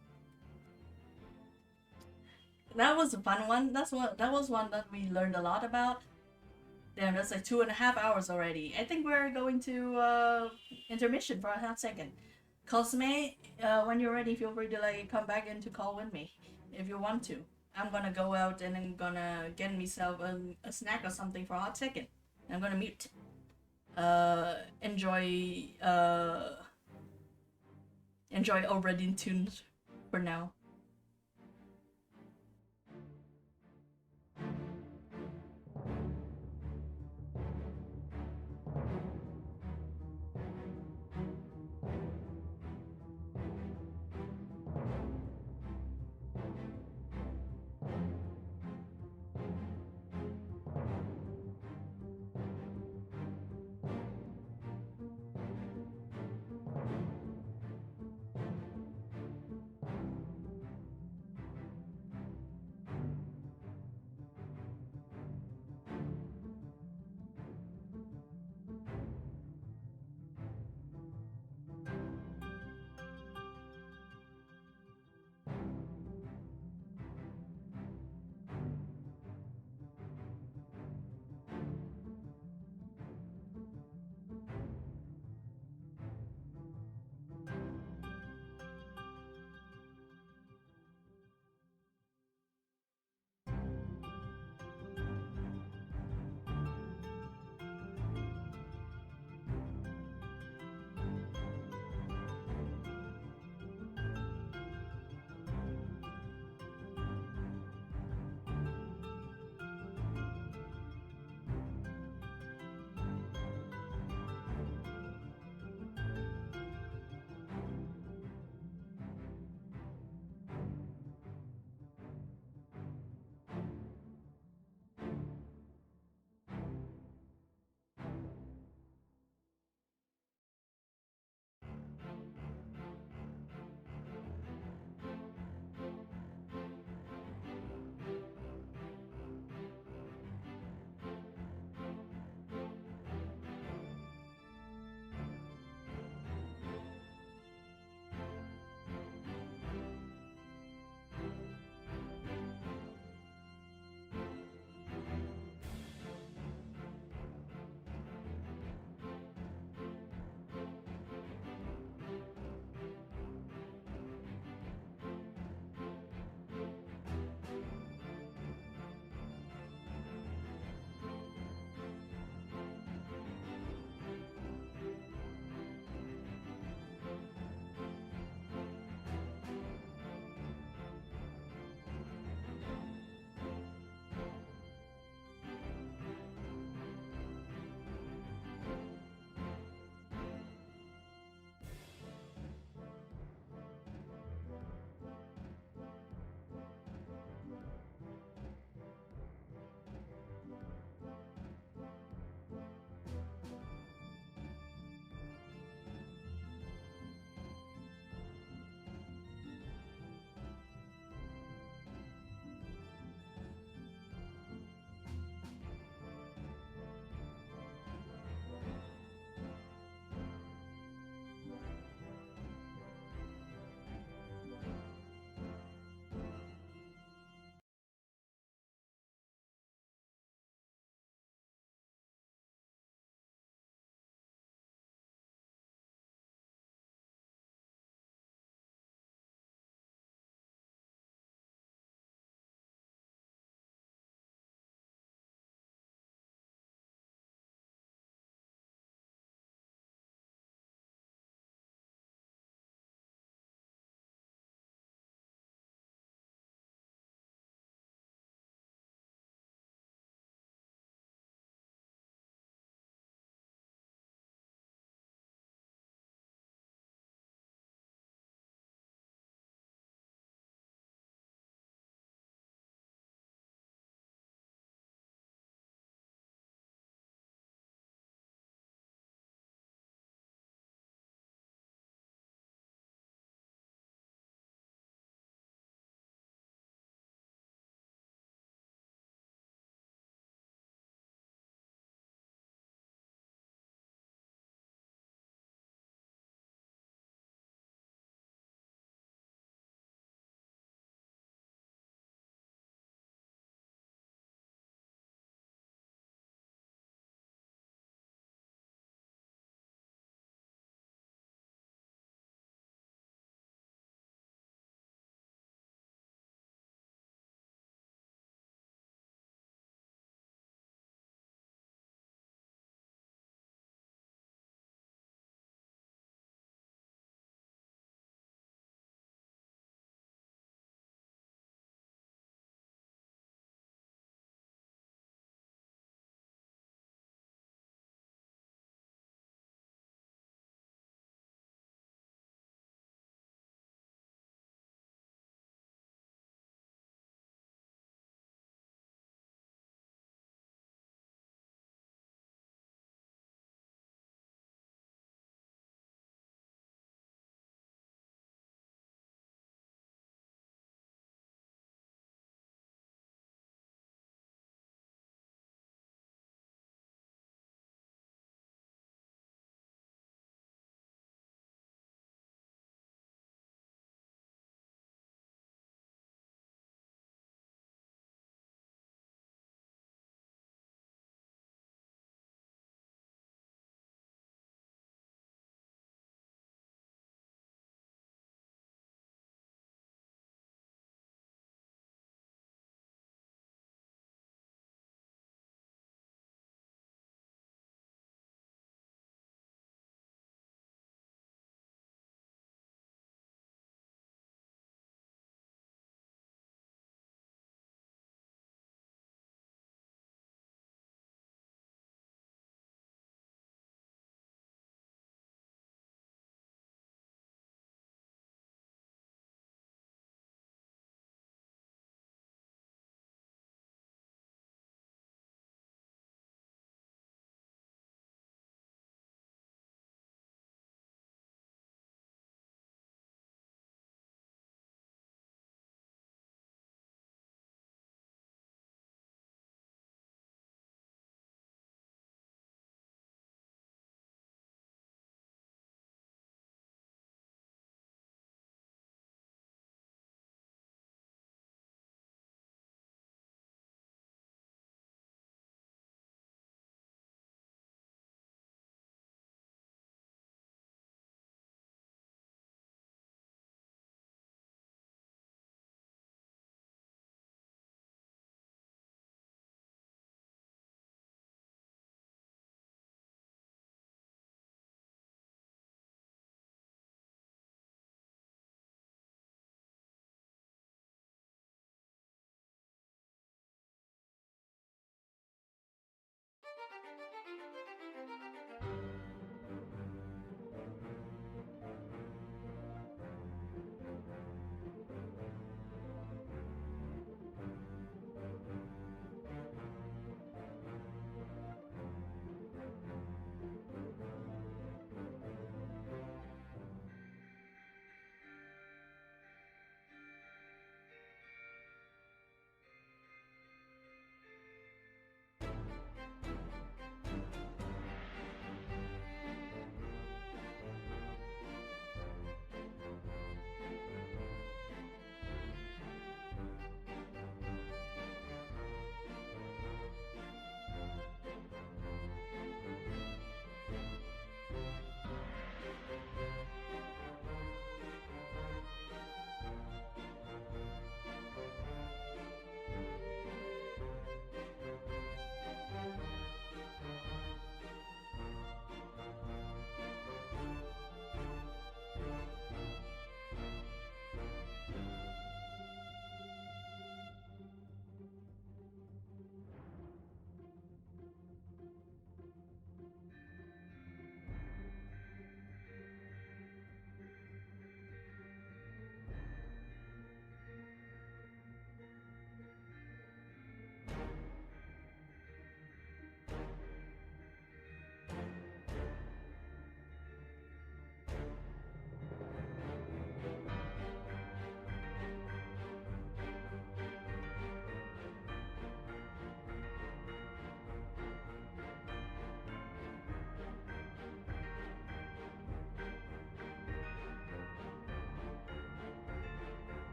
That was a fun one. That was one that we learned a lot about. Damn, that's 2.5 hours already. I think we're going to intermission for a hot second. Cosme, when you're ready, feel free to come back in to call with me if you want to. I'm gonna go out and I'm gonna get myself a snack or something for a hot second. I'm gonna mute. Enjoy Obra Dinn tunes for now.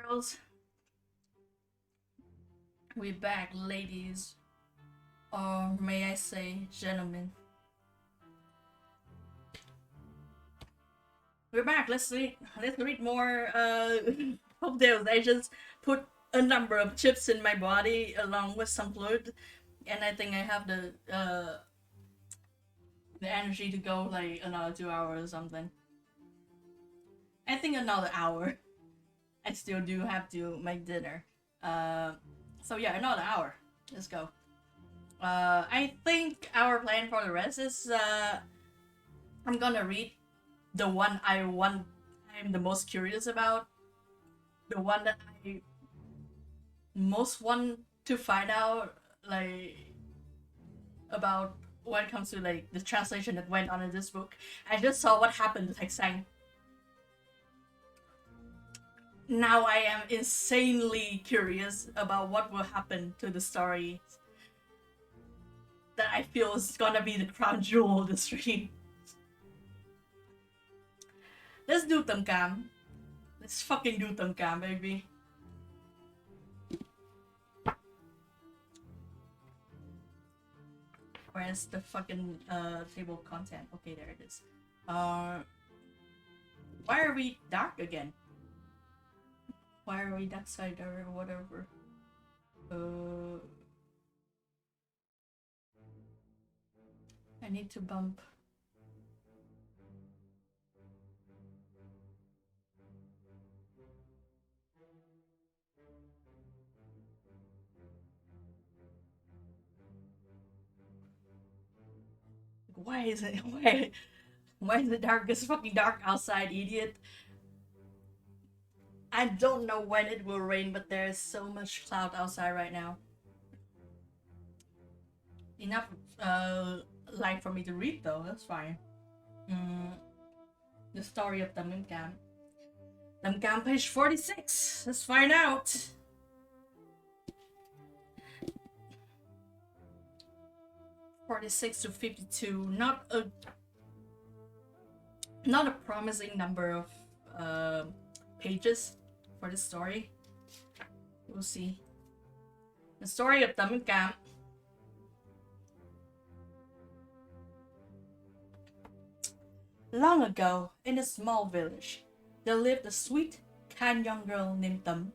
Girls, we back, ladies, or may I say, gentlemen. We're back. Let's read. Let's read more. Hope I just put a number of chips in my body along with some fluid, and I think I have the energy to go like another 2 hours or something. I think another hour. I still do have to make dinner. So yeah, another hour. Let's go. I think our plan for the rest is I'm gonna read the one I'm the most curious about. The one that I most want to find out like about when it comes to like the translation that went on in this book. I just saw what happened to Taexang. Now I am insanely curious about what will happen to the story that I feel is gonna be the crown jewel of the stream. Let's do Tamkam. Let's fucking do Tamkam, baby. Where's the fucking table of content? Okay, there it is. Why are we dark again? Why are we dark side or whatever? I need to bump. Why is it why is it dark? It's fucking dark outside, idiot. I don't know when it will rain, but there's so much cloud outside right now. Enough light for me to read though, that's fine. The story of Tam Cam. Tam Cam, page 46. Let's find out. (46 to 52). Not a promising number of pages for this story. We'll see. The story of Tam Cam. Long ago, in a small village, there lived a sweet, kind young girl named Tam.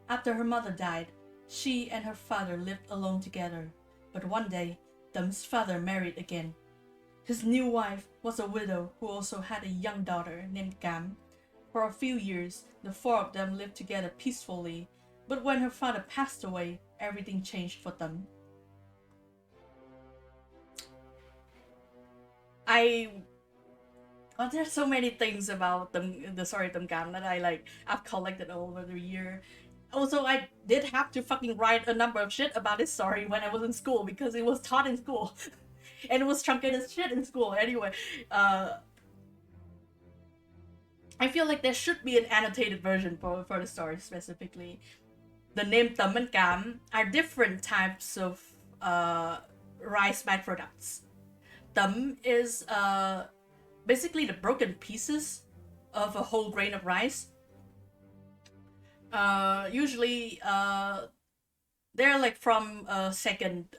After her mother died, she and her father lived alone together. But one day, Tam's father married again. His new wife was a widow who also had a young daughter named Cam. For a few years, the four of them lived together peacefully, but when her father passed away, everything changed for Tam. There's so many things about the story of Tam Cam that I've collected over the year. Also, I did have to fucking write a number of shit about this story when I was in school because it was taught in school. And it was truncated as shit in school anyway. I feel like there should be an annotated version for the story specifically. The name Tam and Cam are different types of rice byproducts. Tam is basically the broken pieces of a whole grain of rice. Usually they're like from a second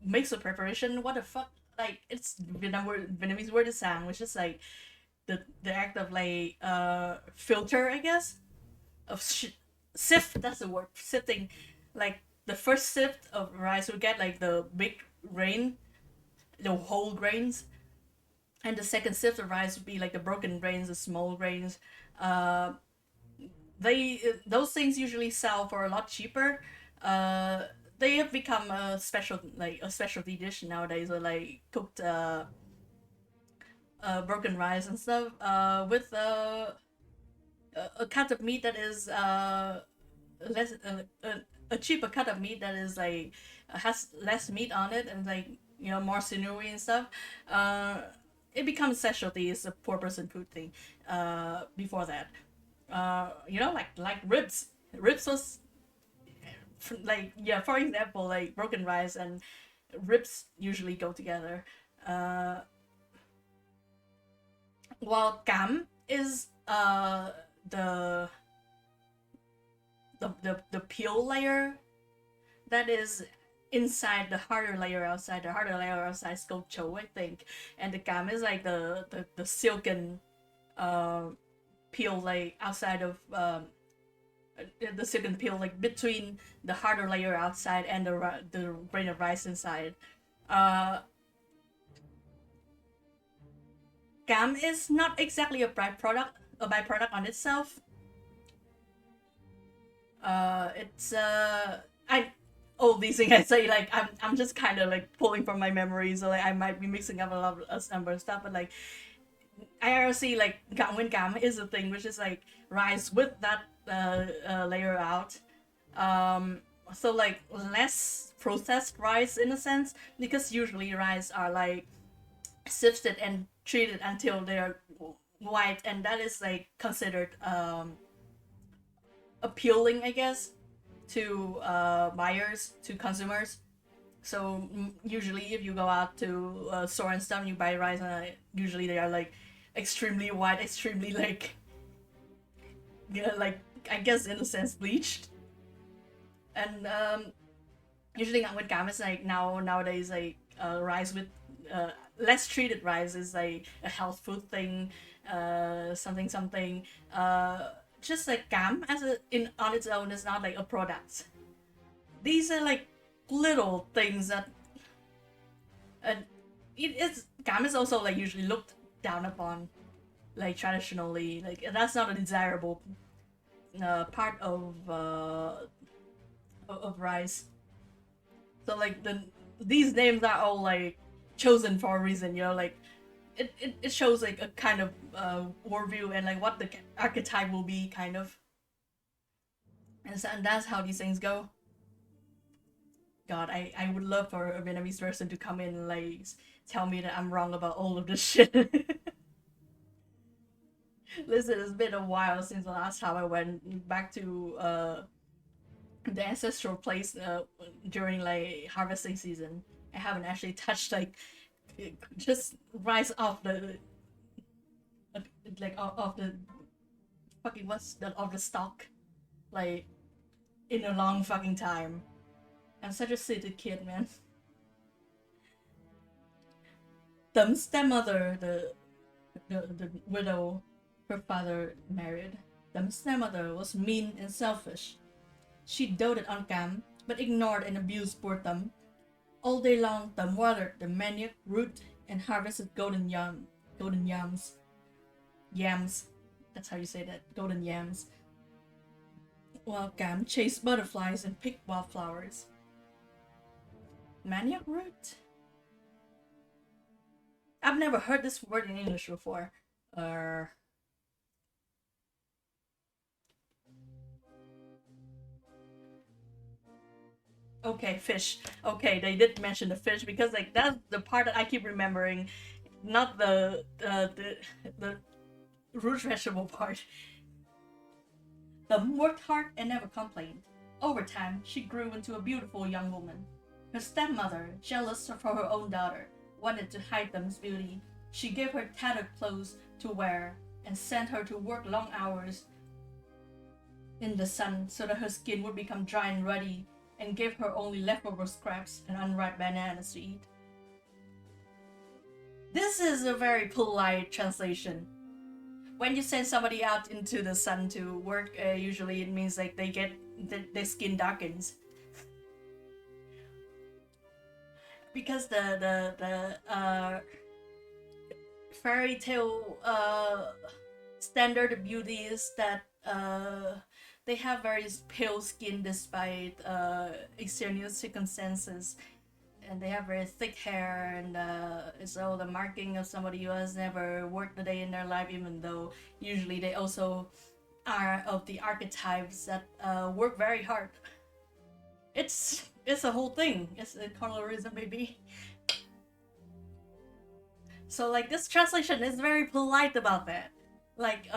mix of preparation. What the fuck? Like, it's Vietnamese word is sang, which is like the act of like filter, I guess, of sift. That's the word, sifting. Like the first sift of rice would get like the big grain, the whole grains, and the second sift of rice would be like the broken grains, the small grains. Those things usually sell for a lot cheaper. They have become a specialty dish nowadays, or like cooked broken rice and stuff with a cut of meat that is less a cheaper cut of meat that is like has less meat on it and like, you know, more sinewy and stuff. It becomes specialty. It's a poor person food thing. Before that, you know, like ribs. Ribs was like, yeah, for example, like broken rice and ribs usually go together. While Cam is the peel layer that is inside the harder layer outside. The harder layer outside is called cho, I think, and the Cam is like the silken peel, like outside of the silken peel, like between the harder layer outside and the grain of rice inside. Cam is not exactly a byproduct on itself. It's all these things I say, like I'm just kind of like pulling from my memory, so like I might be mixing up a lot of number of stuff, but like IRC, like Gangwon Cam is a thing which is like rice with that layer out. So like less processed rice in a sense, because usually rice are like sifted and treated until they're white, and that is like considered appealing, I guess, to buyers, to consumers. So usually if you go out to a store and stuff and you buy rice, usually they are like extremely white, extremely like, yeah, like I guess in a sense bleached. And usually with Cam is like nowadays like rice with less treated rice is like a health food thing, something. Just like Cam on its own is not like a product. These are like little things that Cam is also like usually looked down upon, like traditionally, like that's not a desirable part of rice. So like these names are all like chosen for a reason, you know, like it shows like a kind of worldview and like what the archetype will be, kind of. And that's how these things go. God, I would love for a Vietnamese person to come in and like tell me that I'm wrong about all of this shit. Listen, it's been a while since the last time I went back to the ancestral place during like harvesting season. I haven't actually touched like just rice off the like off the fucking what's the of the stalk like in a long fucking time. I'm such a silly kid, man. Tấm stepmother, the widow her father married. Tấm stepmother was mean and selfish. She doted on Cam, but ignored and abused poor Tấm. All day long, Tấm watered the manioc root and harvested golden yams. Yams. That's how you say that. Golden yams. While Cam chased butterflies and picked wildflowers. Manioc root? I've never heard this word in English before. Okay, fish. Okay, they did mention the fish because like that's the part that I keep remembering, not the root vegetable part. Tấm worked hard and never complained. Over time, she grew into a beautiful young woman. Her stepmother, jealous of her own daughter, wanted to hide Tấm beauty. She gave her tattered clothes to wear and sent her to work long hours in the sun so that her skin would become dry and ruddy, and gave her only leftover scraps and unripe bananas to eat. This is a very polite translation. When you send somebody out into the sun to work, usually it means like they get their skin darkens. Because the fairy tale standard beauty is that they have very pale skin despite extraneous circumstances, and they have very thick hair, and it's all the marking of somebody who has never worked a day in their life, even though usually they also are of the archetypes that work very hard. It's a whole thing. It's a colorism, baby. So like this translation is very polite about that. Like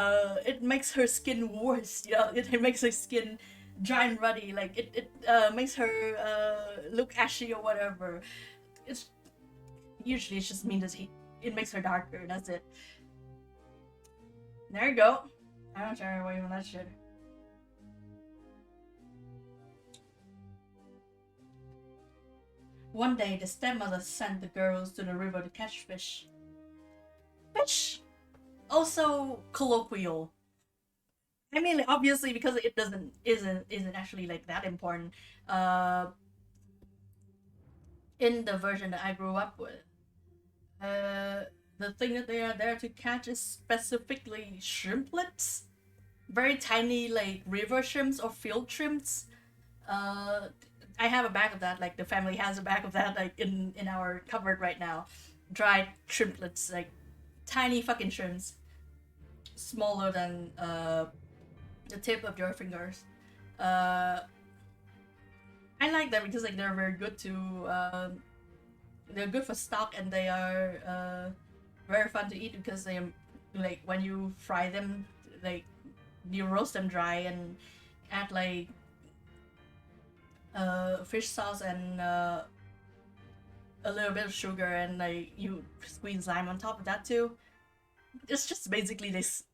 it makes her skin worse, you know, it makes her skin dry and ruddy, like it makes her look ashy or whatever. It's usually it's just mean that it makes her darker, that's it. There you go. I don't shy away from that shit. One day the stepmother sent the girls to the river to catch fish. Fish! Also colloquial. I mean, obviously, because it isn't actually like that important. In the version that I grew up with, the thing that they are there to catch is specifically shrimplets, very tiny like river shrimps or field shrimps. I have a bag of that. Like the family has a bag of that, like in our cupboard right now. Dried shrimplets, like tiny fucking shrimps, smaller than the tip of your fingers. I like them because like they're very good to they're good for stock, and they are very fun to eat because they like when you fry them, like you roast them dry and add like fish sauce and a little bit of sugar, and like you squeeze lime on top of that too. It's just basically this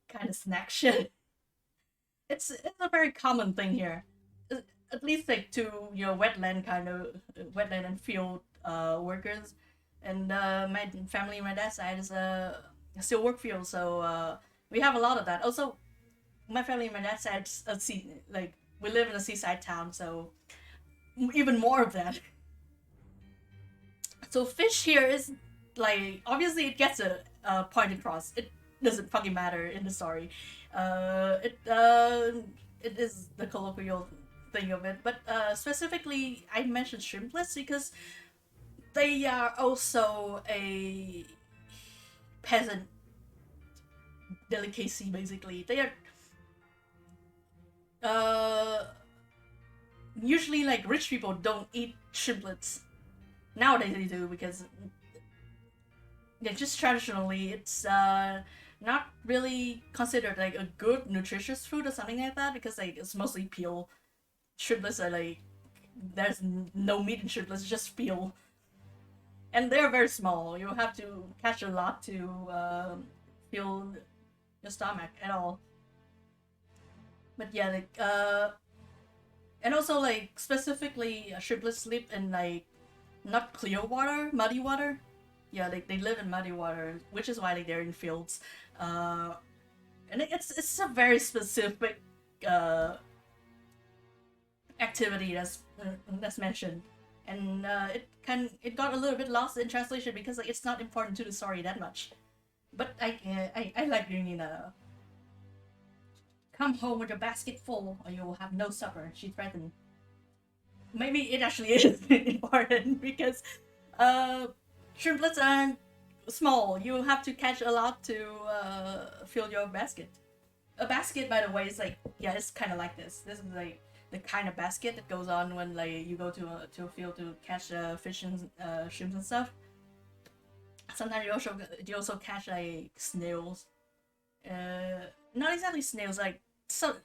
kind of snack shit. It's a very common thing here, at least like to wetland and field workers, and my family, my dad's side is a still work field, so we have a lot of that. Also, my family, my dad's side, like we live in a seaside town, so even more of that. So fish here is like obviously it gets a point across. It doesn't fucking matter in the story. It is the colloquial thing of it, but specifically I mentioned shrimplets because they are also a peasant delicacy. Basically, they are usually like rich people don't eat shrimplets. Nowadays they do because yeah, just traditionally it's not really considered like a good nutritious food or something like that because like it's mostly peel. Shrimplets are like there's no meat in shrimplets, just peel, and they're very small. You have to catch a lot to fill your stomach at all. But yeah, like and also like specifically shrimplets live in like not clear water, muddy water. Yeah, they live in muddy water, which is why like they're in fields. And it's a very specific activity that's mentioned, and it got a little bit lost in translation because like it's not important to the story that much. But I like reading come home with a basket full, or you will have no supper. She threatened. Maybe it actually is important because shrimplets are small. You have to catch a lot to fill your basket. A basket, by the way, is like yeah, it's kind of like this. This is like the kind of basket that goes on when like you go to a field to catch fish and shrimps and stuff. Sometimes you also catch like snails. Not exactly snails, like so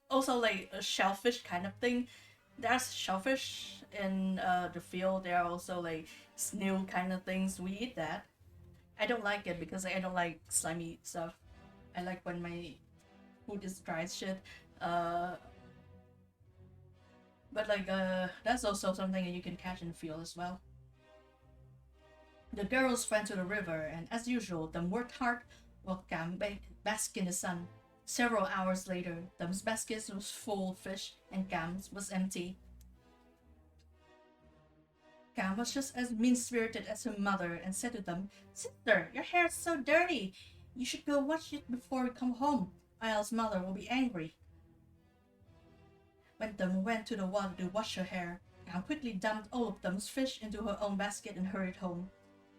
also like a shellfish kind of thing. There's shellfish in the field. There are also like snail kind of things. We eat that. I don't like it because I don't like slimy stuff. I like when my food is dry as shit. But like that's also something that you can catch in the field as well. The girls ran to the river, and as usual, them worked hard while Cam basked in the sun. Several hours later, Thum's basket was full of fish, and Cam's was empty. Cam was just as mean-spirited as her mother and said to them, "Sister, your hair is so dirty. You should go wash it before we come home, or else mother will be angry." When Thumb went to the water to wash her hair, Cam quickly dumped all of Thumb's fish into her own basket and hurried home.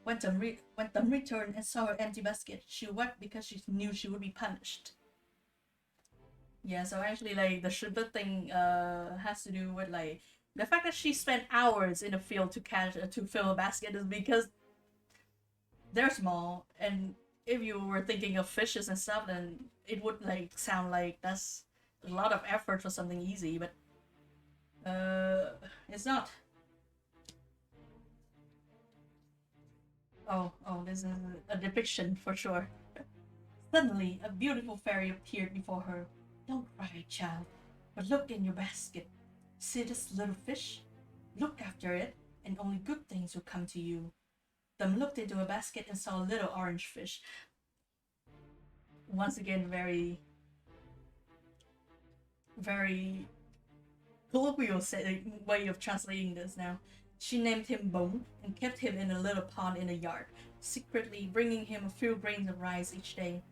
When Thumb returned and saw her empty basket, she wept because she knew she would be punished. Yeah, so actually, like, the shrimplet thing has to do with, like, the fact that she spent hours in the field to fill a basket is because they're small, and if you were thinking of fishes and stuff, then it would, like, sound like that's a lot of effort for something easy, but it's not. Oh, this is a depiction for sure. Suddenly, a beautiful fairy appeared before her. "Don't cry, child, but look in your basket. See this little fish? Look after it, and only good things will come to you." Thumb looked into a basket and saw a little orange fish. Once again, very colloquial way of translating this now. She named him Bone and kept him in a little pond in the yard, secretly bringing him a few grains of rice each day.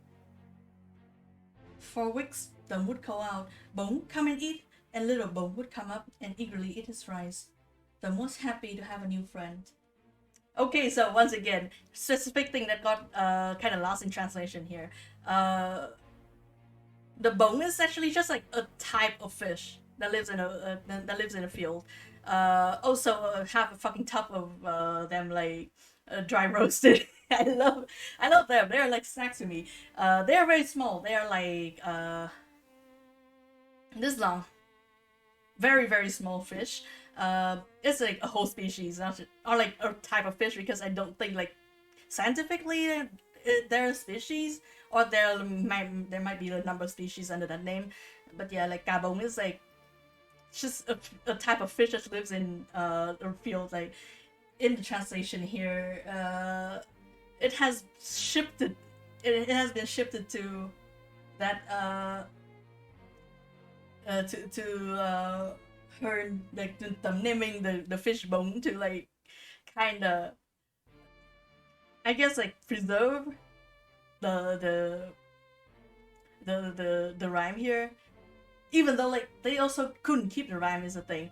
For weeks, Thumb would call out, "Bone, come and eat," and little Bone would come up and eagerly eat his rice. Thumb was happy to have a new friend. Okay, so once again, specific thing that got kind of lost in translation here. The Bone is actually just like a type of fish that lives in a field. Also have a fucking top of them like dry roasted. I love them. They're like snacks to me. They are very small. They are like this long. Very very small fish. It's like a whole species, or like a type of fish, because I don't think like scientifically they're a species, or there might be a number of species under that name. But yeah, like gabong is like just a type of fish that lives in a field. Like in the translation here, it has shifted. It has been shifted to that her like the naming the fish bone to like kind of, I guess, like preserve the rhyme here, even though like they also couldn't keep the rhyme is a thing.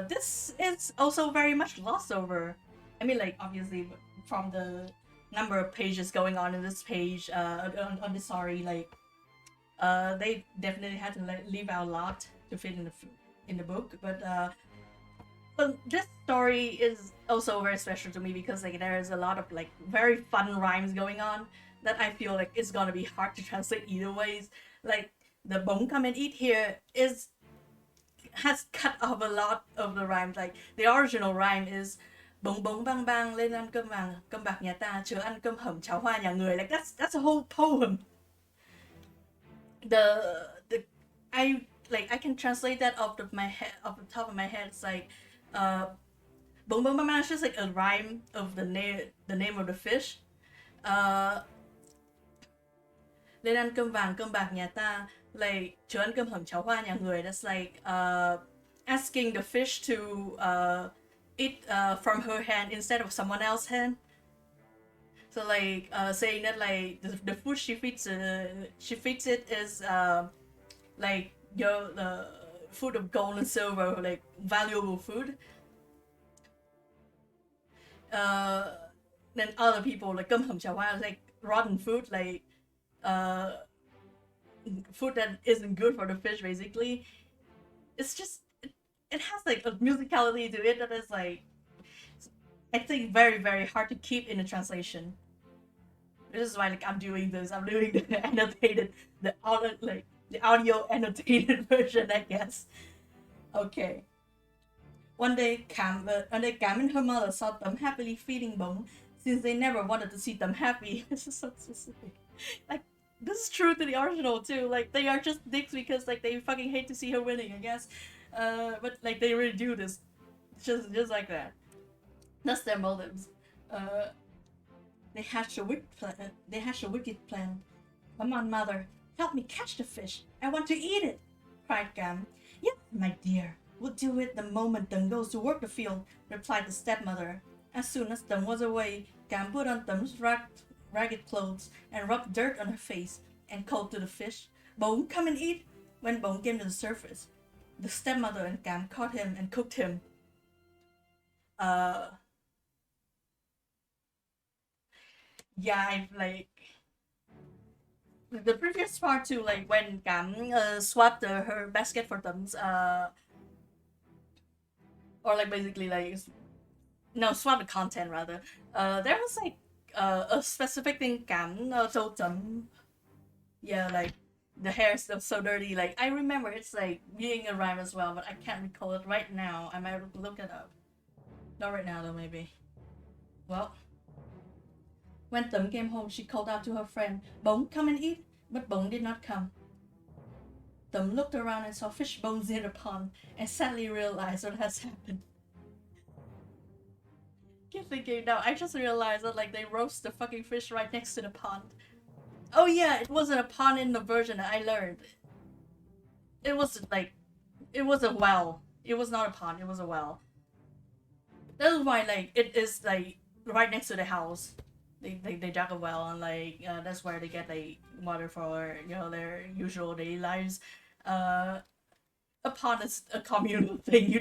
This is also very much lost over I mean, like, obviously, from the number of pages going on in this page, on the story, like, they definitely had to like leave out a lot to fit in the book. But this story is also very special to me because like there is a lot of like very fun rhymes going on that I feel like it's gonna be hard to translate either ways. Like the "bông come and eat" here has cut off a lot of the rhymes. Like the original rhyme is "bông bông bang bang lên ăn cơm vàng cơm bạc nhà ta chưa ăn cơm hầm cháo hoa nhà người." Like that's a whole poem. The I can translate that off the top of my head. It's like "bông bông bang bang" is just like a rhyme of the name of the fish. Lên ăn cơm vàng cơm bạc nhà ta, like chưa ăn cơm hầm cháo hoa nhà người. That's like asking the fish to eat from her hand instead of someone else's hand. So like saying that like the food she feeds it is like the food of gold and silver, like valuable food. Then other people like cơm hầm cháo hoa, like rotten food, like food that isn't good for the fish. Basically, it's just it has like a musicality to it that is like I think very hard to keep in the translation. This is why like I'm doing this. I'm doing the annotated, the audio annotated version, I guess. Okay. One day, Cam and her mother saw them happily feeding Bông, since they never wanted to see them happy. This is so specific. Like, this is true to the original too. Like, they are just dicks because like they fucking hate to see her winning, I guess. But like they really do this, just like that. That's their motives. They hatched a wicked plan. Come on, mother, help me catch the fish. I want to eat it, cried Cam. Yes, my dear. We'll do it the moment Deng goes to work the field, replied the stepmother. As soon as Deng was away, Cam put on Deng's ragged clothes and rubbed dirt on her face and called to the fish, Bông, come and eat. When Bông came to the surface, the stepmother and Cam caught him and cooked him. Yeah, I've like the previous part too, like when Cam swapped her basket for Deng's or like basically like no swap the content rather. There was like a specific thing Cam told them. Yeah, like the hair is so dirty. Like I remember it's like being a rhyme as well, but I can't recall it right now. I might look it up. Not right now though, maybe. Well, when Tấm came home, she called out to her friend, Bông, come and eat. But Bông did not come. Tấm looked around and saw fish bones in the pond and sadly realized what has happened. Keep thinking now, I just realized that like they roast the fucking fish right next to the pond. Oh yeah, it wasn't a pond in the version that I learned. It was like, it was a well. It was not a pond, it was a well. That's why like it is like right next to the house. They dug a well and like that's where they get like water for their usual daily lives. A pond is a communal thing. You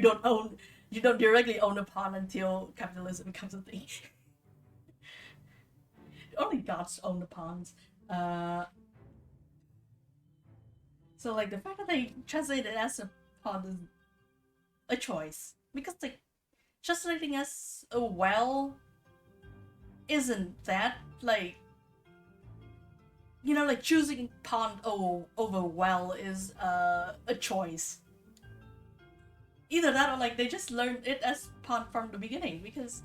don't directly own a pond until capitalism becomes a thing. Only gods own the ponds. So like the fact that they translate it as a pond is a choice because like translating as a well isn't that like like choosing pond over well is a choice. Either that or like they just learned it as pond from the beginning because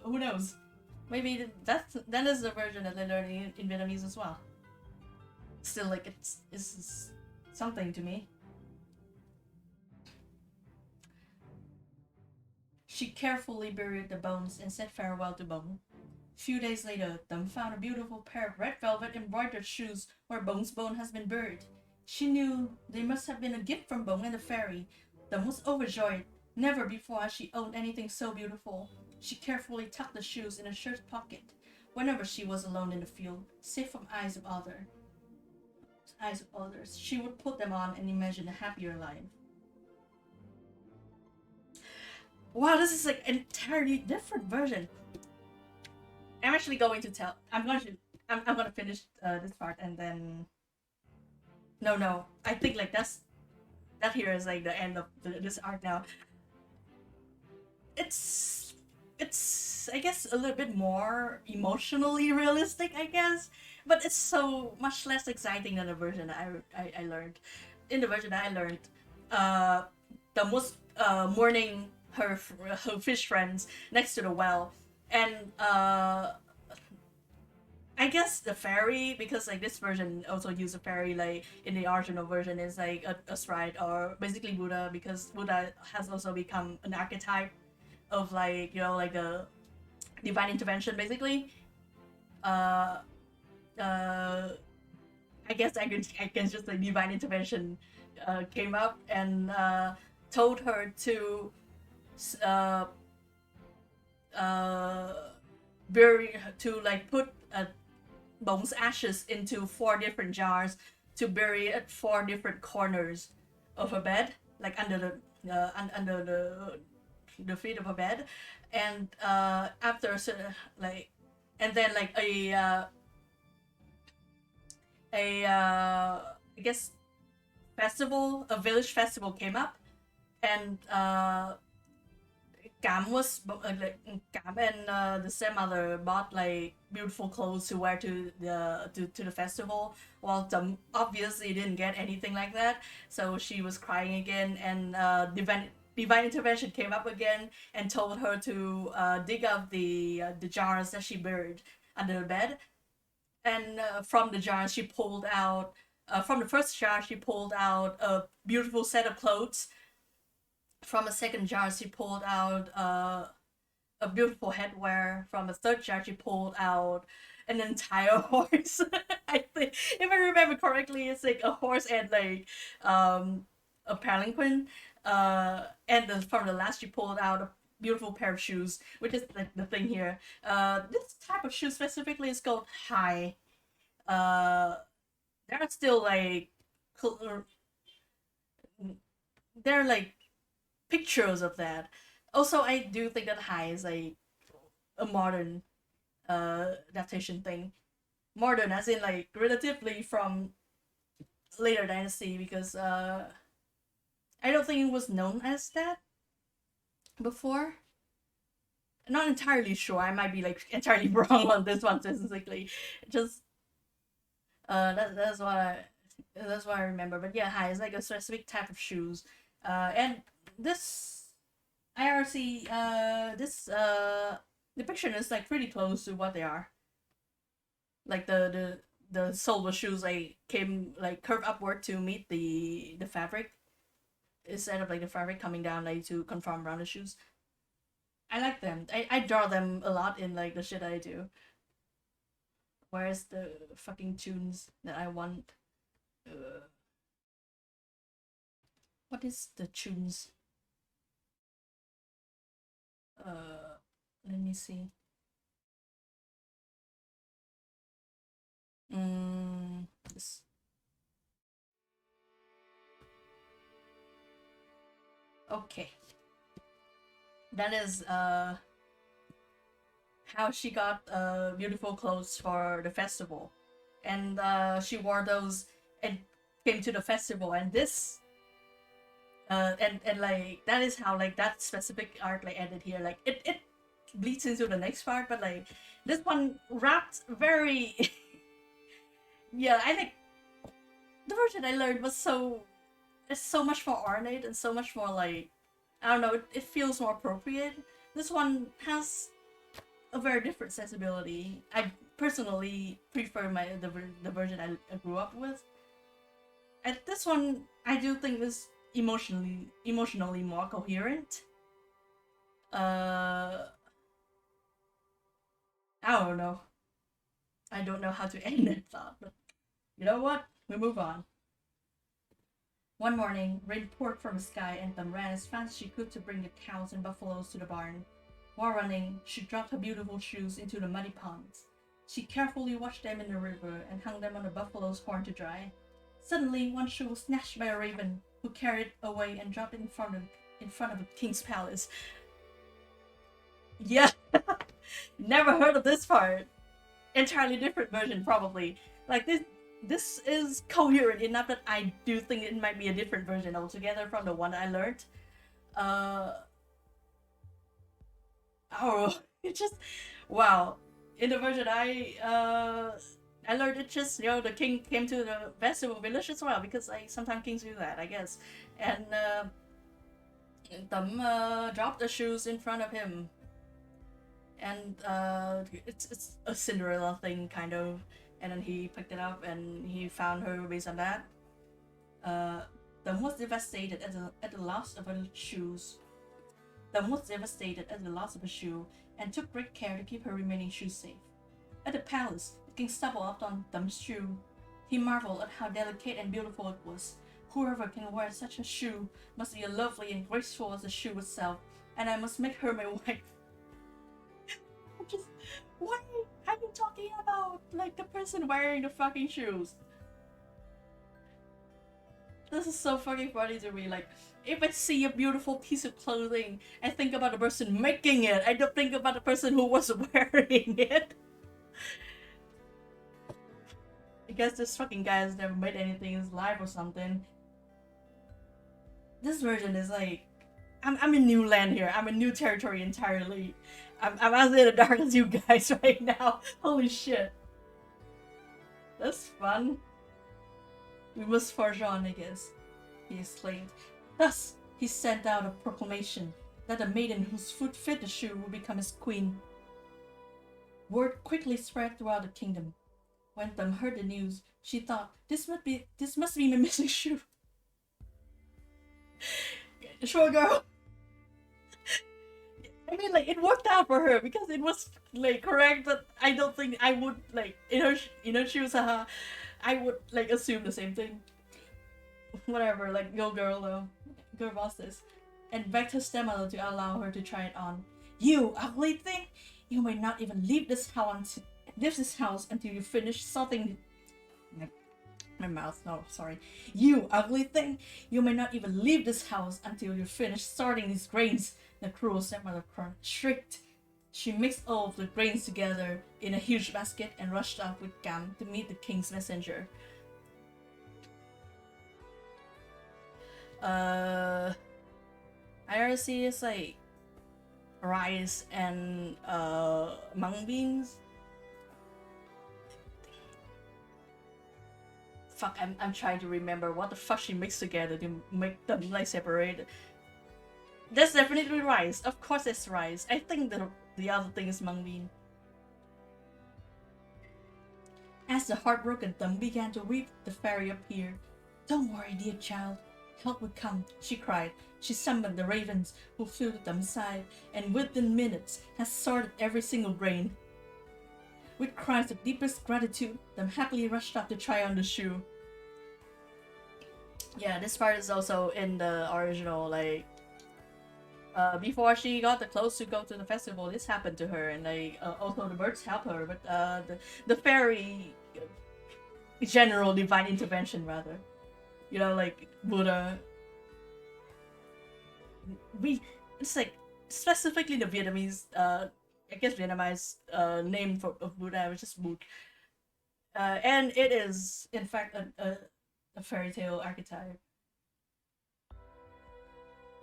who knows, maybe that is the version that they learned in Vietnamese as well. Still like it's something to me. She carefully buried the bones and said farewell to Bông. Few days later, Tấm found a beautiful pair of red velvet embroidered shoes where Bông bone has been buried. She knew they must have been a gift from Bông and the fairy. Tấm was overjoyed. Never before had she owned anything so beautiful. She carefully tucked the shoes in her shirt pocket. Whenever she was alone in the field, safe from eyes of others, she would put them on and imagine a happier life. Wow, this is like an entirely different version. I'm actually going to tell. I'm gonna finish this part and then. No. I think like that here is like the end of this arc now. It's I guess a little bit more emotionally realistic, I guess, but it's so much less exciting than the version I learned. In the version that I learned, the most mourning her fish friends next to the well, and I guess the fairy, because like this version also use a fairy, like in the original version is like a sprite or basically Buddha, because Buddha has also become an archetype of like, you know, like a divine intervention basically. uh I guess I can just like divine intervention came up and told her to uh bury, to like put Bong's ashes into 4 different jars to bury at 4 different corners of her bed, like under the feet of her bed, and after like, and then like I guess festival, a village festival came up, and Cam and the stepmother bought like beautiful clothes to wear to the festival, while Dum obviously didn't get anything like that, so she was crying again, and divine intervention came up again and told her to dig up the jars that she buried under the bed, and from the jars she pulled out, from the first jar she pulled out a beautiful set of clothes. From a second jar she pulled out a beautiful headwear. From a third jar she pulled out an entire horse. I think, if I remember correctly, it's like a horse and like a palanquin. And then from the last she pulled out a beautiful pair of shoes, which is like the thing here. This type of shoe specifically is called high. They're still like they're like pictures of that. Also, I do think that high is like a modern adaptation thing. Modern as in like relatively from later dynasty, because I don't think it was known as that before. Not entirely sure. I might be like entirely wrong on this one specifically. Just that's what I remember. But yeah, high is like a specific type of shoes. And this IRC this depiction is like pretty close to what they are. Like the sole of shoes like came like curved upward to meet the fabric, instead of like the fabric coming down like to conform around the shoes. I like them. I draw them a lot in like the shit I do. Where's the fucking tunes that I want? What is the tunes? Let me see. This. Okay. That is how she got beautiful clothes for the festival, and she wore those and came to the festival, and this and like that is how like that specific arc like ended here. Like it bleeds into the next part, but like this one wrapped very yeah, I think the version I learned was it's so much more ornate and so much more like, I don't know, it feels more appropriate. This one has a very different sensibility. I personally prefer the version I grew up with. And this one I do think is emotionally more coherent. I don't know. I don't know how to end that thought, but you know what? We move on. One morning, rain poured from the sky, and Thumb ran as fast as she could to bring the cows and buffaloes to the barn. While running, she dropped her beautiful shoes into the muddy ponds. She carefully washed them in the river and hung them on the buffalo's horn to dry. Suddenly, one shoe was snatched by a raven, who carried it away and dropped it in front of the king's palace. Yeah. Never heard of this part. Entirely different version, probably. Like this is coherent enough that I do think it might be a different version altogether from the one I learned. Uh oh, it just wow. In the version I learned it just the king came to the festival village as well because sometimes kings do that, I guess. And Tấm dropped the shoes in front of him. And it's a Cinderella thing, kind of. And then he picked it up and he found her based on that. Tấm was devastated at the loss of her shoes. Tấm was devastated at the loss of her shoe and took great care to keep her remaining shoes safe. At the palace, the king stumbled upon Tấm shoe. He marveled at how delicate and beautiful it was. Whoever can wear such a shoe must be as lovely and graceful as the shoe itself, and I must make her my wife. Just why are you talking about like the person wearing the fucking shoes? This is so fucking funny to me. Like, if I see a beautiful piece of clothing, I think about the person making it. I don't think about the person who was wearing it. I guess this fucking guy has never made anything in his life or something. This version is like, I'm in new land here. I'm in new territory entirely. I'm as in the dark as you guys right now. Holy shit. That's fun. We must forge on, I guess, he exclaimed. Thus, he sent out a proclamation that the maiden whose foot fit the shoe would become his queen. Word quickly spread throughout the kingdom. When Tấm heard the news, she thought, this must be my missing shoe. Sure, girl. I mean, like, it worked out for her because it was like correct, but I don't think I would like in her shoes. I would like assume the same thing. Whatever, like go girl though, girl boss this, and begged her stepmother to allow her to try it on. You ugly thing! You may not even leave this house until you finish sorting. My mouth. No, sorry. You ugly thing! You may not even leave this house until you finish sorting these grains. The cruel stepmother shrieked. She mixed all of the grains together in a huge basket and rushed off with Cam to meet the king's messenger. IRC is like rice and mung beans. Fuck, I'm trying to remember what the fuck she mixed together to make them like separated. That's definitely rice. Of course it's rice. I think the other thing is mung bean. As the heartbroken Tấm began to weep, the fairy appeared. Don't worry, dear child. Help will come, she cried. She summoned the ravens, who flew to Tấm side, and within minutes had sorted every single grain. With cries of deepest gratitude, Tấm happily rushed up to try on the shoe. Yeah, this part is also in the original, like, before she got the clothes to go to the festival, this happened to her, and like also the birds help her, but the fairy, general divine intervention rather, you know, like Buddha. It's like specifically the Vietnamese, I guess Vietnamese name of Buddha, which is Bụt, and it is in fact a fairy tale archetype.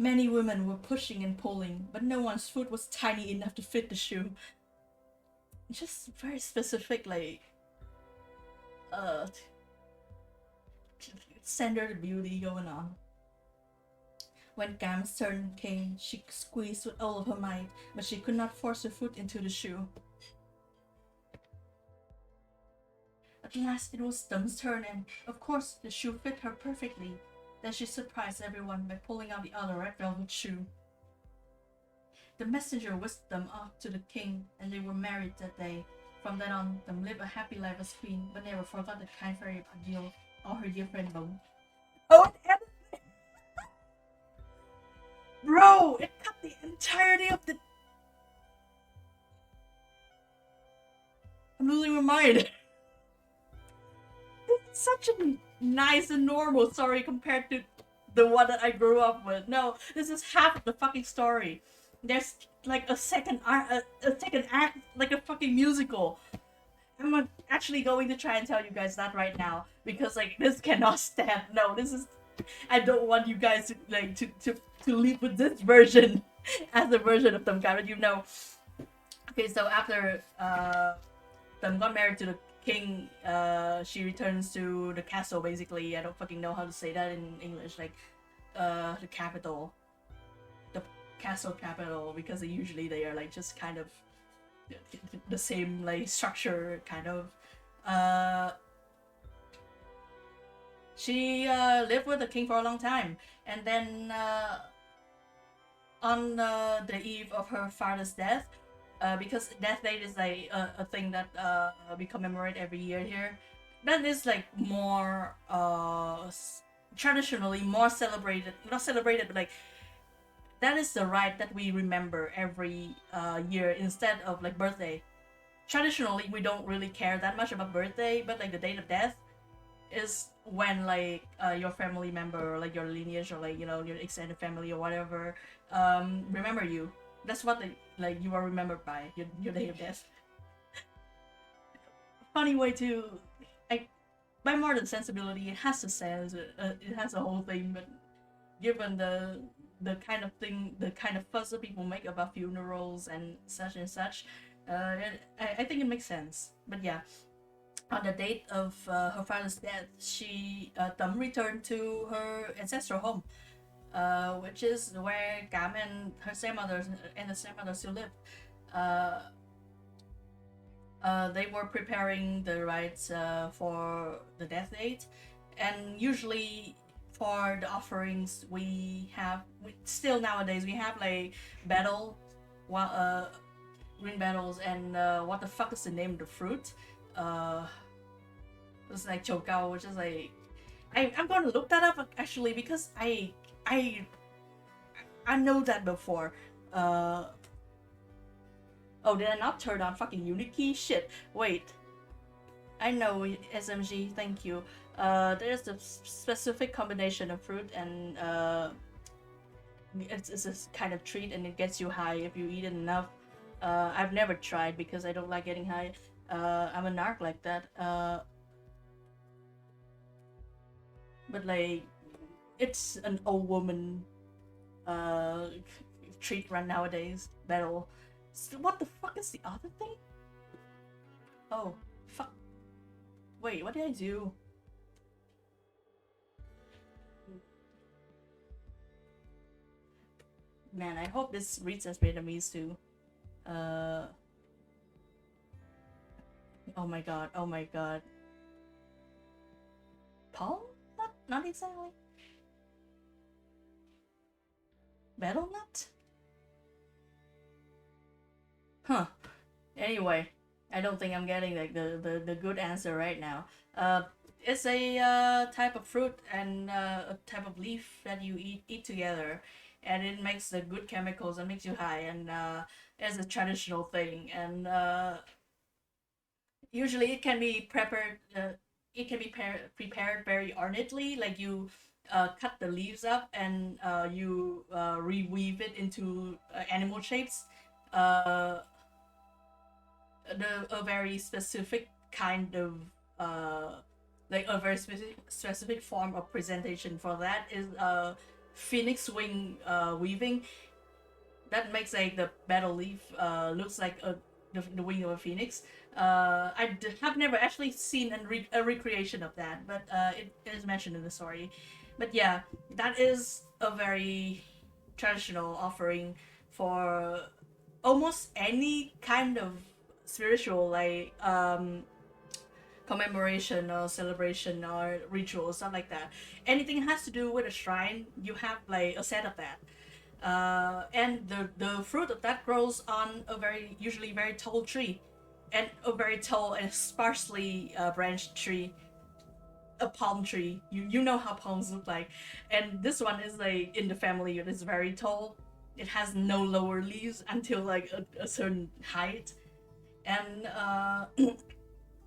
Many women were pushing and pulling, but no one's foot was tiny enough to fit the shoe. Just very specific, like, standard beauty going on. When Cam's turn came, she squeezed with all of her might, but she could not force her foot into the shoe. At last it was Tấm turn, and of course the shoe fit her perfectly. Then she surprised everyone by pulling out the other red velvet shoe. The messenger whisked them off to the king, and they were married that day. From then on, Tấm lived a happy life as queen, but never forgot the kind fairy Adil or her dear friend Bông. Oh, it bro, it cut the entirety of the. I'm losing my mind. It's such a nice and normal story compared to the one that I grew up with. No, this is half of the fucking story. There's like a second act, like a fucking musical. I'm actually going to try and tell you guys that right now because like this cannot stand. No, this is. I don't want you guys to like to live with this version as the version of Tamkara. You know. Okay, so after Tam got married to the king, she returns to the castle. Basically, I don't fucking know how to say that in English. Like, the capital, the castle capital, because usually they are like just kind of the same like structure, kind of. She lived with the king for a long time, and then on the eve of her father's death, because Death Date is like a thing that we commemorate every year here. That is like more traditionally more celebrated, not celebrated, but like that is the rite that we remember every year instead of like birthday. Traditionally, we don't really care that much about birthday, but like the date of death is when like your family member or like your lineage or like you know your extended family or whatever remember you. That's what like you are remembered by your day of death. Funny way to, like, by modern sensibility, it has a sense, it has a whole thing. But given the kind of thing, the kind of fuss that people make about funerals and such, I think it makes sense. But yeah, on the date of her father's death, she Tam returned to her ancestral home. Which is where Gam and her stepmother and the stepmother still lived. They were preparing the rites for the death date, and usually for the offerings we still nowadays we have like battle, green battles, and what the fuck is the name of the fruit? It's like chokao, which is like I'm going to look that up actually because I know that before. Oh, did I not turn on fucking Unikey? Shit. Wait. I know SMG. Thank you. There's a specific combination of fruit and it's a kind of treat and it gets you high if you eat it enough. I've never tried because I don't like getting high. I'm a narc like that. But like, it's an old woman treat run nowadays. Battle. What the fuck is the other thing? Oh, fuck. Wait, what did I do? Man, I hope this reads as Vietnamese too. Oh my god, oh my god. Paul? Not exactly. Battle nut? Huh. Anyway, I don't think I'm getting like the good answer right now. It's a type of fruit and a type of leaf that you eat together, and it makes the good chemicals and makes you high, and it's a traditional thing, and usually it can be prepared. It can be prepared very ornately, like you cut the leaves up and you reweave it into animal shapes. A very specific kind of like a very specific form of presentation for that is phoenix wing weaving. That makes like the battle leaf looks like the wing of a phoenix. I have never actually seen a recreation of that, but it is mentioned in the story. But yeah, that is a very traditional offering for almost any kind of spiritual like commemoration or celebration or ritual, stuff like that. Anything has to do with a shrine, you have like a set of that. And the fruit of that grows on a usually very tall tree, and a very tall and sparsely branched tree, a palm tree. You know how palms look like, and this one is like in the family. It is very tall. It has no lower leaves until like a certain height, and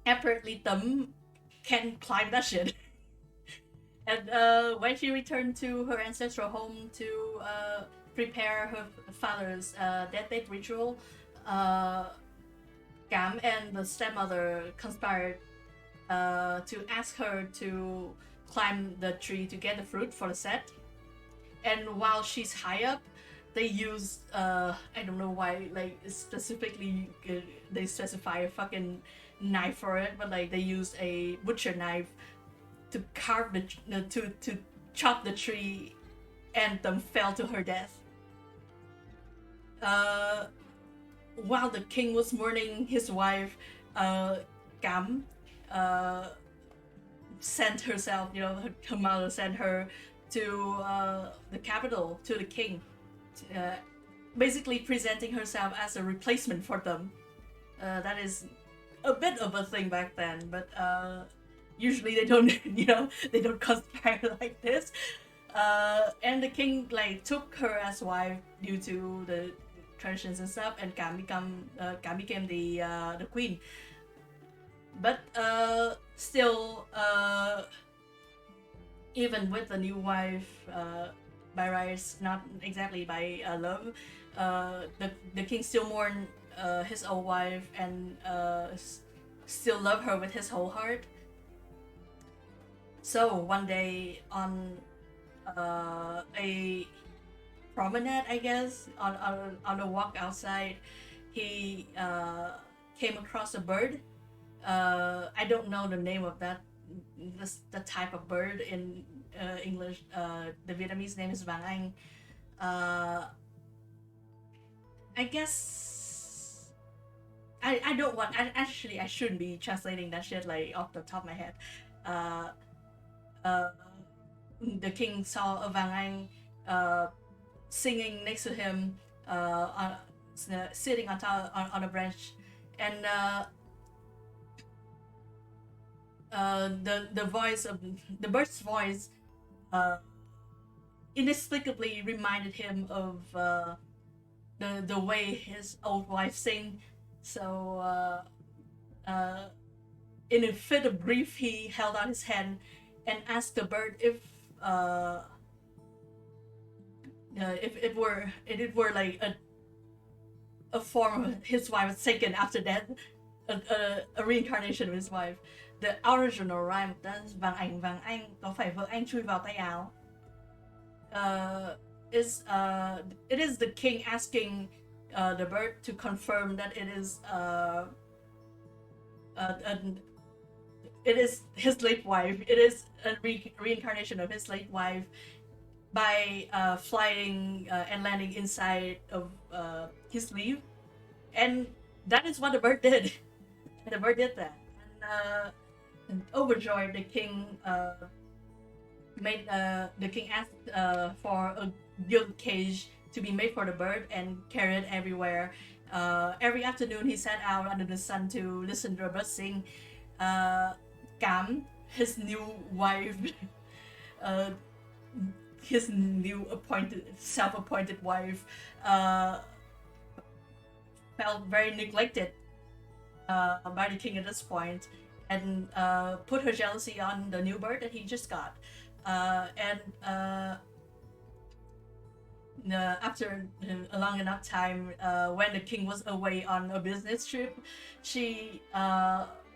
apparently Tam can climb that shit. And when she returned to her ancestral home to prepare her father's deathbed ritual, Gam and the stepmother conspired to ask her to climb the tree to get the fruit for the set. And while she's high up, they use I don't know why, like specifically they specify a fucking knife for it, but like they use a butcher knife to carve to chop the tree, and fell to her death. While the king was mourning his wife, Gam sent herself, her mother sent her to the capital, to the king, basically presenting herself as a replacement for them. That is a bit of a thing back then, but usually they don't, they don't conspire like this. And the king like took her as wife due to the traditions and stuff, and Gam became the queen. But still, even with the new wife, by rights, not exactly by love, the king still mourned his old wife and still loved her with his whole heart. So one day on a promenade, I guess, on a walk outside, he came across a bird. I don't know the name of the type of bird in English. The Vietnamese name is Vàng Anh. I guess I don't want. I shouldn't be translating that shit like off the top of my head. The king saw a Vàng Anh singing next to him, sitting on a branch, and the voice of the bird's voice inexplicably reminded him of the way his old wife sang. So in a fit of grief, he held out his hand and asked the bird if it were like a form of his wife was taken after death, a reincarnation of his wife. The original rhyme does vàng anh có phải vợ anh chui vào tay áo. It is the king asking the bird to confirm that it is his late wife. It is a reincarnation of his late wife by flying and landing inside of his sleeve, and that is what the bird did. The bird did that, and overjoyed, the king asked for a gilt cage to be made for the bird and carried it everywhere. Every afternoon, he sat out under the sun to listen to the bird sing. Gam, his new wife, his new self-appointed wife, felt very neglected by the king at this point, and put her jealousy on the new bird that he just got. After a long enough time, when the king was away on a business trip, she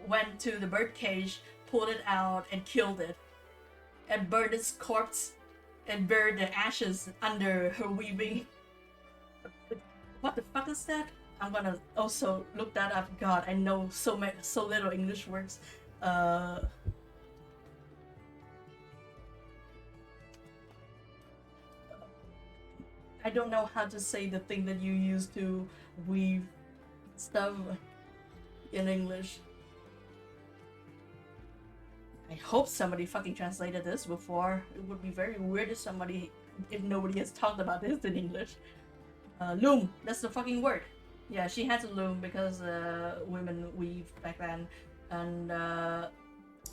went to the bird cage, pulled it out, and killed it, and burned its corpse, and buried the ashes under her weaving. What the fuck is that? I'm gonna also look that up. God, I know so little English words. I don't know how to say the thing that you use to weave stuff in English. I hope somebody fucking translated this before. It would be very weird if nobody has talked about this in English. Loom, that's the fucking word. Yeah, she had to loom because women weave back then, and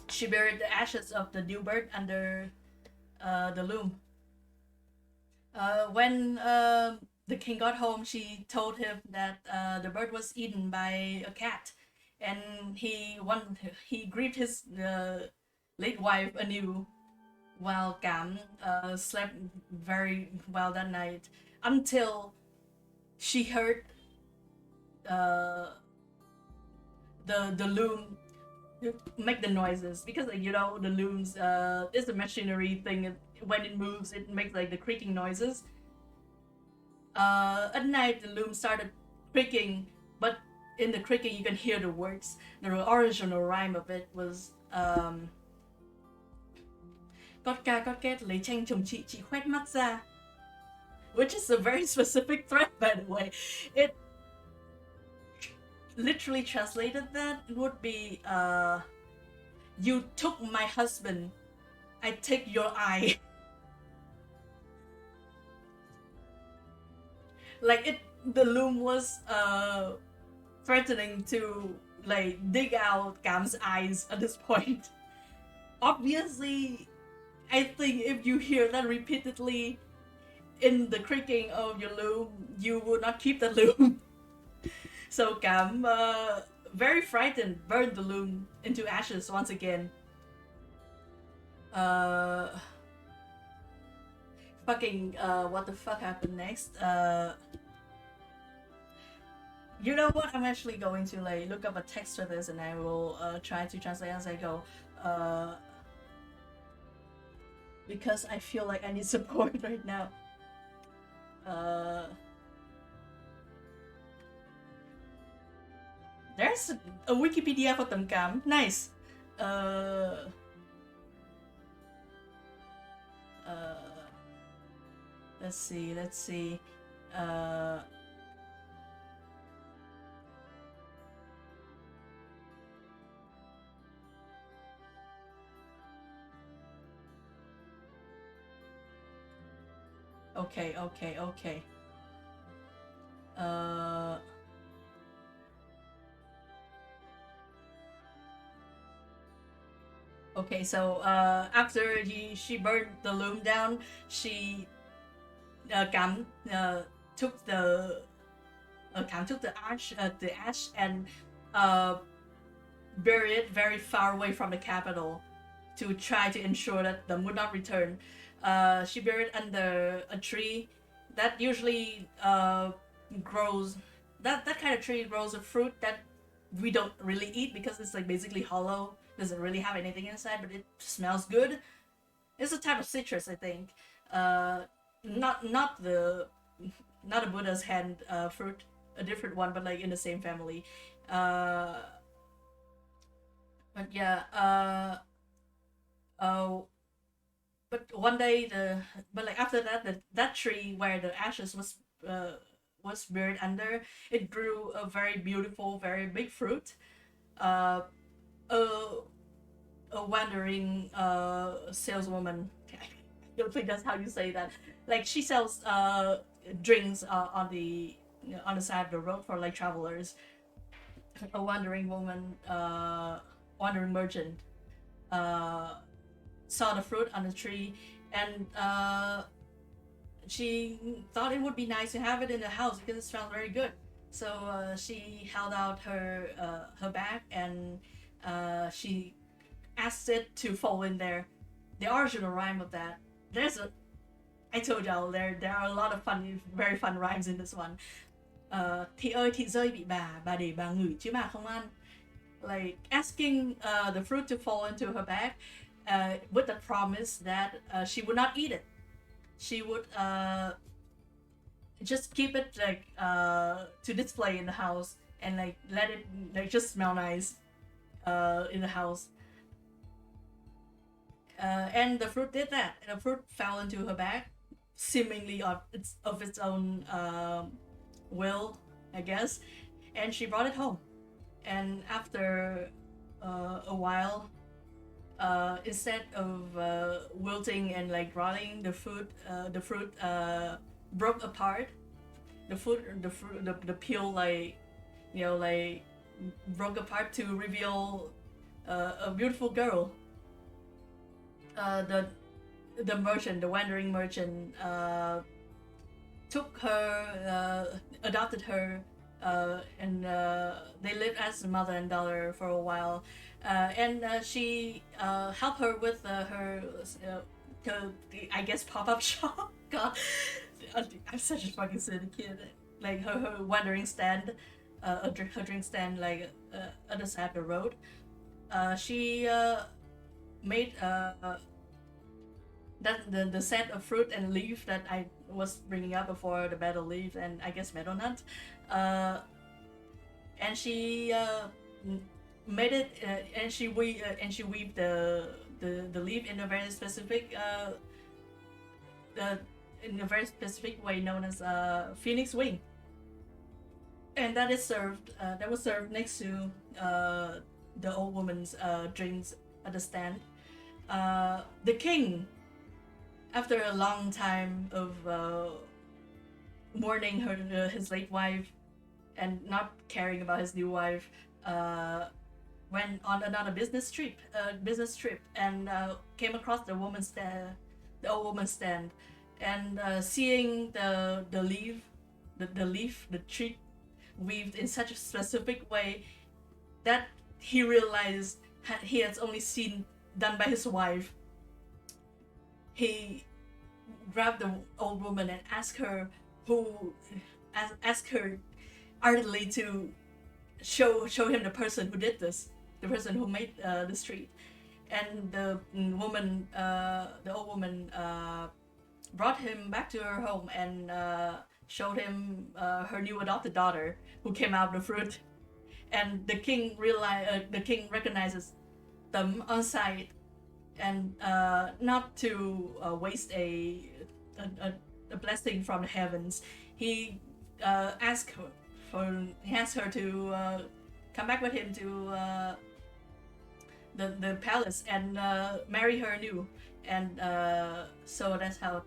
she buried the ashes of the new bird under the loom. When the king got home, she told him that the bird was eaten by a cat, and he grieved his late wife anew, while Gam slept very well that night. until she heard the loom make the noises, because like, the looms is a machinery thing. When it moves, it makes like the creaking noises. At night the loom started creaking, but in the creaking you can hear the words. The original rhyme of it was "Cót ca cót két lấy tranh chồng chị khoét mắt ra," which is a very specific threat, by the way. It literally translated that, it would be "You took my husband, I take your eye." Like the loom was threatening to like dig out Cam's eyes at this point. Obviously, I think if you hear that repeatedly in the creaking of your loom, you would not keep the loom. So Cam, very frightened, burned the loom into ashes once again. What the fuck happened next? You know what? I'm actually going to like look up a text for this, and I will try to translate as I go. Because I feel like I need support right now. There's a Wikipedia for Tầm Cảm. Nice. Let's see. Okay. Okay, so after she burned the loom down, she Cam took the ash and buried it very far away from the capital to try to ensure that them would not return. She buried under a tree that usually grows. That kind of tree grows a fruit that we don't really eat because it's like basically hollow. Doesn't really have anything inside, but it smells good. It's a type of citrus, I think. Not a Buddha's hand fruit, a different one, but like in the same family. But yeah. But one day after that, that tree where the ashes was buried under, it grew a very beautiful, very big fruit. A wandering saleswoman. I don't think that's how you say that. Like she sells drinks on the side of the road for like travelers. A wandering merchant saw the fruit on the tree, and she thought it would be nice to have it in the house because it smelled very good. So she held out her bag and she asked it to fall in there. The original rhyme of that, I told y'all there are a lot of very fun rhymes in this one. Thị ơi thị rơi bị bà để bà ngửi chứ bà không ăn. Like asking the fruit to fall into her bag with the promise that she would not eat it. She would just keep it like to display in the house and like let it like just smell nice in the house. And the fruit did that. And the fruit fell into her bag, seemingly of its own will, I guess. And she brought it home. And after a while, instead of wilting and like rotting, the fruit broke apart. The peel like broke apart to reveal a beautiful girl. The merchant, the wandering merchant, took her, adopted her, and they lived as mother and daughter for a while. And she helped her with her, I guess, pop-up shop. God. I'm such a fucking silly kid. Like her wandering stand, her drink stand, like other side of the road. She made that the set of fruit and leaf that I was bringing up before, the meadow leaf and I guess meadow nut. And she made it and she weaved the leaf in a very specific in a very specific way known as phoenix wing, and that is served that was served next to the old woman's drinks at the stand. The king, after a long time of mourning his late wife and not caring about his new wife, went on another business trip, and came across the old woman's stand, and seeing the tree weaved in such a specific way that he realized he has only seen done by his wife. He grabbed the old woman and asked her ardently to show him the person who did this, the person who made the street. And the old woman brought him back to her home and showed him her new adopted daughter who came out of the fruit. And the king recognizes them on sight, and not to waste a blessing from the heavens, he asked her to come back with him to the palace and marry her anew. And so that's how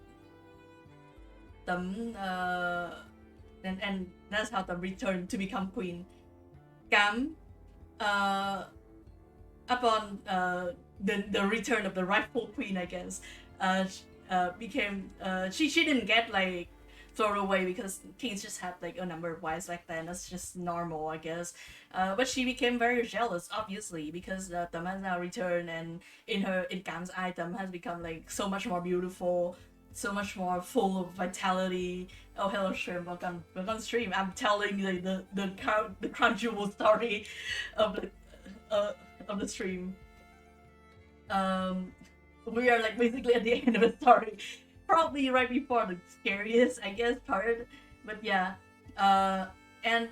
Tấm and that's how Tấm returned to become queen. Cam, upon the return of the rightful queen, I guess, became she didn't get like thrown away because kings just had like a number of wives back then. That's just normal, I guess. But she became very jealous, obviously, because Tấm has now returned, and in Cam's eye, Tấm has become like so much more beautiful, so much more full of vitality. Oh, hello, Shrimp. Welcome on stream. I'm telling the crown jewel story of the stream. We are like basically at the end of the story, probably right before the scariest, I guess, part. But yeah, and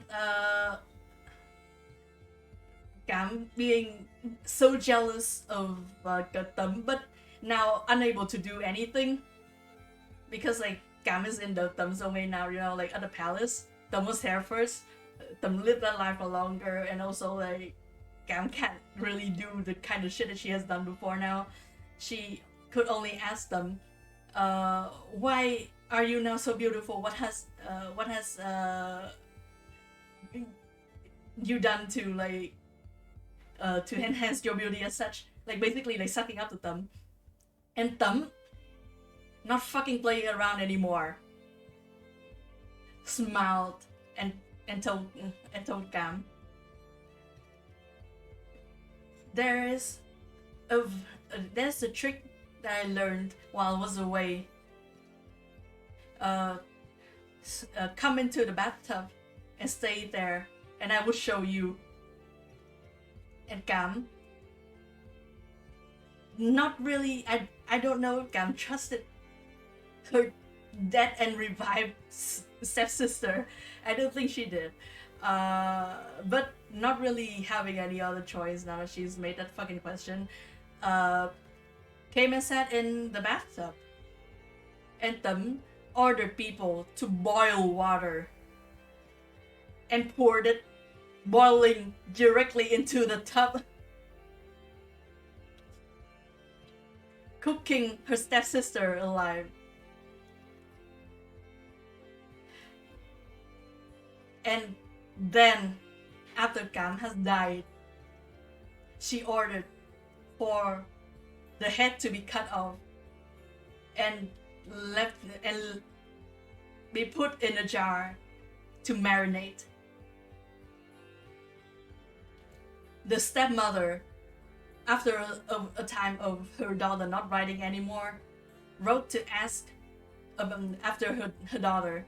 Cam being so jealous of Tấm, but now unable to do anything because like Cam is in the Tấm domain now, you know, like at the palace. Tấm was there first. Tấm lived that life for longer, and also like Cam can't really do the kind of shit that she has done before now. She could only ask them, why are you now so beautiful? What has you done to like to enhance your beauty as such? Like basically like sucking up to Tấm. And Tấm, not fucking playing around anymore, smiled and told Cam, there's a trick that I learned while I was away. Come into the bathtub and stay there, and I will show you. And Cam, not really. I don't know if Cam trusted her dead and revived stepsister. I don't think she did. But not really having any other choice now that she's made that fucking question, came and sat in the bathtub. And Tấm ordered people to boil water and poured it boiling directly into the tub, cooking her stepsister alive. And then, after Cam has died, she ordered for the head to be cut off and left and be put in a jar to marinate. The stepmother, after a time of her daughter not writing anymore, wrote to ask after her daughter.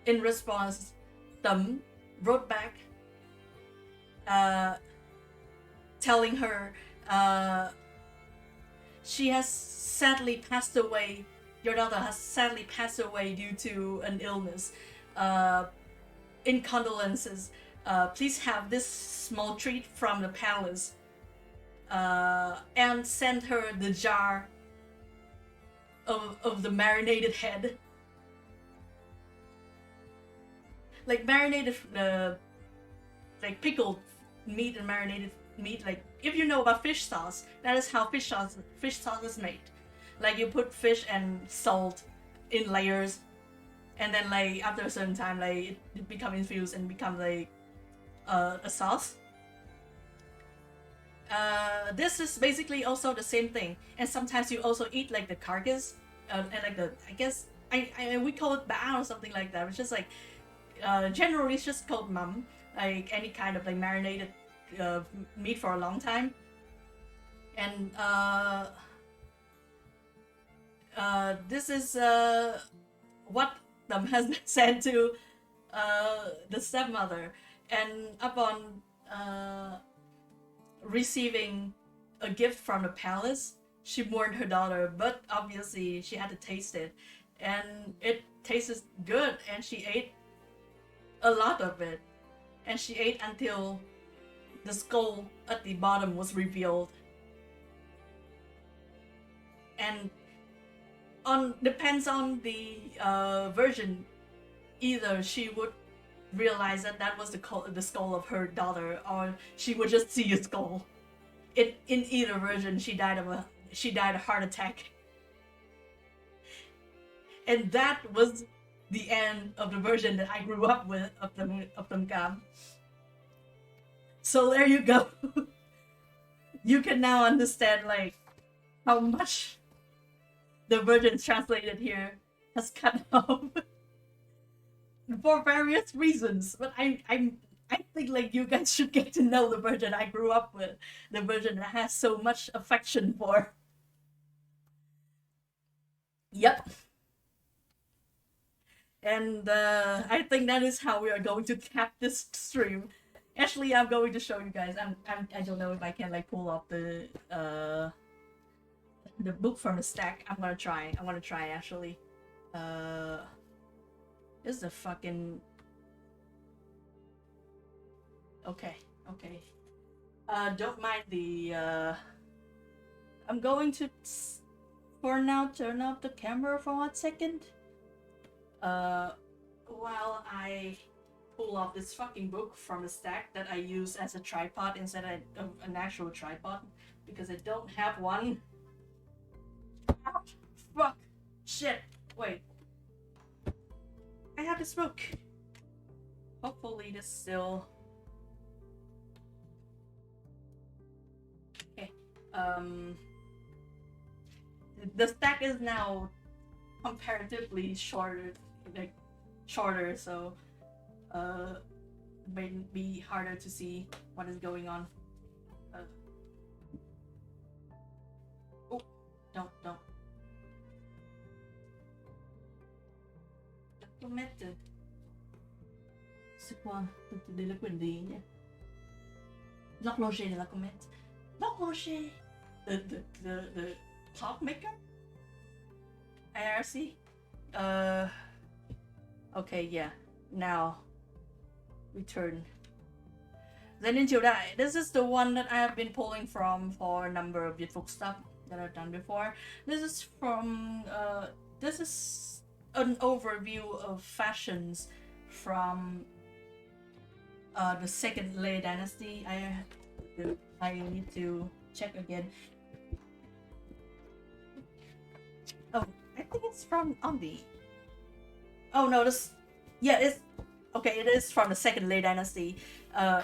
In response, Tấm wrote back, telling her she has sadly passed away. Your daughter has sadly passed away due to an illness. In condolences, please have this small treat from the palace. And send her the jar of the marinated head. Like marinated, like pickled meat and marinated meat. Like if you know about fish sauce, that is how fish sauce is made. Like you put fish and salt in layers, and then like after a certain time, like it become infused and become like a sauce. This is basically also the same thing, and sometimes you also eat like the carcass, and like the I guess we call it ba or something like that, which is like generally it's just called mum, like any kind of like marinated meat for a long time, and this is what them has been sent to the stepmother, and upon receiving a gift from the palace, she mourned her daughter, but obviously she had to taste it, and it tasted good, and she ate a lot of it, and she ate until the skull at the bottom was revealed. And depends on the version, either she would realize that that was the skull of her daughter, or she would just see a skull. In either version, she died of a heart attack, and that was the end of the version that I grew up with of Tâm Cam. So there you go. You can now understand like how much the version translated here has cut off for various reasons. But I think like you guys should get to know the version I grew up with, the version that has so much affection for. Yep. And I think that is how we are going to cap this stream. Actually, I'm going to show you guys. I don't know if I can like pull up the book from the stack. I'm gonna try actually. This is a fucking. Okay. Don't mind the. I'm going to, for now, turn off the camera for 1 second. While I pull off this fucking book from the stack that I use as a tripod instead of an actual tripod, because I don't have one. Ah, fuck. Shit. Wait. I have this book. Hopefully this still... Okay. The stack is now comparatively shorter, so it may be harder to see what is going on. Oh, don't. Document. C'est quoi? De la quindinha. L'horloger de la comète. L'horloger. The clock maker? IRC? Okay, yeah. Now, return. Zenin Chiu Dai. This is the one that I have been pulling from for a number of Việt stuff that I've done before. This is from, this is an overview of fashions from the second Lê dynasty. I need to check again. Oh, I think it's from Ambi. Oh no, this, yeah, it's okay. It is from the second Lê dynasty,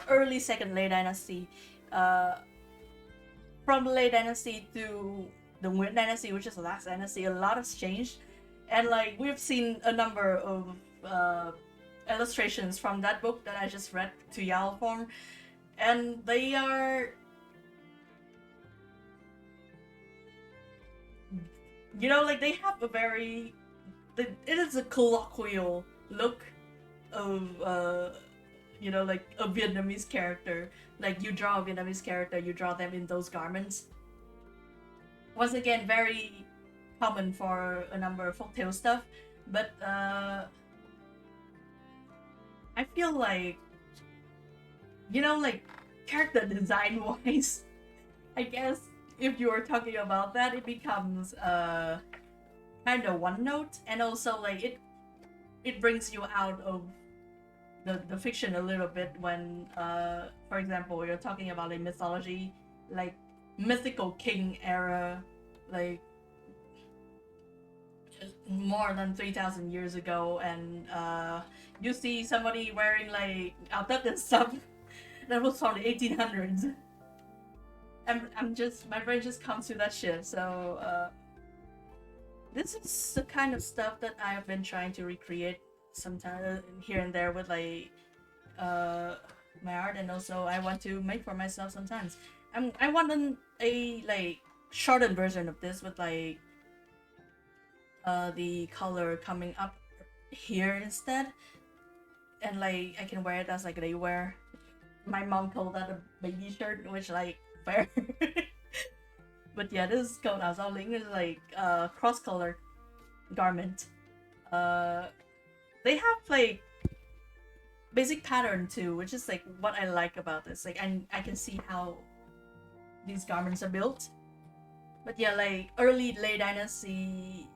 early second Lê dynasty. From the Lê dynasty to the Nguyễn dynasty, which is the last dynasty, a lot has changed, and like we've seen a number of illustrations from that book that I just read to Yao form, and they are, you know, like they have a very it is a colloquial look of you know, like a Vietnamese character. Like you draw a Vietnamese character, you draw them in those garments. Once again, very common for a number of folktale stuff, but I feel like, you know, like character design wise, I guess if you are talking about that, it becomes kind of one note, and also like it brings you out of the fiction a little bit when for example, you're talking about a mythology, like mythical king era, like more than 3,000 years ago, and you see somebody wearing like outfit and stuff that was from the 1800s. I'm just, my brain just comes to that shit. So this is the kind of stuff that I have been trying to recreate sometimes here and there with like my art, and also I want to make for myself sometimes. I want a like shortened version of this with like the color coming up here instead, and like I can wear it as like they wear. My mom called that a baby shirt, which like fair. But yeah, this coat Áo Giao Lính is like cross colored garment. They have like basic pattern too, which is like what I like about this. Like I can see how these garments are built. But yeah, like early Lei Dynasty,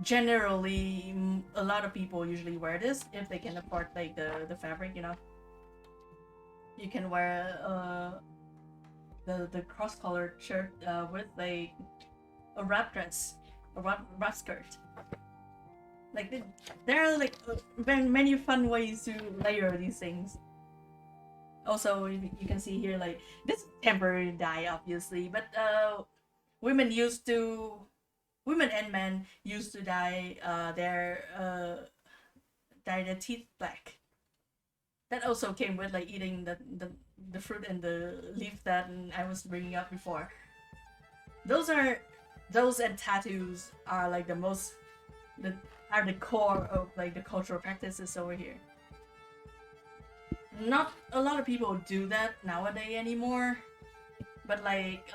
generally a lot of people usually wear this if they can afford like the fabric, you know. You can wear the cross-colored shirt with like a wrap dress, a wrap skirt. Like there are like many fun ways to layer these things. Also, you can see here like this temporary dye, obviously, but women and men used to dye their teeth black. That also came with like eating the fruit and the leaf that I was bringing up before. Those and tattoos are like the core of like the cultural practices over here. Not a lot of people do that nowadays anymore, but like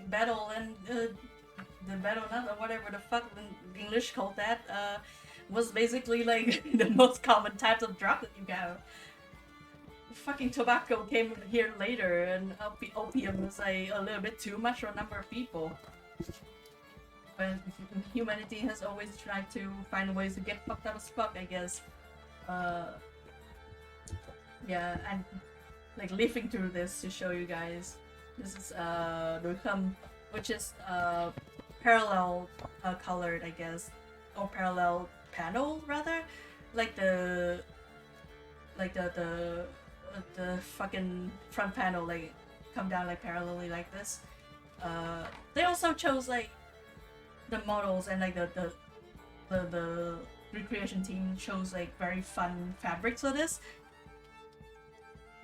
battle and the battle nut or whatever the fuck the English called that was basically like the most common types of drug that you got. Fucking tobacco came here later, and opium was like a little bit too much for a number of people. But humanity has always tried to find ways to get fucked up as fuck, I guess. Yeah, I'm like leafing through this to show you guys. This is Đối Khâm, which is parallel colored, I guess, or parallel panel rather, like the fucking front panel like come down like parallelly like this. They also chose like the models, and like the recreation team chose like very fun fabrics for this,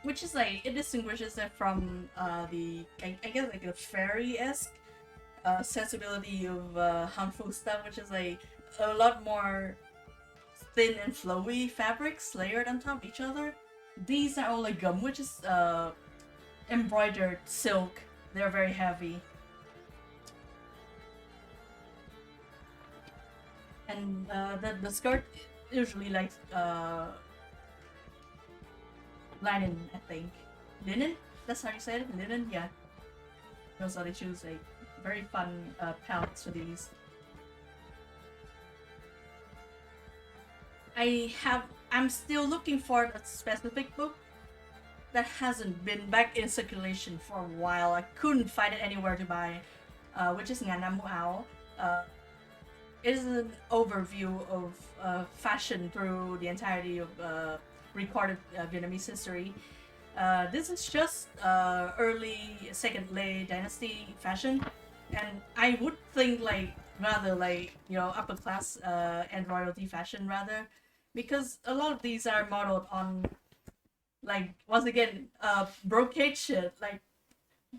which is like it distinguishes it from the I guess like the fairy-esque sensibility of Han Fu stuff, which is like a lot more thin and flowy fabrics layered on top of each other. These are all like gum, which is embroidered silk. They're very heavy. And the skirt usually like linen, I think. Linen? That's how you say it? Linen? Yeah. Those are the choose like very fun palettes for these. I'm still looking for a specific book that hasn't been back in circulation for a while. I couldn't find it anywhere to buy, which is Ngàn Năm Mua Áo. It is an overview of fashion through the entirety of recorded Vietnamese history. This is just early Second Lei Dynasty fashion, and I would think like rather like, you know, upper class and royalty fashion rather, because a lot of these are modeled on like, once again, brocade shit. Like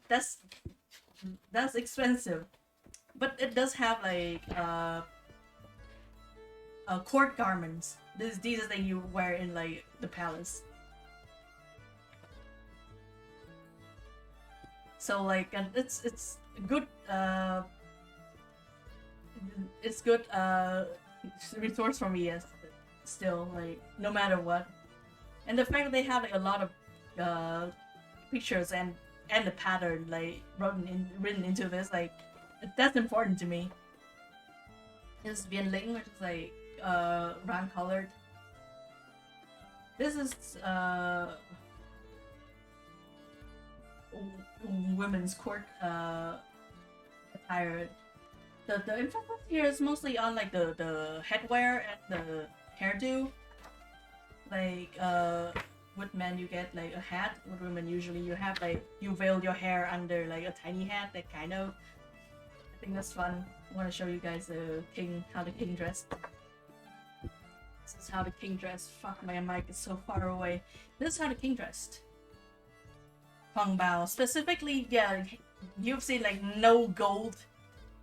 that's expensive, but it does have like court garments. These are things you wear in like the palace. So like it's good it's good resource for me as still like no matter what. And the fact that they have like a lot of pictures and the pattern like written into this, like that's important to me. This is Bien Ling, which is like brown colored. This is women's court attire. The emphasis here is mostly on like the headwear and the hairdo. Like with men you get like a hat. With women usually you have like you veil your hair under like a tiny hat. That kind of. I think that's fun. I want to show you guys how the king dressed. This is how the king dressed. Fuck, my mic is so far away. This is how the king dressed. Huang Bao. Specifically, yeah, you've seen like no gold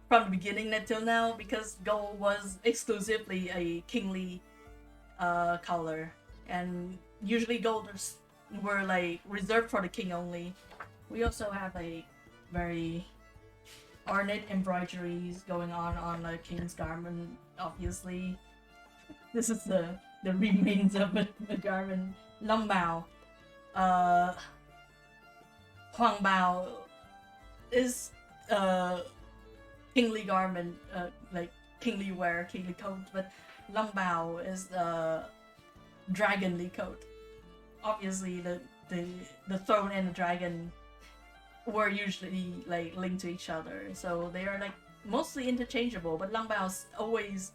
from the beginning until now because gold was exclusively a kingly color, and usually gold were like reserved for the king only. We also have like very ornate embroideries going on the king's garment. Obviously, this is the remains of the garment. Long Bao. Huang Bao is kingly garment, like kingly wear, kingly coat, but Long Bao is dragonly coat. Obviously, the throne and the dragon were usually like linked to each other, so they are like mostly interchangeable. But Long Bao's always,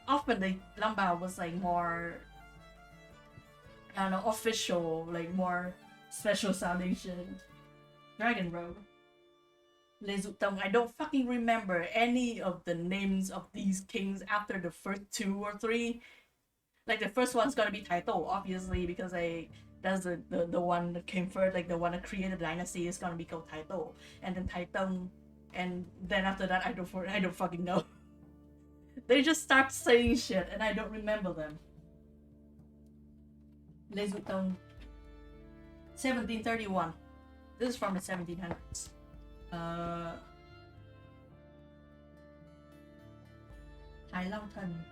often Long Bao was like more, I don't know, official, like more special sounding shit. Dragon robe. Le Dụ Tông. I don't fucking remember any of the names of these kings after the first 2 or 3. Like the first one's gonna be Tai To, obviously, because that's the one that came first, like the one that created the dynasty is gonna be called Tai To. And then Tai Tông, and then after that I don't fucking know. They just start saying shit and I don't remember them. Le Dụ Tông. 1731. This is from the 1700s. Thái Long Thần.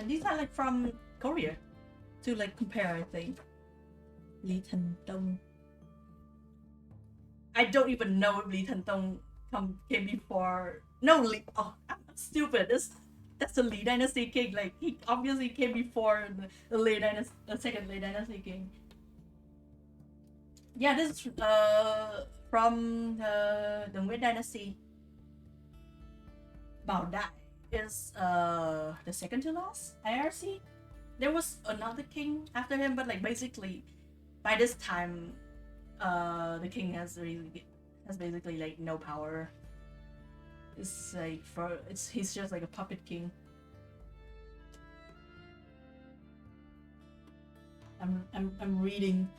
These are like from Korea. To like compare, I think. Lý Thần Tông. I don't even know if Lý Thần Tông came before. No, I'm stupid. That's the Lý Dynasty king. Like he obviously came before the second Lý Dynasty king. Yeah, this is from the Nguyễn Dynasty. Bảo Đại is the second to last IRC. There was another king after him, but like basically by this time the king has basically like no power. It's like he's just like a puppet king. I'm reading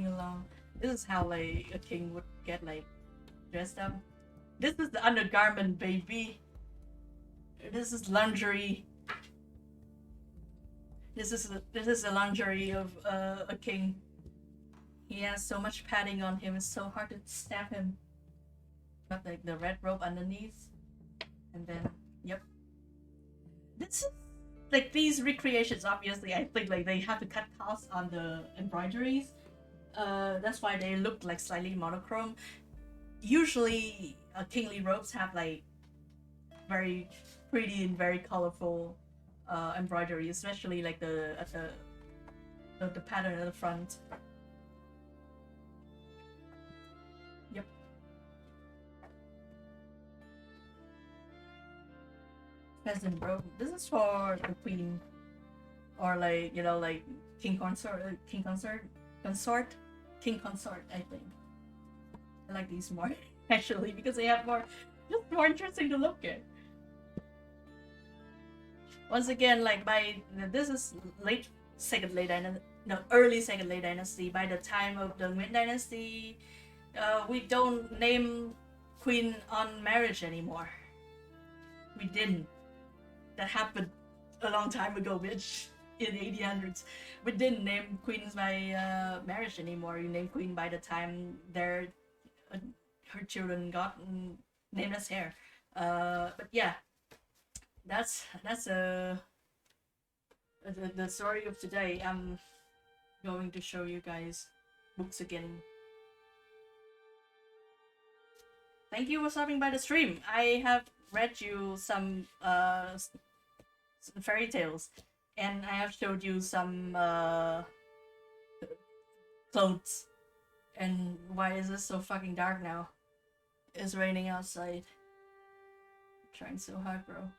along. This is how like a king would get like dressed up. This is the undergarment, baby. This is lingerie. This is the lingerie of a king. He has so much padding on him. It's so hard to stab him. Got like the red robe underneath, and then yep. This is like these recreations. Obviously, I think like they have to cut costs on the embroideries. That's why they look like slightly monochrome. Usually, kingly robes have like very pretty and very colorful embroidery, especially like the pattern at the front. Yep. Peasant robe. This is for the queen, or like like king consort. I think. I like these more actually because they have just more interesting to look at. Once again, like this is early second Lê Dynasty. By the time of the Nguyễn Dynasty, we don't name queen on marriage anymore. We didn't. That happened a long time ago, bitch. In 1800s, we didn't name queens by marriage anymore. You name queen by the time their her children got named as heir. But yeah, that's the story of today. I'm going to show you guys books again. Thank you for stopping by the stream. I have read you some fairy tales, and I have showed you some clothes. And why is it so fucking dark now? It's raining outside. I'm trying so hard, bro.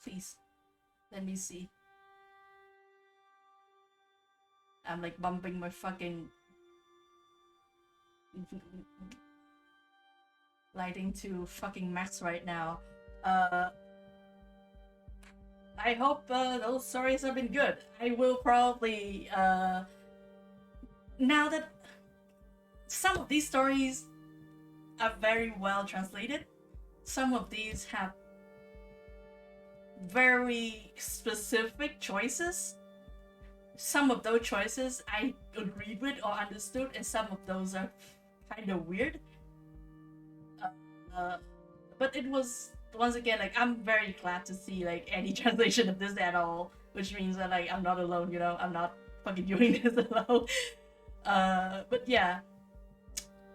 Please, let me see. I'm like bumping my fucking lighting to fucking max right now. I hope those stories have been good. I will probably now that some of these stories are very well translated, some of these have very specific choices. Some of those choices I agreed with or understood, and some of those are kind of weird. But it was, once again, like, I'm very glad to see like any translation of this at all, which means that like I'm not alone, you know, I'm not fucking doing this alone. But yeah,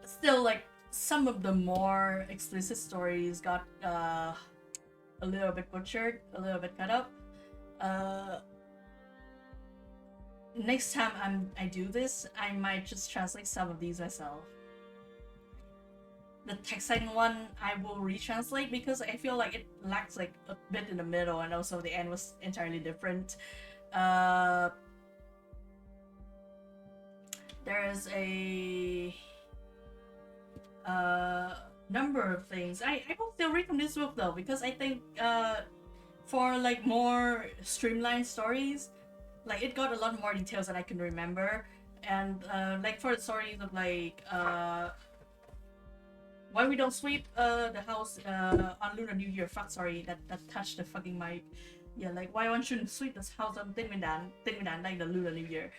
still, like, some of the more explicit stories got a little bit butchered, a little bit cut up. Next time I do this, I might just translate some of these myself. The Texan one I will retranslate because I feel like it lacks like a bit in the middle, and also the end was entirely different. There is a number of things. I will still read from this book though, because I think for like more streamlined stories, like it got a lot more details that I can remember. And like for the stories of like why we don't sweep the house on Lunar New Year. Fuck, sorry, that touched the fucking mic. Yeah, like why one shouldn't sweep this house on Tết Nguyên Đán, like the Lunar New Year.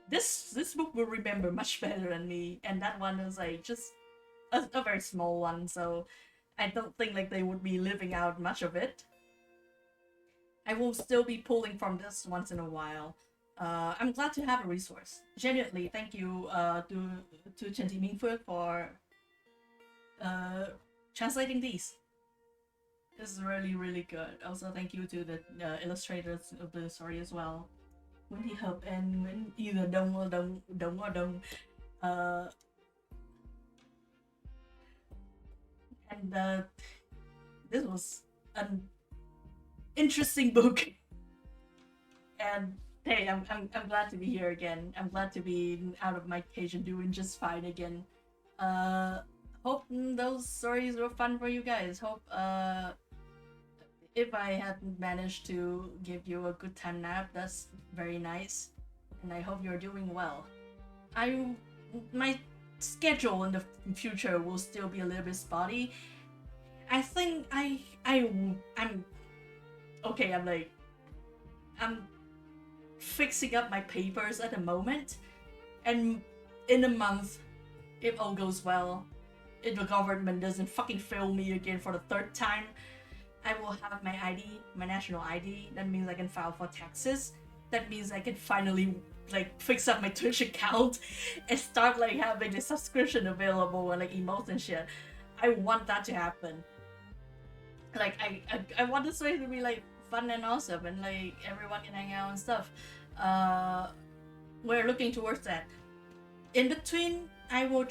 This book will remember much better than me, and that one is like just a very small one, so I don't think like they would be living out much of it. I will still be pulling from this once in a while. I'm glad to have a resource. Genuinely, thank you to Chen Mingfu for translating these. This is really, really good. Also, thank you to the illustrators of the story as well. Nguyễn Thị Hợp and Nguyễn either Đông or Đông. And this was an interesting book. And hey, I'm glad to be here again. I'm glad to be out of my cage and doing just fine again. Hope those stories were fun for you guys. Hope if I hadn't managed to give you a good time nap, that's very nice. And I hope you're doing well. My schedule in the future will still be a little bit spotty. I think I'm okay. I'm fixing up my papers at the moment, and in a month, if all goes well, if the government doesn't fucking fail me again for the third time, I will have my ID, my national ID. That means I can file for taxes. That means I can finally like fix up my Twitch account and start like having the subscription available and like emotes and shit. I want that to happen. Like I want this way to be like fun and awesome, and like everyone can hang out and stuff. We're looking towards that. In between, I will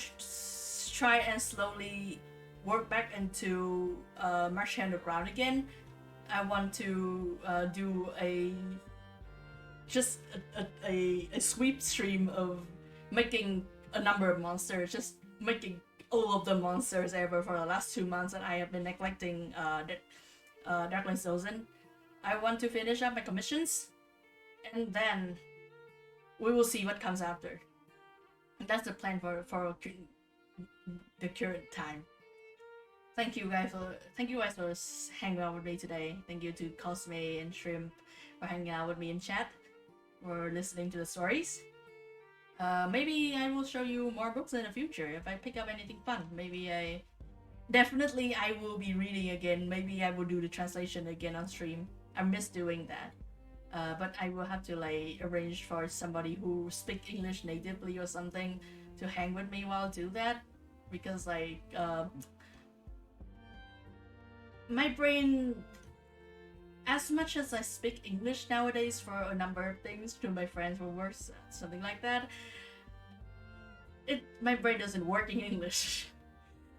try and slowly work back into March Underground again. I want to do a sweep stream of making a number of monsters, just making all of the monsters ever for the last 2 months, and I have been neglecting Darklands Dozen. I want to finish up my commissions, and then we will see what comes after. And that's the plan for the current time. thank you guys for hanging out with me today. Thank you to Cosme and Shrimp for hanging out with me in chat, for listening to the stories. Maybe I will show you more books in the future if I pick up anything fun. Maybe I will be reading again. Maybe I will do the translation again on stream. I miss doing that. But I will have to like arrange for somebody who speaks English natively or something to hang with me while I do that, because like my brain, as much as I speak English nowadays for a number of things to my friends for work, something like that, my brain doesn't work in English.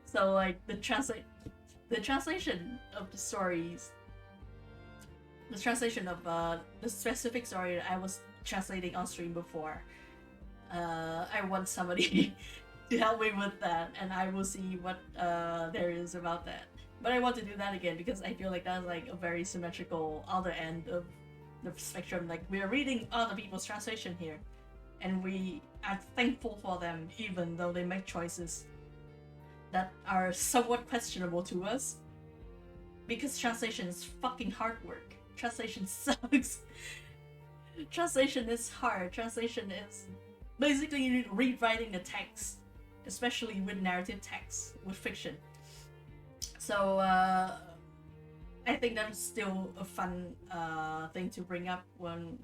So like the translation of the stories, the translation of the specific story that I was translating on stream before, I want somebody to help me with that, and I will see what there is about that. But I want to do that again because I feel like that's like a very symmetrical other end of the spectrum. Like, we are reading other people's translation here, and we are thankful for them even though they make choices that are somewhat questionable to us, because translation is fucking hard work. Translation sucks. Translation is hard. Translation is basically rewriting the text, especially with narrative text, with fiction. So I think that's still a fun thing to bring up when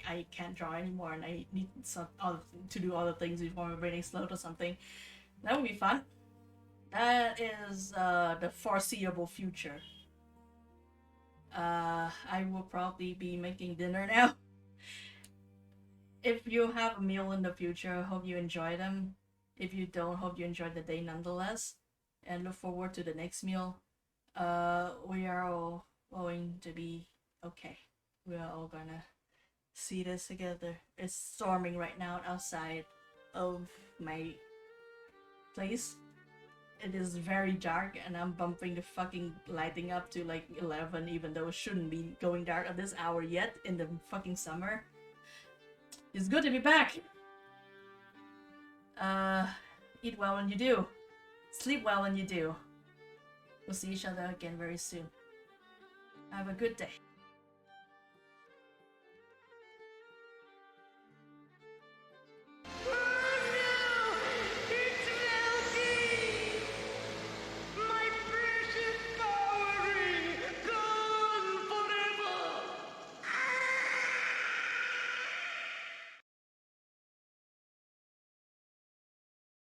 I can't draw anymore and I need to do other things before my brain explodes or something. That would be fun. That is the foreseeable future. I will probably be making dinner now. If you have a meal in the future, hope you enjoy them. If you don't, hope you enjoy the day nonetheless, and look forward to the next meal. We are all going to be okay. We are all gonna see this together. It's storming right now outside of my place. It is very dark and I'm bumping the fucking lighting up to like 11, even though it shouldn't be going dark at this hour yet in the fucking summer. It's good to be back. Eat well when you do. Sleep well when you do. We'll see each other again very soon. Have a good day.